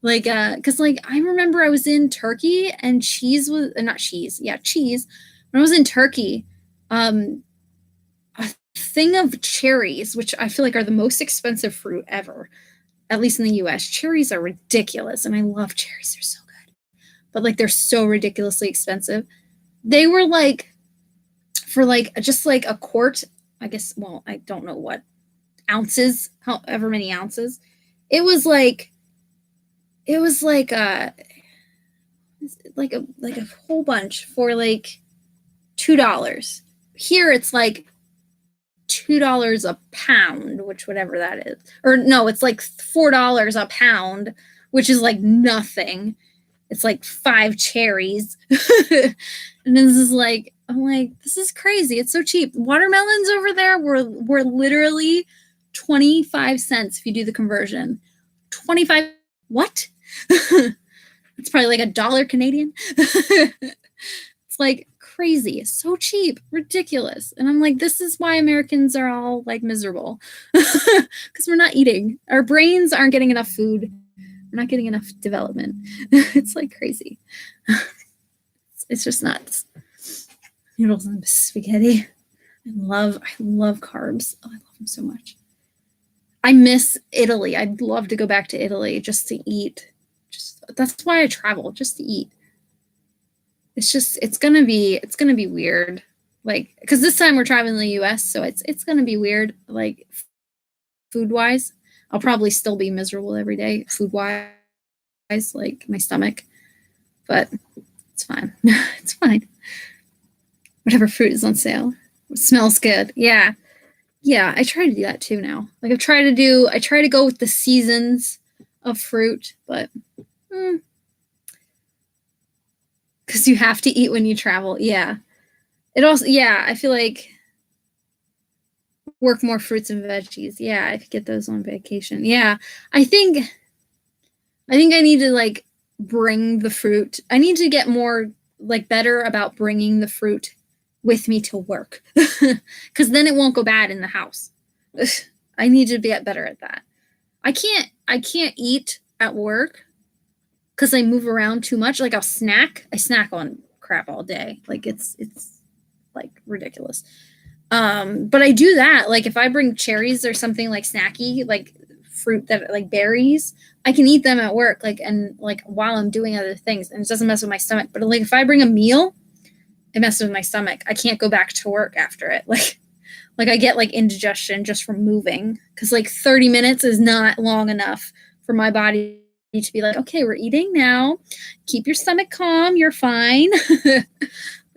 Like because like I remember I was in Turkey and cheese. When I was in Turkey, a thing of cherries, which I feel like are the most expensive fruit ever, at least in the US. Cherries are ridiculous, and I love cherries. They're so good. But like they're so ridiculously expensive. They were like for like just like a quart, I guess, well, I don't know what ounces, however many ounces. It was like a whole bunch for like $2. Here it's like $2 a pound, which whatever that is. Or no, it's like $4 a pound, which is like nothing. It's like 5 cherries. And this is like, I'm like, this is crazy. It's so cheap. Watermelons over there were literally 25 cents if you do the conversion. 25, what? It's probably like $1 Canadian. It's like crazy. It's so cheap. Ridiculous. And I'm like, this is why Americans are all like miserable. Because we're not eating. Our brains aren't getting enough food. We're not getting enough development. It's like crazy. It's just nuts. Noodles and spaghetti. I love carbs. Oh, I love them so much. I miss Italy. I'd love to go back to Italy just to eat. That's why I travel, just to eat. It's gonna be weird. Like, because this time we're traveling in the US, so it's gonna be weird, like food wise. I'll probably still be miserable every day, food wise, like my stomach. But it's fine. It's fine. Whatever fruit is on sale. It smells good. Yeah. Yeah, I try to do that too now. Like I try to go with the seasons of fruit, but because you have to eat when you travel. Yeah. It also, yeah, I feel like work more fruits and veggies. Yeah, I could get those on vacation. Yeah. I think I need to like bring the fruit. I need to get more like better about bringing the fruit with me to work, because then it won't go bad in the house. I need to get better at that. I can't eat at work because I move around too much. Like I snack on crap all day. Like it's like ridiculous. But I do that. Like if I bring cherries or something like snacky, like fruit that like berries, I can eat them at work, like, and like while I'm doing other things, and it doesn't mess with my stomach. But like if I bring a meal, it messes with my stomach. I can't go back to work after it. Like I get like indigestion just from moving, because like 30 minutes is not long enough for my body to be like, okay, we're eating now. Keep your stomach calm. You're fine.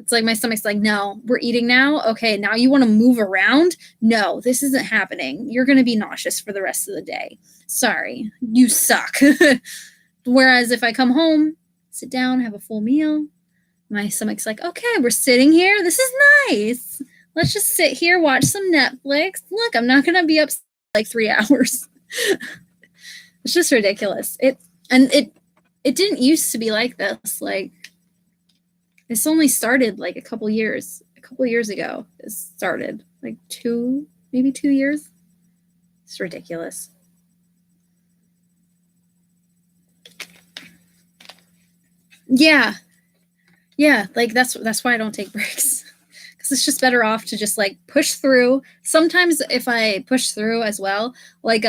It's like my stomach's like, no, we're eating now. Okay, now you want to move around? No, this isn't happening. You're going to be nauseous for the rest of the day. Sorry, you suck. Whereas if I come home, sit down, have a full meal, my stomach's like, okay, we're sitting here. This is nice. Let's just sit here, watch some Netflix. Look, I'm not going to be up like 3 hours. It's just ridiculous. It didn't used to be like this. Like, this only started like a couple years ago. It started like maybe 2 years. It's ridiculous. Yeah. Like that's why I don't take breaks, because it's just better off to just like push through. Sometimes if I push through as well, like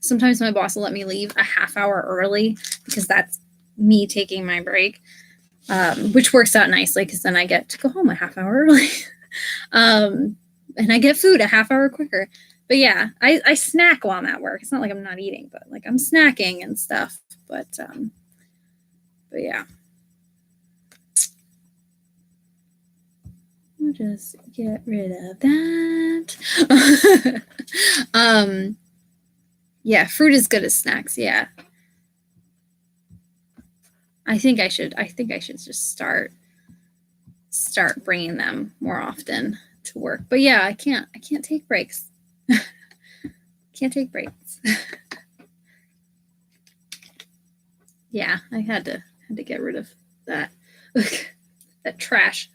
sometimes my boss will let me leave a half hour early because that's me taking my break. Which works out nicely because then I get to go home a half hour early. And I get food a half hour quicker. But yeah, I snack while I'm at work. It's not like I'm not eating, but like I'm snacking and stuff. But yeah. We'll just get rid of that. Yeah, fruit is good as snacks. Yeah. I think I should just start bringing them more often to work. But yeah, I can't take breaks. Can't take breaks. Yeah, I had to get rid of that that trash.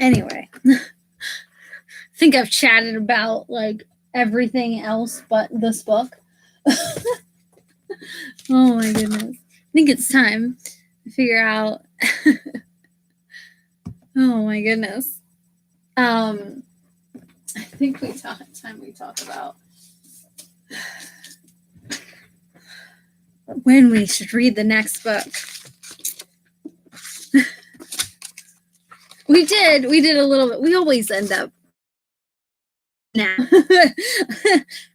Anyway, I think I've chatted about like everything else but this book. Oh my goodness. I think it's time to figure out. Oh my goodness. I think time we talk about when we should read the next book. We did a little bit. We always end up now.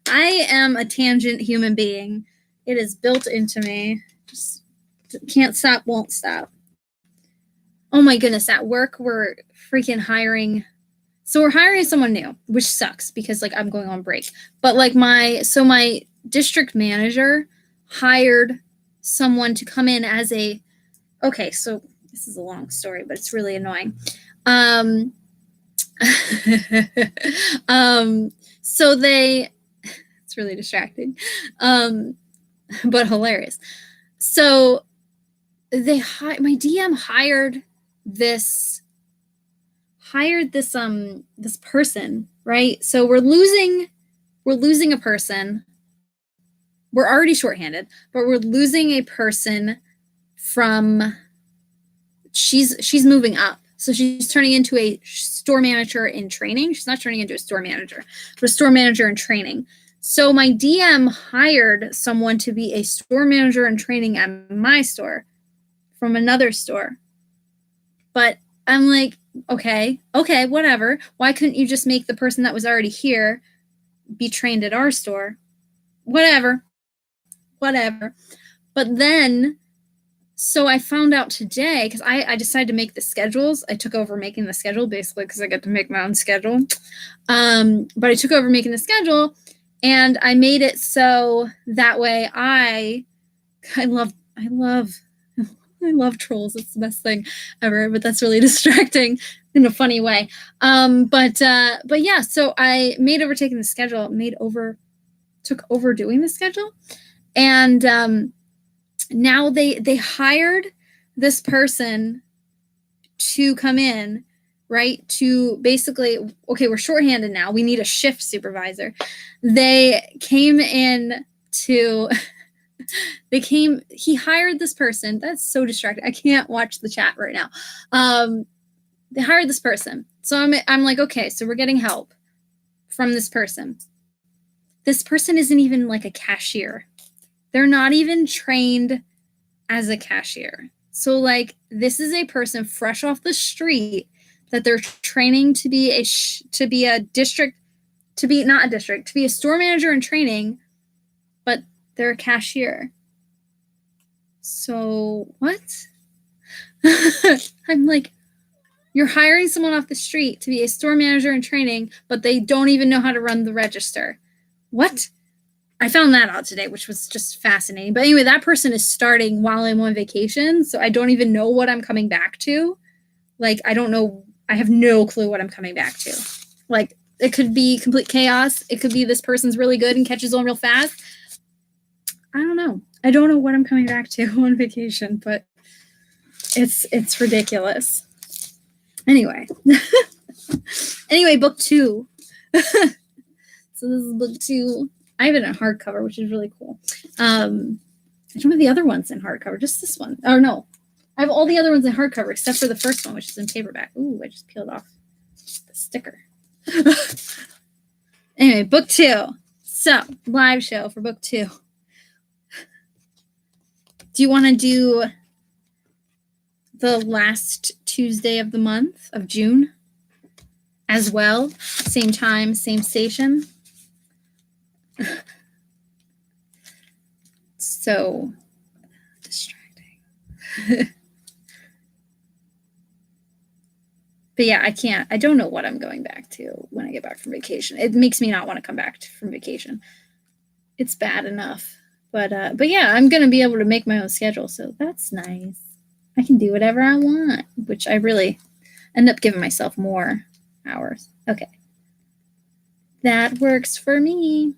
I am a tangent human being. It is built into me. Just can't stop, won't stop. Oh my goodness, at work we're freaking hiring. So we're hiring someone new, which sucks because like I'm going on break. But like my district manager hired someone to come in as okay, so this is a long story, but it's really annoying. So it's really distracting, but hilarious. So my DM hired this person, right? So we're losing a person. We're already shorthanded, but we're losing a person from she's moving up. So she's turning into a store manager in training. She's not turning into a store manager, but a store manager in training. So my DM hired someone to be a store manager in training at my store from another store. But I'm like, okay, whatever. Why couldn't you just make the person that was already here be trained at our store? Whatever. But then, so I found out today, because I decided to make the schedules. I took over making the schedule, basically, because I get to make my own schedule. But I took over making the schedule, and I made it so that way I love trolls. It's the best thing ever, but that's really distracting in a funny way. But yeah, so I made over taking the schedule, took over doing the schedule. And now they hired this person to come in, right? To basically, okay, we're shorthanded now. We need a shift supervisor. They came in to... he hired this person. That's so distracting. I can't watch the chat right now. They hired this person. So I'm like, okay, so we're getting help from this person. This person isn't even like a cashier. They're not even trained as a cashier. So like, this is a person fresh off the street that they're training to be a store manager in training, but they're a cashier. So what? I'm like, you're hiring someone off the street to be a store manager in training, but they don't even know how to run the register. What? I found that out today, which was just fascinating. But anyway, that person is starting while I'm on vacation, so I don't even know what I'm coming back to. Like, I don't know. I have no clue what I'm coming back to. Like, it could be complete chaos. It could be this person's really good and catches on real fast. I don't know. I don't know what I'm coming back to on vacation, but it's ridiculous. Anyway. Anyway, book 2. So this is book 2. I have it in hardcover, which is really cool. I don't have the other ones in hardcover, just this one. Oh, no. I have all the other ones in hardcover except for the first one, which is in paperback. Ooh, I just peeled off the sticker. Anyway, book 2. So, live show for book 2. Do you want to do the last Tuesday of the month of June as well? Same time, same station. So distracting. But yeah, I don't know what I'm going back to when I get back from vacation. It makes me not want to come back from vacation. It's bad enough. But yeah, I'm going to be able to make my own schedule, so that's nice. I can do whatever I want, which I really end up giving myself more hours. Okay. That works for me.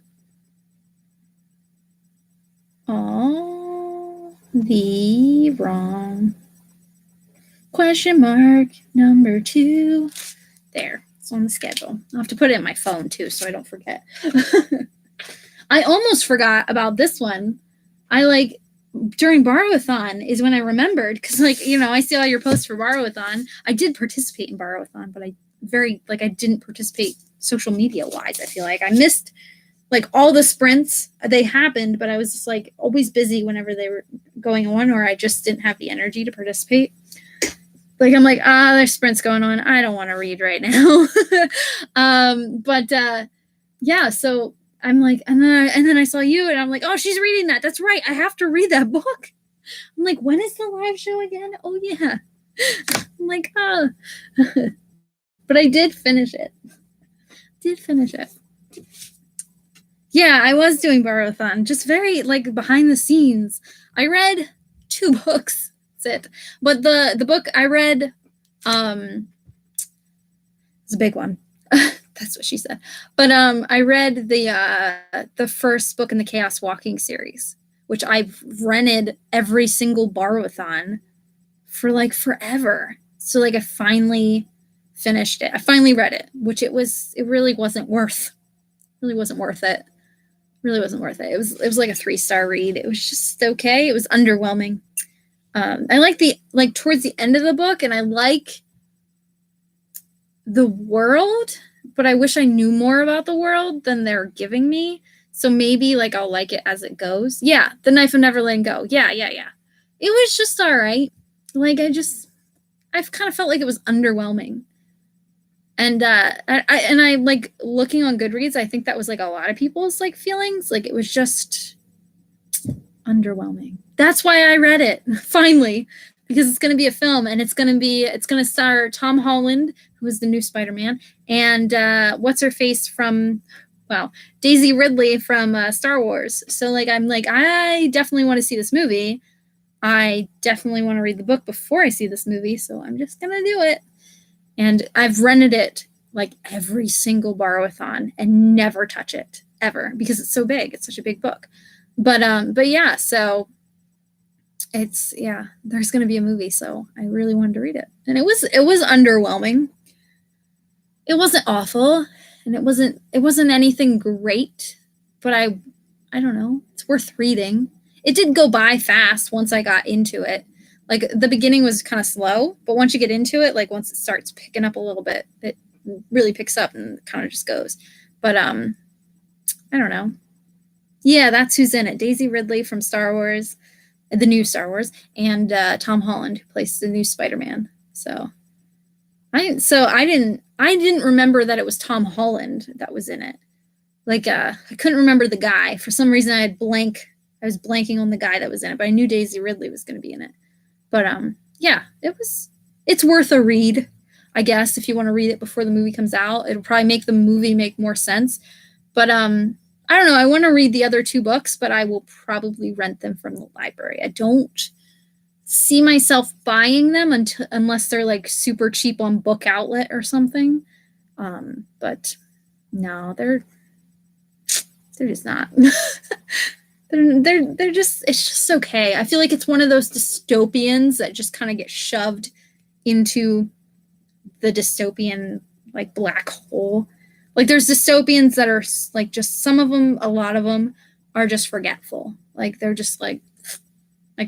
All the wrong. Question mark number 2. There, it's on the schedule. I'll have to put it in my phone too, so I don't forget. I almost forgot about this one. During Borrow-a-thon is when I remembered, because I see all your posts for Borrow-a-thon. I did participate in Borrow-a-thon, but I didn't participate social media wise. I feel like I missed all the sprints. They happened, but I was just always busy whenever they were going on, or I just didn't have the energy to participate. I'm there's sprints going on. I don't want to read right now. Yeah, so I'm and then I saw you, and I'm oh, she's reading that. That's right. I have to read that book. I'm when is the live show again? Oh yeah. I'm oh. But I did finish it. Yeah, I was doing Borrow-a-thon, just very behind the scenes. I read 2 books. That's it. But the book I read, it's a big one. That's what she said. But I read the first book in the Chaos Walking series, which I've rented every single Borrow-a-thon for forever. So I finally finished it. I finally read it, which it really wasn't worth. Really wasn't worth it. Really wasn't worth it. It was a 3-star read. It was just okay. It was underwhelming. I like towards the end of the book, and I like the world, but I wish I knew more about the world than they're giving me. So maybe I'll like it as it goes. Yeah, The Knife of Never Letting Go. Yeah. It was just all right. I kind of felt like it was underwhelming. And I looking on Goodreads, I think that was a lot of people's feelings. It was just underwhelming. That's why I read it finally, because it's going to be a film, and it's going to star Tom Holland, who is the new Spider-Man, and what's her face from, Daisy Ridley from Star Wars. So I definitely want to see this movie. I definitely want to read the book before I see this movie, so I'm just going to do it. And I've rented it every single Borrow-a-thon and never touch it ever, because it's so big. It's such a big book. But yeah, so there's going to be a movie, so I really wanted to read it. And it was underwhelming. It wasn't awful, and it wasn't anything great, but I don't know. It's worth reading. It did go by fast once I got into it. The beginning was kind of slow, but once you get into it, once it starts picking up a little bit, it really picks up and kind of just goes. But I don't know. Yeah, that's who's in it. Daisy Ridley from Star Wars, the new Star Wars, and Tom Holland, who plays the new Spider-Man. So I didn't remember that it was Tom Holland that was in it. I couldn't remember the guy. For some reason, I had blank I was blanking on the guy that was in it, but I knew Daisy Ridley was going to be in it. But yeah, it's worth a read, I guess, if you want to read it before the movie comes out. It'll probably make the movie make more sense. But I don't know. I want to read the other 2 books, but I will probably rent them from the library. I don't see myself buying them unless they're like super cheap on Book Outlet or something. But no, they're just not. they're just, it's just okay. I feel like it's one of those dystopians that just kind of get shoved into the dystopian like black hole. Like there's dystopians that are like just some of them, a lot of them are just forgetful. Like they're just like,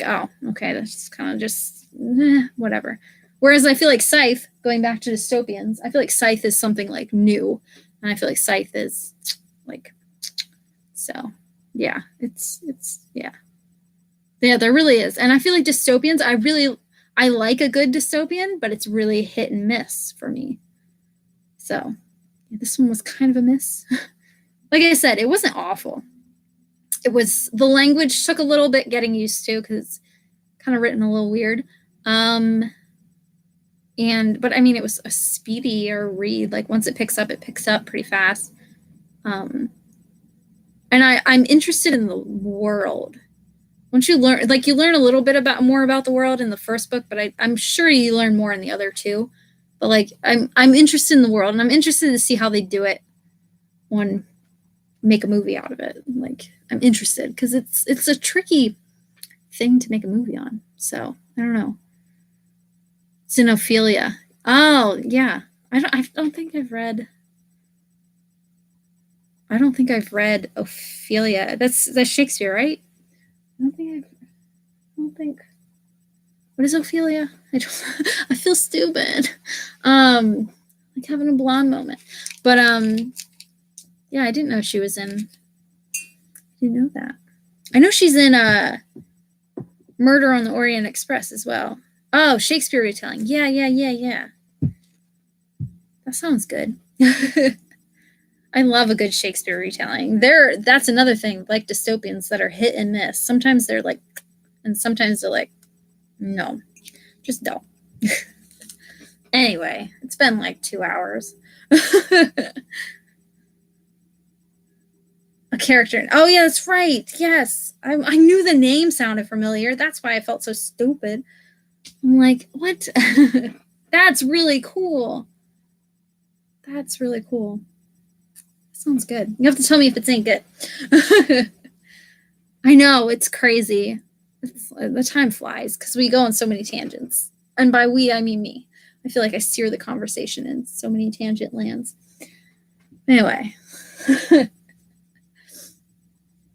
oh, okay, that's kind of just whatever. Whereas I feel like Scythe, going back to dystopians, I feel like Scythe is something like new. And I feel like Scythe is like, so yeah, it's yeah. Yeah, there really is. And I feel like dystopians, I like a good dystopian, but it's really hit and miss for me. So yeah, this one was kind of a miss. Like I said, it wasn't awful. It was, the language took a little bit getting used to because it's kind of written a little weird. But I mean, it was a speedier read. Like once it picks up pretty fast. And I'm interested in the world. Once you learn, like you learn a little bit more about the world in the first book, but I'm sure you learn more in the other 2. But like I'm interested in the world, and I'm interested to see how they do it make a movie out of it. Like I'm interested because it's a tricky thing to make a movie on. So I don't know. Xenophilia. Oh yeah, I don't think I've read Ophelia. That's Shakespeare, right? I don't think. What is Ophelia? I feel stupid. Like having a blonde moment. But yeah, I didn't know she was in. I didn't know that. I know she's in Murder on the Orient Express as well. Oh, Shakespeare retelling. Yeah. That sounds good. I love a good Shakespeare retelling. That's another thing, like dystopians that are hit and miss. Sometimes they're like, and sometimes they're like, no, just don't. Anyway, it's been like 2 hours. A character. Oh yeah, that's right. Yes, I knew the name sounded familiar. That's why I felt so stupid. I'm like, what? That's really cool. That's really cool. Sounds good. You have to tell me if it's ain't good. I know, it's crazy. The time flies because we go on so many tangents. And by we, I mean me. I feel like I steer the conversation in so many tangent lands. Anyway.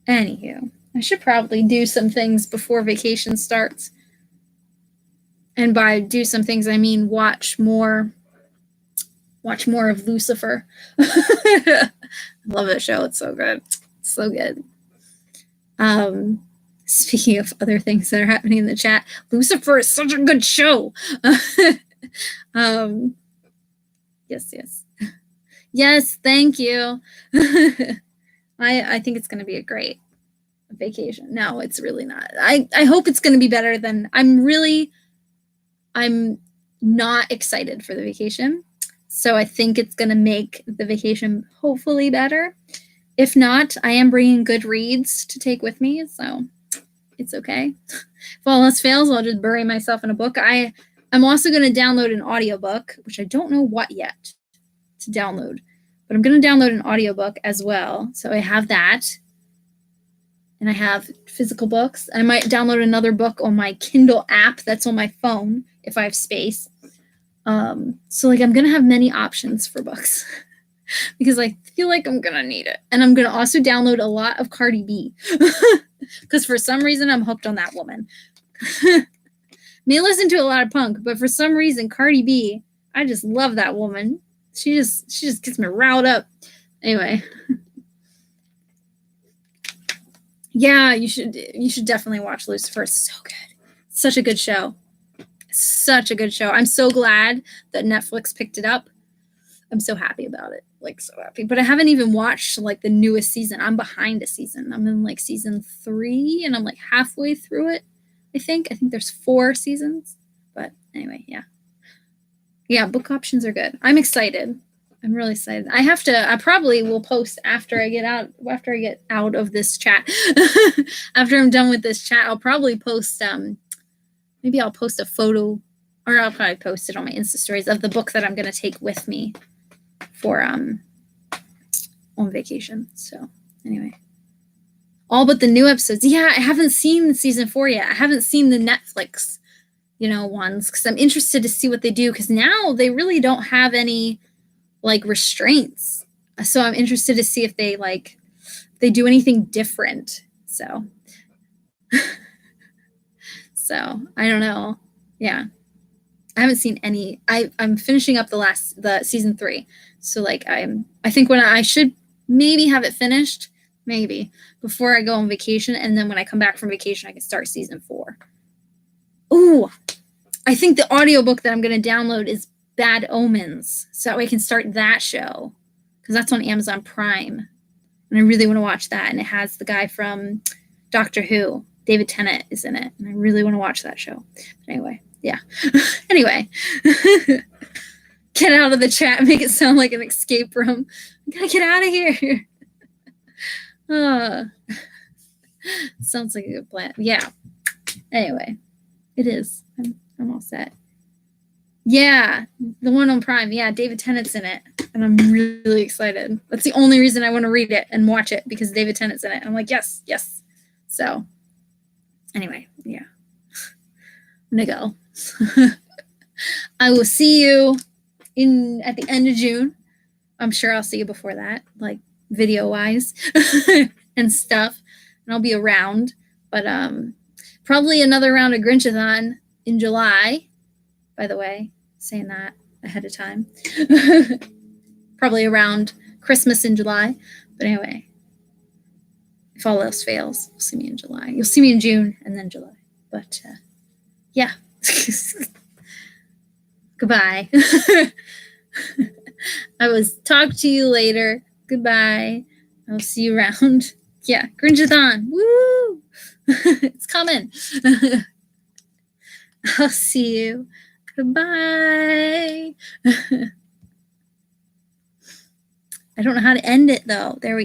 Anywho, I should probably do some things before vacation starts. And by do some things, I mean watch more of Lucifer. I love that show. It's so good. It's so good. Speaking of other things that are happening in the chat, Lucifer is such a good show. Yes, thank you. I think it's going to be a great vacation. No, it's really not. I hope it's going to be better than I'm not excited for the vacation. So I think it's going to make the vacation hopefully better. If not, I am bringing good reads to take with me, so it's okay. If all else fails, I'll just bury myself in a book. I'm also going to download an audiobook, which I don't know what yet to download, but I'm going to download an audiobook as well. So I have that, and I have physical books. I might download another book on my Kindle app that's on my phone if I have space. So like I'm going to have many options for books because I feel like I'm going to need it. And I'm going to also download a lot of Cardi B because for some reason I'm hooked on that woman. May listen to a lot of punk, but for some reason Cardi B, I just love that woman. She just gets me riled up. Anyway. Yeah, you should definitely watch Lucifer. It's so good. Such a good show. Such a good show. I'm so glad that Netflix picked it up. I'm so happy about it. Like, so happy. But I haven't even watched like the newest season. I'm behind a season. I'm in like season 3 and I'm like halfway through it. I think there's 4 seasons. But anyway, yeah. Yeah, book options are good. I'm excited. I'm really excited. I probably will post after I get out of this chat. After I'm done with this chat, I'll probably post maybe I'll post a photo, or I'll probably post it on my Insta stories of the book that I'm going to take with me for on vacation. So anyway, all but the new episodes. Yeah, I haven't seen season 4 yet. I haven't seen the Netflix, ones, because I'm interested to see what they do, because now they really don't have any like restraints. So I'm interested to see if they do anything different. So so I don't know. Yeah. I haven't seen any. I'm finishing up the season 3. So like I think when I should maybe have it finished, maybe before I go on vacation, and then when I come back from vacation I can start season 4. Ooh, I think the audiobook that I'm going to download is Bad Omens, so that way I can start that show, because that's on Amazon Prime, and I really want to watch that, and it has the guy from Doctor Who, David Tennant, is in it, and I really want to watch that show. But anyway, yeah. Anyway, get out of the chat, make it sound like an escape room. I gotta get out of here. Sounds like a good plan. Yeah. Anyway, it is. I'm all set. Yeah, the one on Prime. Yeah, David Tennant's in it, and I'm really excited. That's the only reason I want to read it and watch it, because David Tennant's in it. I'm like, yes. So, anyway, yeah, I'm gonna go. I will see you at the end of June. I'm sure I'll see you before that, like video-wise and stuff, and I'll be around. But probably another round of Grinchathon in July. By the way, saying that ahead of time. Probably around Christmas in July. But anyway, if all else fails, you'll see me in July. You'll see me in June and then July. But yeah. Goodbye. I will talk to you later. Goodbye. I'll see you around. Yeah, Grinchathon. Woo! It's coming. I'll see you. Goodbye. I don't know how to end it, though. There we go.